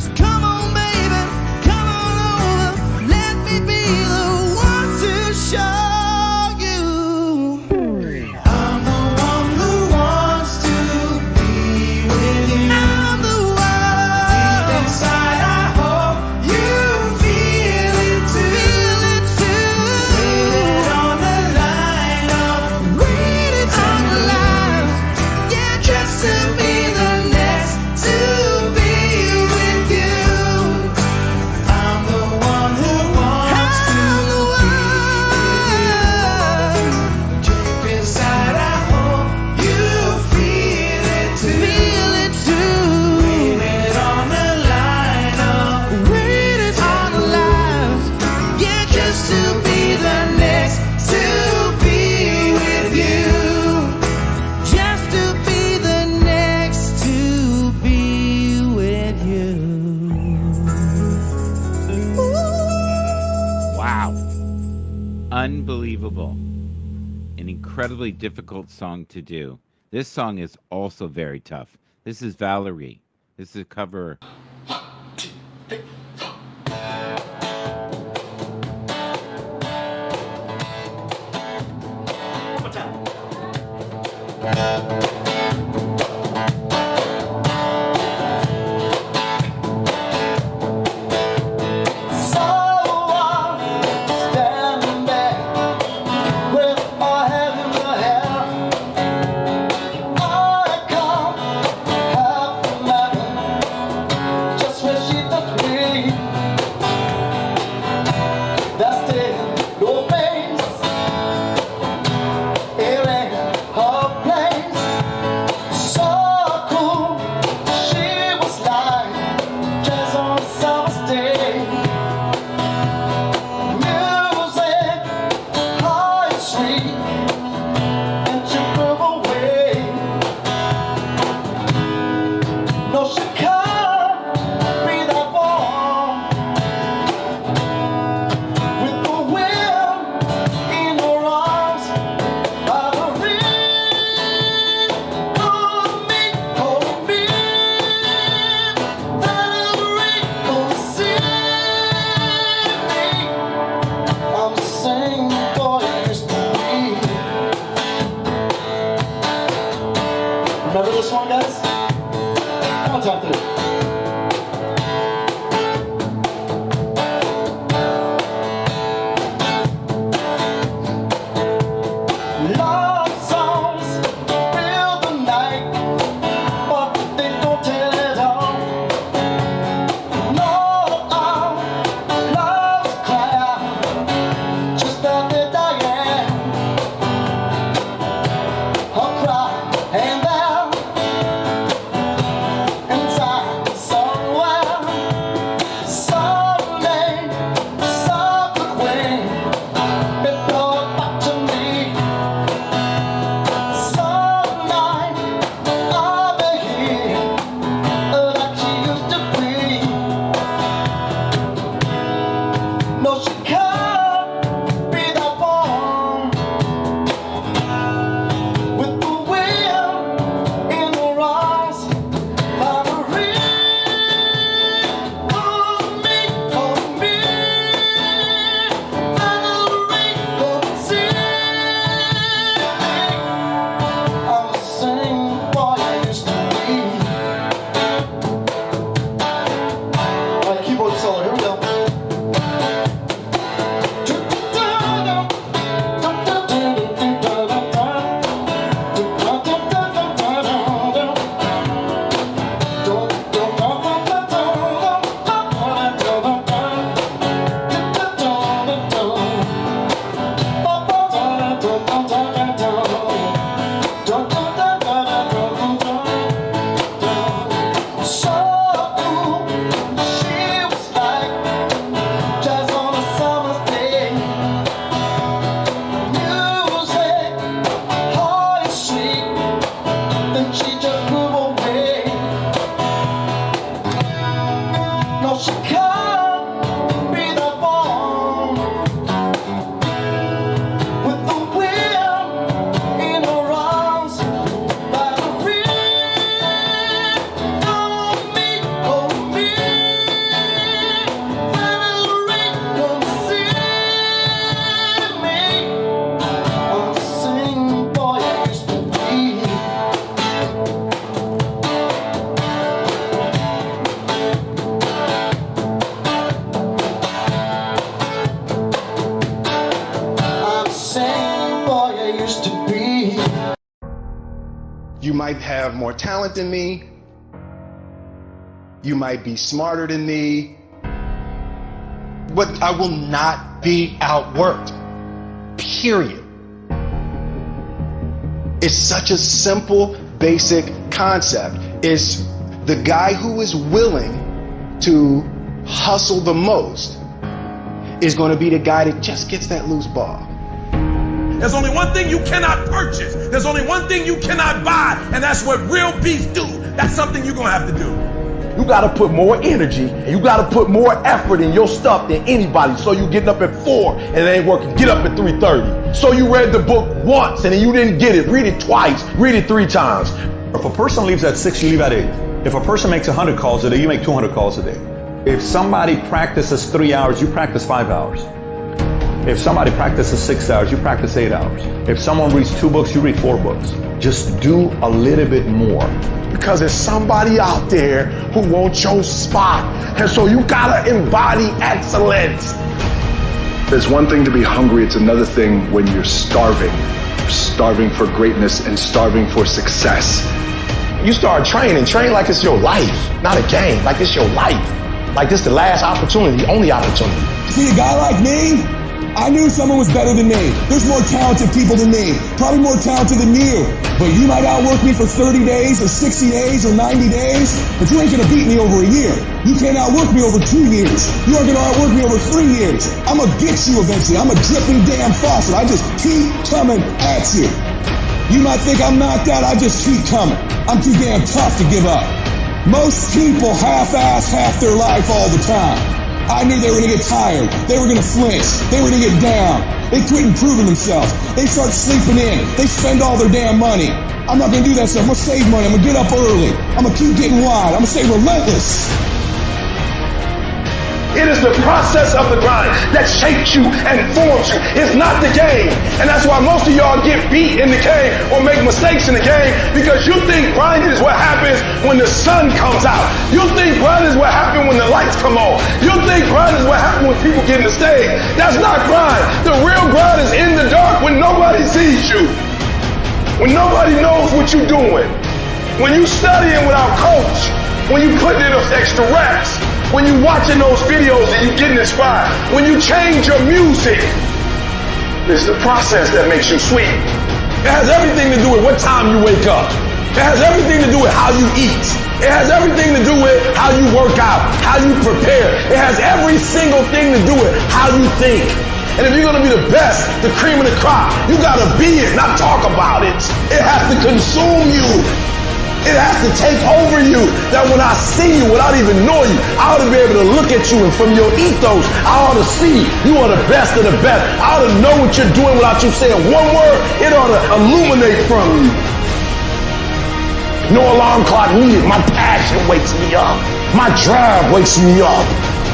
So come on, baby, come on over. Let me be the one to show you. I'm the one who wants to be with you. I'm the one. Deep inside, I hope you feel it too. Feel it too. Waiting on the line of waiting on the line. Yeah, just to be the next to be with you. I'm the one who wants to be with you. Deep inside, I hope you feel it too. Feel it too. Waiting on the line of waiting on the line. Yeah, just to be the next to be with you. Just to be the next to be with you. Wow. Unbelievable. An incredibly difficult song to do. This song is also very tough. This is Valerie. This is a cover. Standing there with our head in the air. I can't help laughing just when she touched me. That's still no face. It ain't her place. So cool, she was like jazz on a summer's day. Music, high and sweet, one, guys? Come on, talk to me. Love songs fill the night, but they don't tell it all. No, love's cry, just as they're dying. I'll cry and down inside somewhere. Someday, some queen, it brought back to me. Some night, I'll be here like she used to be. No, she can't be that one with the wind in her eyes. Valerie, call me, Valerie, come see me. I'm the same boy I used to be. Alright, keyboard solo, here we go. Jazz on a summer's day. Music, hard and sweet. Then she just grew away. No, she can't be the one with the wind in her arms. Valerie, call me, Valerie, come see me. I'm the same boy I used to be. I'm the same boy I used to be. You might have more talent than me. You might be smarter than me. But I will not be outworked. Period. It's such a simple, basic concept. It's the guy who is willing to hustle the most is going to be the guy that just gets that loose ball. There's only one thing you cannot purchase. There's only one thing you cannot buy, and that's what real beef do. That's something you're gonna have to do. You gotta put more energy and you gotta put more effort in your stuff than anybody. So you getting up at 4 and it ain't working, get up at 3:30. So you read the book once and then you didn't get it, read it twice, read it 3 times. If a person leaves at 6, you leave at 8. If a person makes 100 calls a day, you make 200 calls a day. If somebody practices 3 hours, you practice 5 hours. If somebody practices 6 hours, you practice 8 hours. If someone reads 2 books, you read 4 books. Just do a little bit more. Because there's somebody out there who wants your spot. And so you gotta embody excellence. There's one thing to be hungry, it's another thing when you're starving. Starving for greatness and starving for success. You start training like it's your life, not a game, like it's your life. Like this the last opportunity, the only opportunity. See, a guy like me, I knew someone was better than me. There's more talented people than me, probably more talented than you. But you might outwork me for 30 days or 60 days or 90 days, but you ain't gonna beat me over a year. You can't outwork me over 2 years. You aren't gonna outwork me over 3 years. I'm gonna get you eventually. I'm a dripping damn faucet. I just keep coming at you. You might think I'm knocked out, I just keep coming. I'm too damn tough to give up. Most people half-ass half their life all the time. I knew they were gonna get tired. They were gonna flinch. They were gonna get down. They quit improving themselves. They start sleeping in. They spend all their damn money. I'm not gonna do that stuff. I'm gonna save money. I'm gonna get up early. I'm gonna keep getting wide. I'm gonna stay relentless. It is the process of the grind that shapes you and forms you. It's not the game. And that's why most of y'all get beat in the game or make mistakes in the game, because you think grinding is what happens when the sun comes out. You think grinding is what happens when the lights come on. You think grinding is what happens when people get in the stage. That's not grind. The real grind is in the dark when nobody sees you. When nobody knows what you're doing. When you studying without coach. When you putting in those extra reps. When you watching those videos and you getting inspired. When you change your music. It's the process that makes you sweet. It has everything to do with what time you wake up. It has everything to do with how you eat. It has everything to do with how you work out, how you prepare. It has every single thing to do with how you think. And if you're going to be the best, the cream of the crop, you got to be it, not talk about it. It has to consume you. It has to take over you. That when I see you, without even knowing you, I ought to be able to look at you, and from your ethos, I ought to see you are the best of the best. I ought to know what you're doing without you saying one word. It ought to illuminate from you. No alarm clock needed. My passion wakes me up. My drive wakes me up.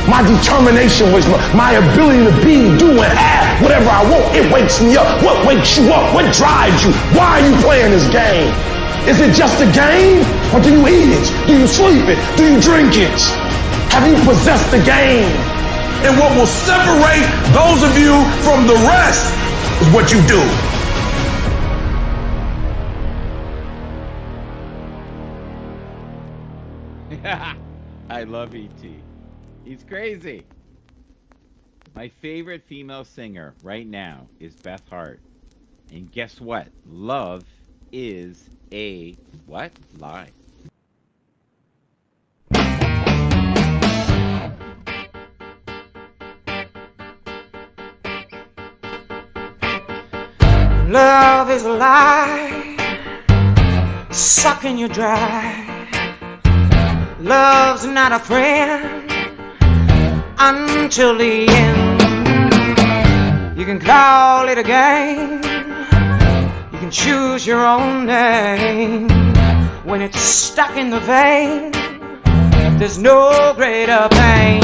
My determination wakes me up. My ability to be, do, and have whatever I want, it wakes me up. What wakes you up? What drives you? Why are you playing this game? Is it just a game? Or do you eat it? Do you sleep it? Do you drink it? Have you possessed the game? And what will separate those of you from the rest is what you do. I love E.T. He's crazy. My favorite female singer right now is Beth Hart. And guess what? Love is a what? Lie. Love is a lie, sucking you dry. Love's not a friend until the end. You can call it a game, you can choose your own name. When it's stuck in the vein, there's no greater pain.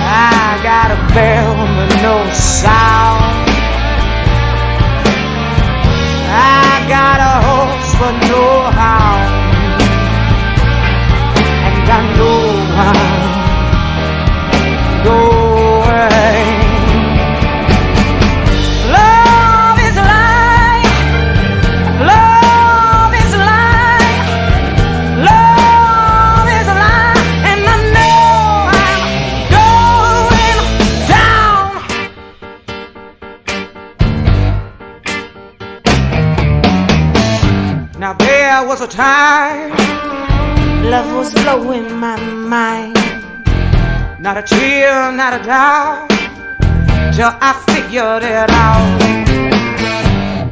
I got a bell but no sound, I got a horse but no hound, and I know how to go away. Love is a lie, love is a lie, love is a lie, and I know I'm going down. Now there was a time love was blowing my mind, not a tear, not a doubt, till I figured it out.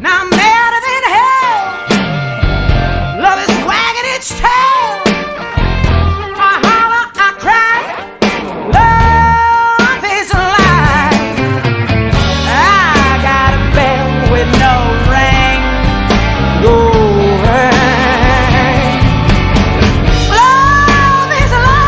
Now I'm better than hell, love is wagging its tail. I holler, I cry, love is a lie. I got a bell with no ring, no ring. Love is a lie.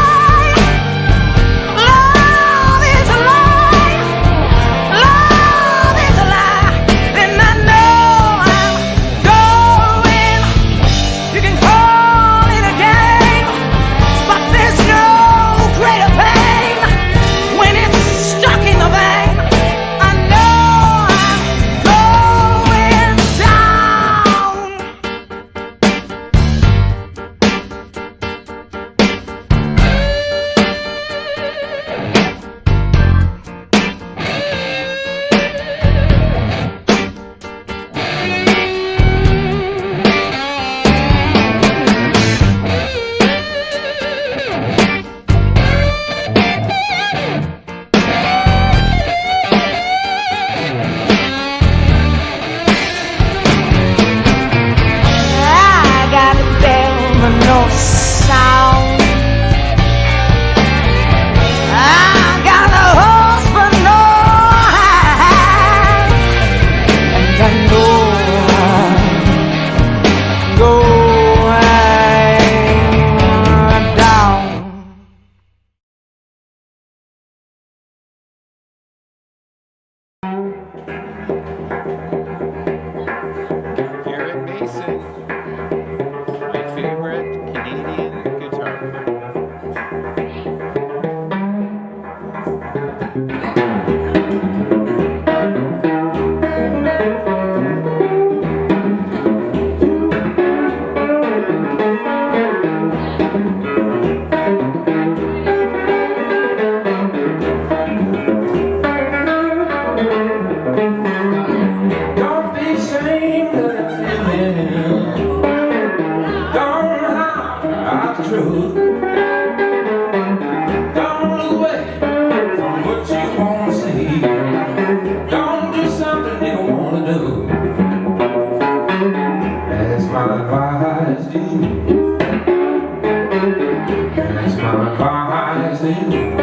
sing.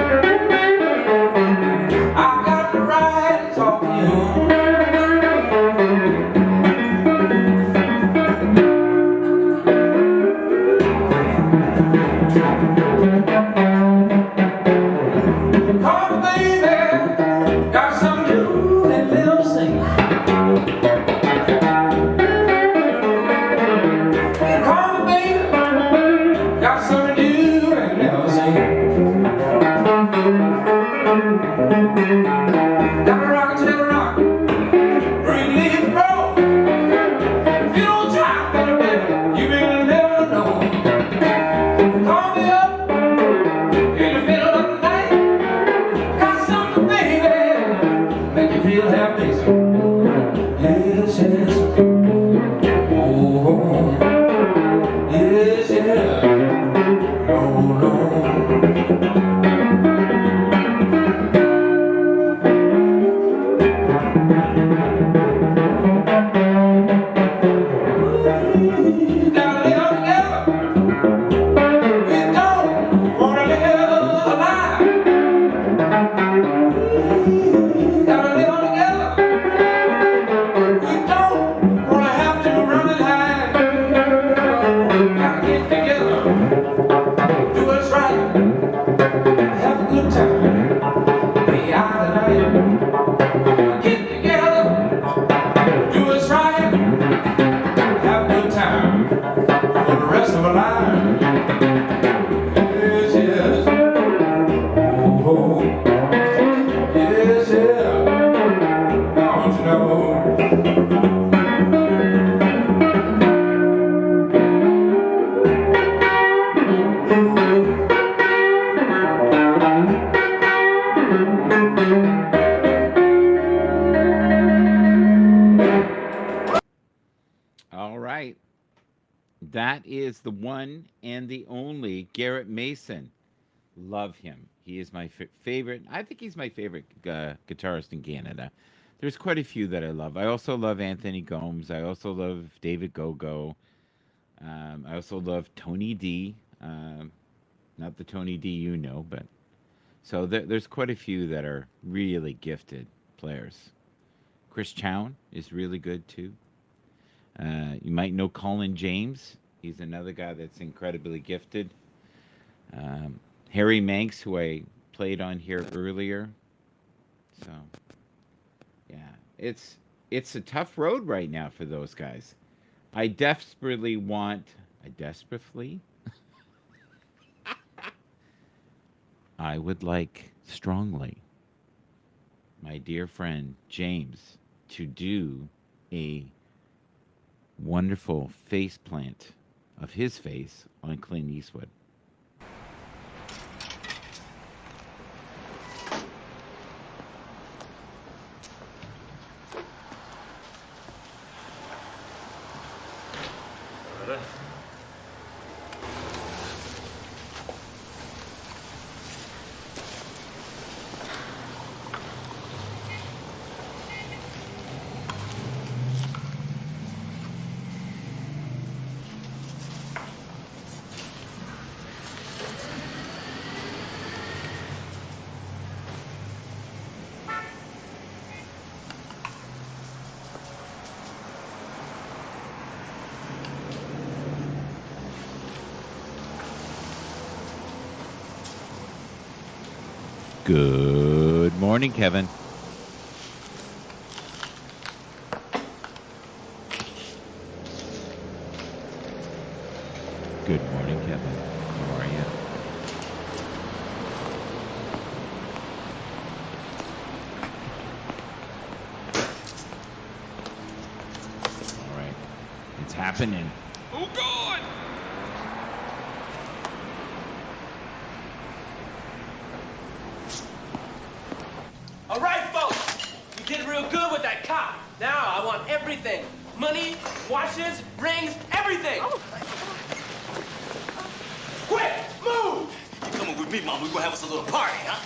I got the right to talk to you. Call me baby, got something to do and little sing. Call me baby, got something to do and little sing. Gotta rock till the rock, really roll. If you don't try, baby, you will never know. Call me up in the middle of the night. Got something, baby, make you feel happy. Yes, yes. Oh, yes, yes. No, no. Gotta live together. We don't wanna live alive. Gotta live together. We don't wanna have to run and hide. Gotta get together, do what's right, have a good time, be out at night. Get together, do what's right, have a good time for the rest of our lives. Yes, yes. Oh, yes, yes. Don't you know? All right. That is the one and the only Garrett Mason. Love him. He is my favorite. I think he's my favorite guitarist in Canada. There's quite a few that I love. I also love Anthony Gomes. I also love David Gogo. I also love Tony D. Not the Tony D you know, but so there's quite a few that are really gifted players. Chris Chown is really good too. You might know Colin James. He's another guy that's incredibly gifted. Harry Manx, who I played on here earlier. So, yeah, it's a tough road right now for those guys. I desperately, I would like strongly, my dear friend James, to do a wonderful face plant of his face on Clint Eastwood. Good morning, Kevin. Good morning, Kevin. How are you? All right. It's happening. Oh, God! All right, folks, we did real good with that cop. Now I want everything. Money, watches, rings, everything. Quick, move! You coming with me, Mom? We're gonna have us a little party, huh?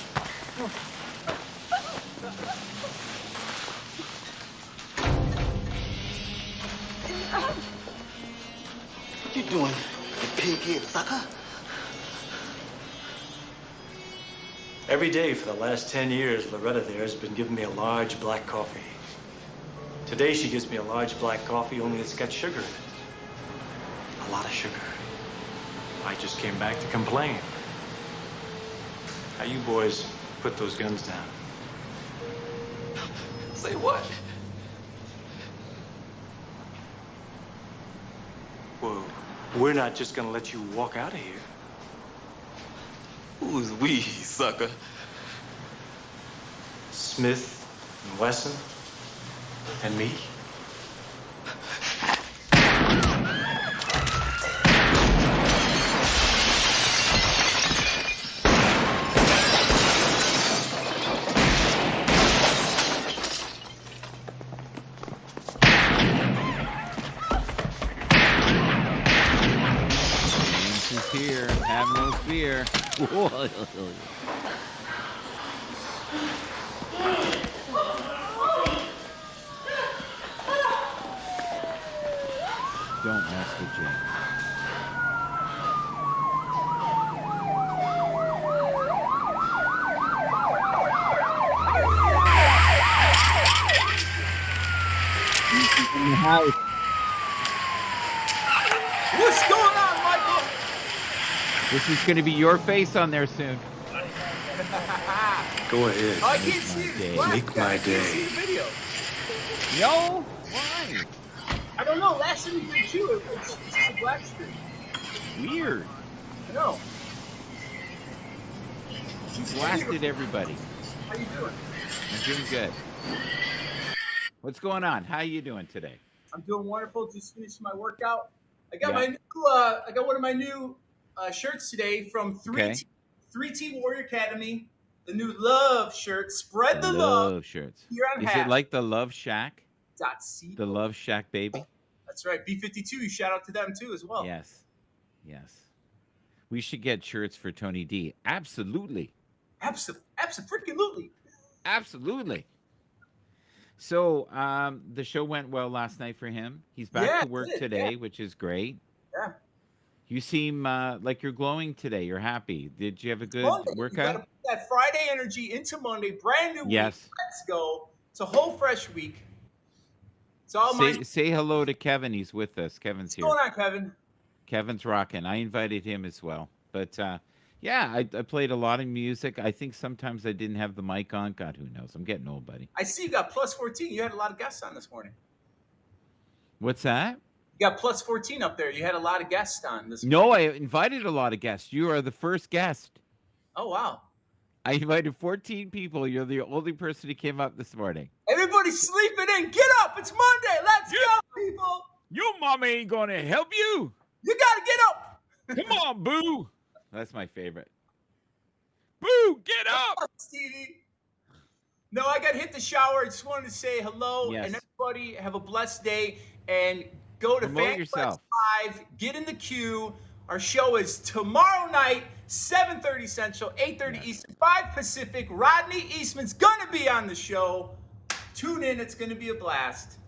What you doing, you pig-head sucker? Every day for the last 10 years, Loretta there has been giving me a large black coffee. Today she gives me a large black coffee, only it's got sugar in it. A lot of sugar. I just came back to complain. How you boys put those guns down? Say what? Well, we're not just gonna let you walk out of here. Who's we, sucker? Smith and Wesson and me. James is here. Have no fear. Don't mess with James. He's in the house. What's going on, Michael? This is going to be your face on there soon. Go ahead. I can't see it. What? Make my I can't see day. the video. No? Why? I don't know. Last time you did too, it's the black screen. Weird. I know. You blasted everybody. How you doing? I'm doing good. What's going on? How you doing today? I'm doing wonderful. Just finished my workout. I got Yeah. my new. I got one of my new shirts today from Okay. 3T Warrior Academy. The new Love shirt. Spread the love. shirts. Here on Is Half. it like the Love Shack? .c. The Love Shack baby? That's right. B52. Shout out to them too as well. Yes. Yes. We should get shirts for Tony D. Absolutely. Absolutely. Absolutely. So the show went well last night for him. He's back Yeah, to it work did, today, yeah. which is great. Yeah. You seem like you're glowing today. You're happy. Did you have a good Monday. You gotta workout? put that Friday energy into Monday. Brand new Yes. week. Let's go. It's a whole fresh week. It's all mine. Say hello to Kevin. He's with us. Kevin's What's here. going on, Kevin? Kevin's rocking. I invited him as well. But yeah, I played a lot of music. I think sometimes I didn't have the mic on. God, who knows? I'm getting old, buddy. I see you got plus 14. You had a lot of guests on this morning. What's that? You got plus 14 up there. You had a lot of guests on this morning. No, I invited a lot of guests. You are the first guest. Oh, wow. I invited 14 people. You're the only person who came up this morning. Everybody's sleeping in. Get up. It's Monday. Let's go, people. Your mama ain't going to help you. You got to get up. Come on, Boo. That's my favorite. Boo, get up. Stevie. No, I got to hit the shower. I just wanted to say hello. Yes. And everybody have a blessed day. And go to Promote FanFlex yourself. 5. Get in the queue. Our show is tomorrow night, 7:30 Central, 8:30 Eastern, 5 Pacific. Rodney Eastman's going to be on the show. Tune in. It's going to be a blast.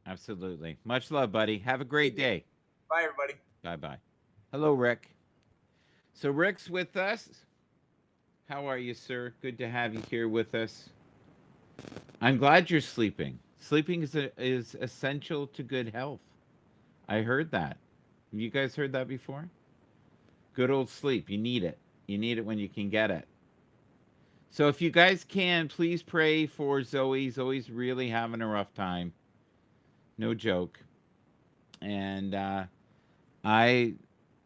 Absolutely. Much love, buddy. Have a great day. Bye, everybody. Bye-bye. Hello, Rick. So Rick's with us. How are you, sir? Good to have you here with us. I'm glad you're sleeping. Sleeping is essential to good health. I heard that. Have you guys heard that before? Good old sleep. You need it. You need it when you can get it. So if you guys can, please pray for Zoe. Zoe's really having a rough time. No joke. And I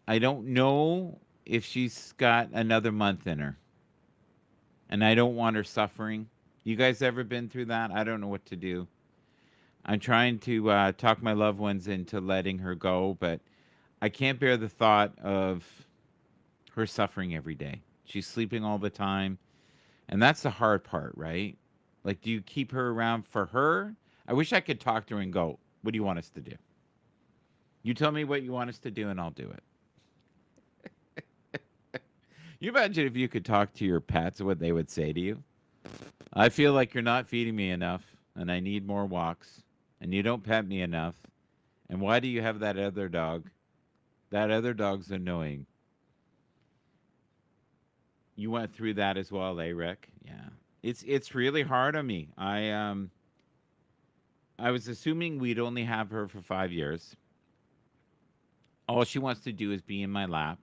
don't know if she's got another month in her. And I don't want her suffering. You guys ever been through that? I don't know what to do. I'm trying to talk my loved ones into letting her go, but I can't bear the thought of her suffering every day. She's sleeping all the time. And that's the hard part, right? Like, do you keep her around for her? I wish I could talk to her and go, what do you want us to do? You tell me what you want us to do and I'll do it. You imagine if you could talk to your pets, what they would say to you? I feel like you're not feeding me enough and I need more walks and you don't pet me enough. And why do you have that other dog? That other dog's annoying. You went through that as well, eh, Rick? Yeah. It's really hard on me. I was assuming we'd only have her for 5 years. All she wants to do is be in my lap.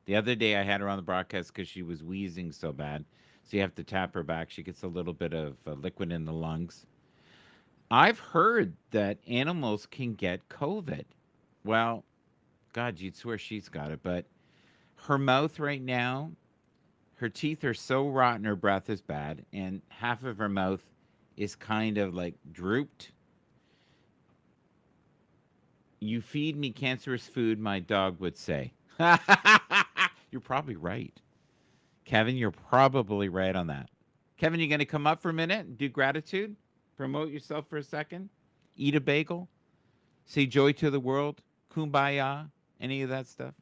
The other day I had her on the broadcast because she was wheezing so bad. So you have to tap her back. She gets a little bit of liquid in the lungs. I've heard that animals can get COVID. Well, God, you'd swear she's got it. But her mouth right now, her teeth are so rotten, her breath is bad. And half of her mouth is kind of like drooped. You feed me cancerous food, my dog would say. You're probably right. Kevin, you're probably right on that. Kevin, you going to come up for a minute and do gratitude? Promote yourself for a second? Eat a bagel? Say joy to the world? Kumbaya? Any of that stuff?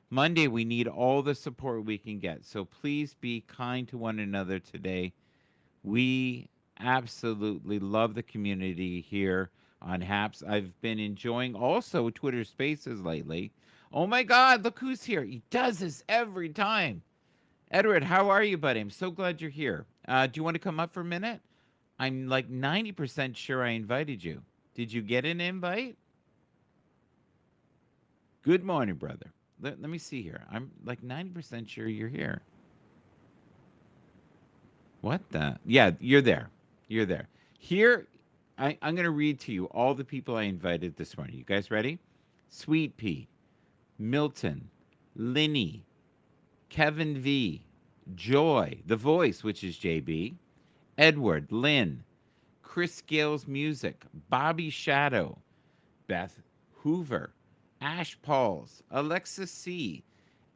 Monday, we need all the support we can get. So please be kind to one another today. We absolutely love the community here on Haps. I've been enjoying also Twitter Spaces lately. Oh my God, look who's here. He does this every time. Edward, how are you, buddy? I'm so glad you're here. Do you want to come up for a minute? I'm like 90% sure I invited you. Did you get an invite? Good morning, brother. Let me see here. I'm like 90% sure you're here. What the? Yeah, you're there. You're there. Here, I'm going to read to you all the people I invited this morning. You guys ready? Sweet Pea, Milton, Linny, Kevin V, Joy, The Voice, which is JB, Edward, Lynn, Chris Gales Music, Bobby Shadow, Beth Hoover, Ash Pauls, Alexa C,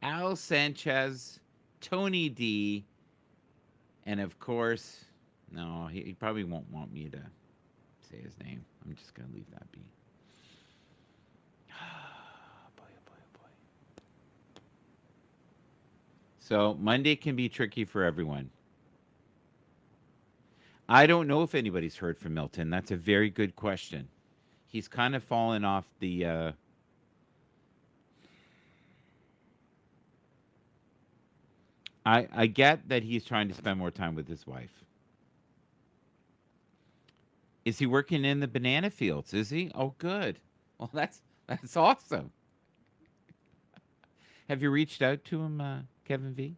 Al Sanchez, Tony D, and of course, no, he probably won't want me to say his name. I'm just going to leave that be. So Monday can be tricky for everyone. I don't know if anybody's heard from Milton. That's a very good question. He's kind of fallen off the... I get that he's trying to spend more time with his wife. Is he working in the banana fields? Is he? Oh, good. Well, that's awesome. Have you reached out to him, Kevin V?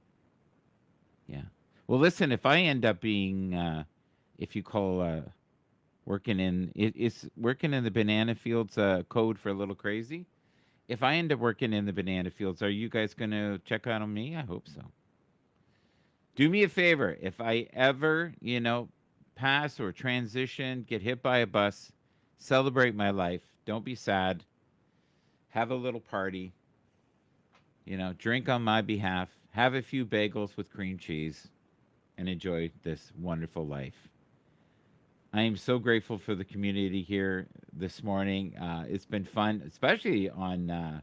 Yeah. Well, listen, if I end up being, if you call working in, is working in the banana fields code for a little crazy? If I end up working in the banana fields, are you guys going to check out on me? I hope so. Do me a favor. If I ever, pass or transition, get hit by a bus, celebrate my life. Don't be sad. Have a little party. Drink on my behalf. Have a few bagels with cream cheese and enjoy this wonderful life. I am so grateful for the community here this morning. It's been fun, especially on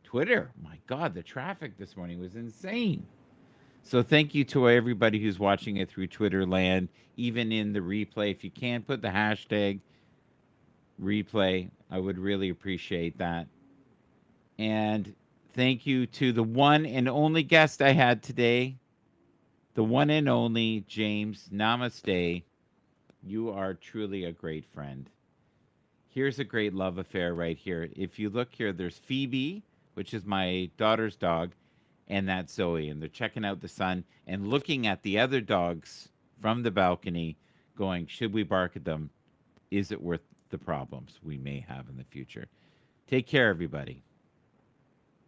Twitter. My God, the traffic this morning was insane. So thank you to everybody who's watching it through Twitter land, even in the replay. If you can, put the hashtag replay. I would really appreciate that. And thank you to the one and only guest I had today, the one and only James. Namaste. You are truly a great friend. Here's a great love affair right here. If you look here, there's Phoebe, which is my daughter's dog, and that's Zoe. And they're checking out the sun and looking at the other dogs from the balcony going, should we bark at them? Is it worth the problems we may have in the future? Take care, everybody.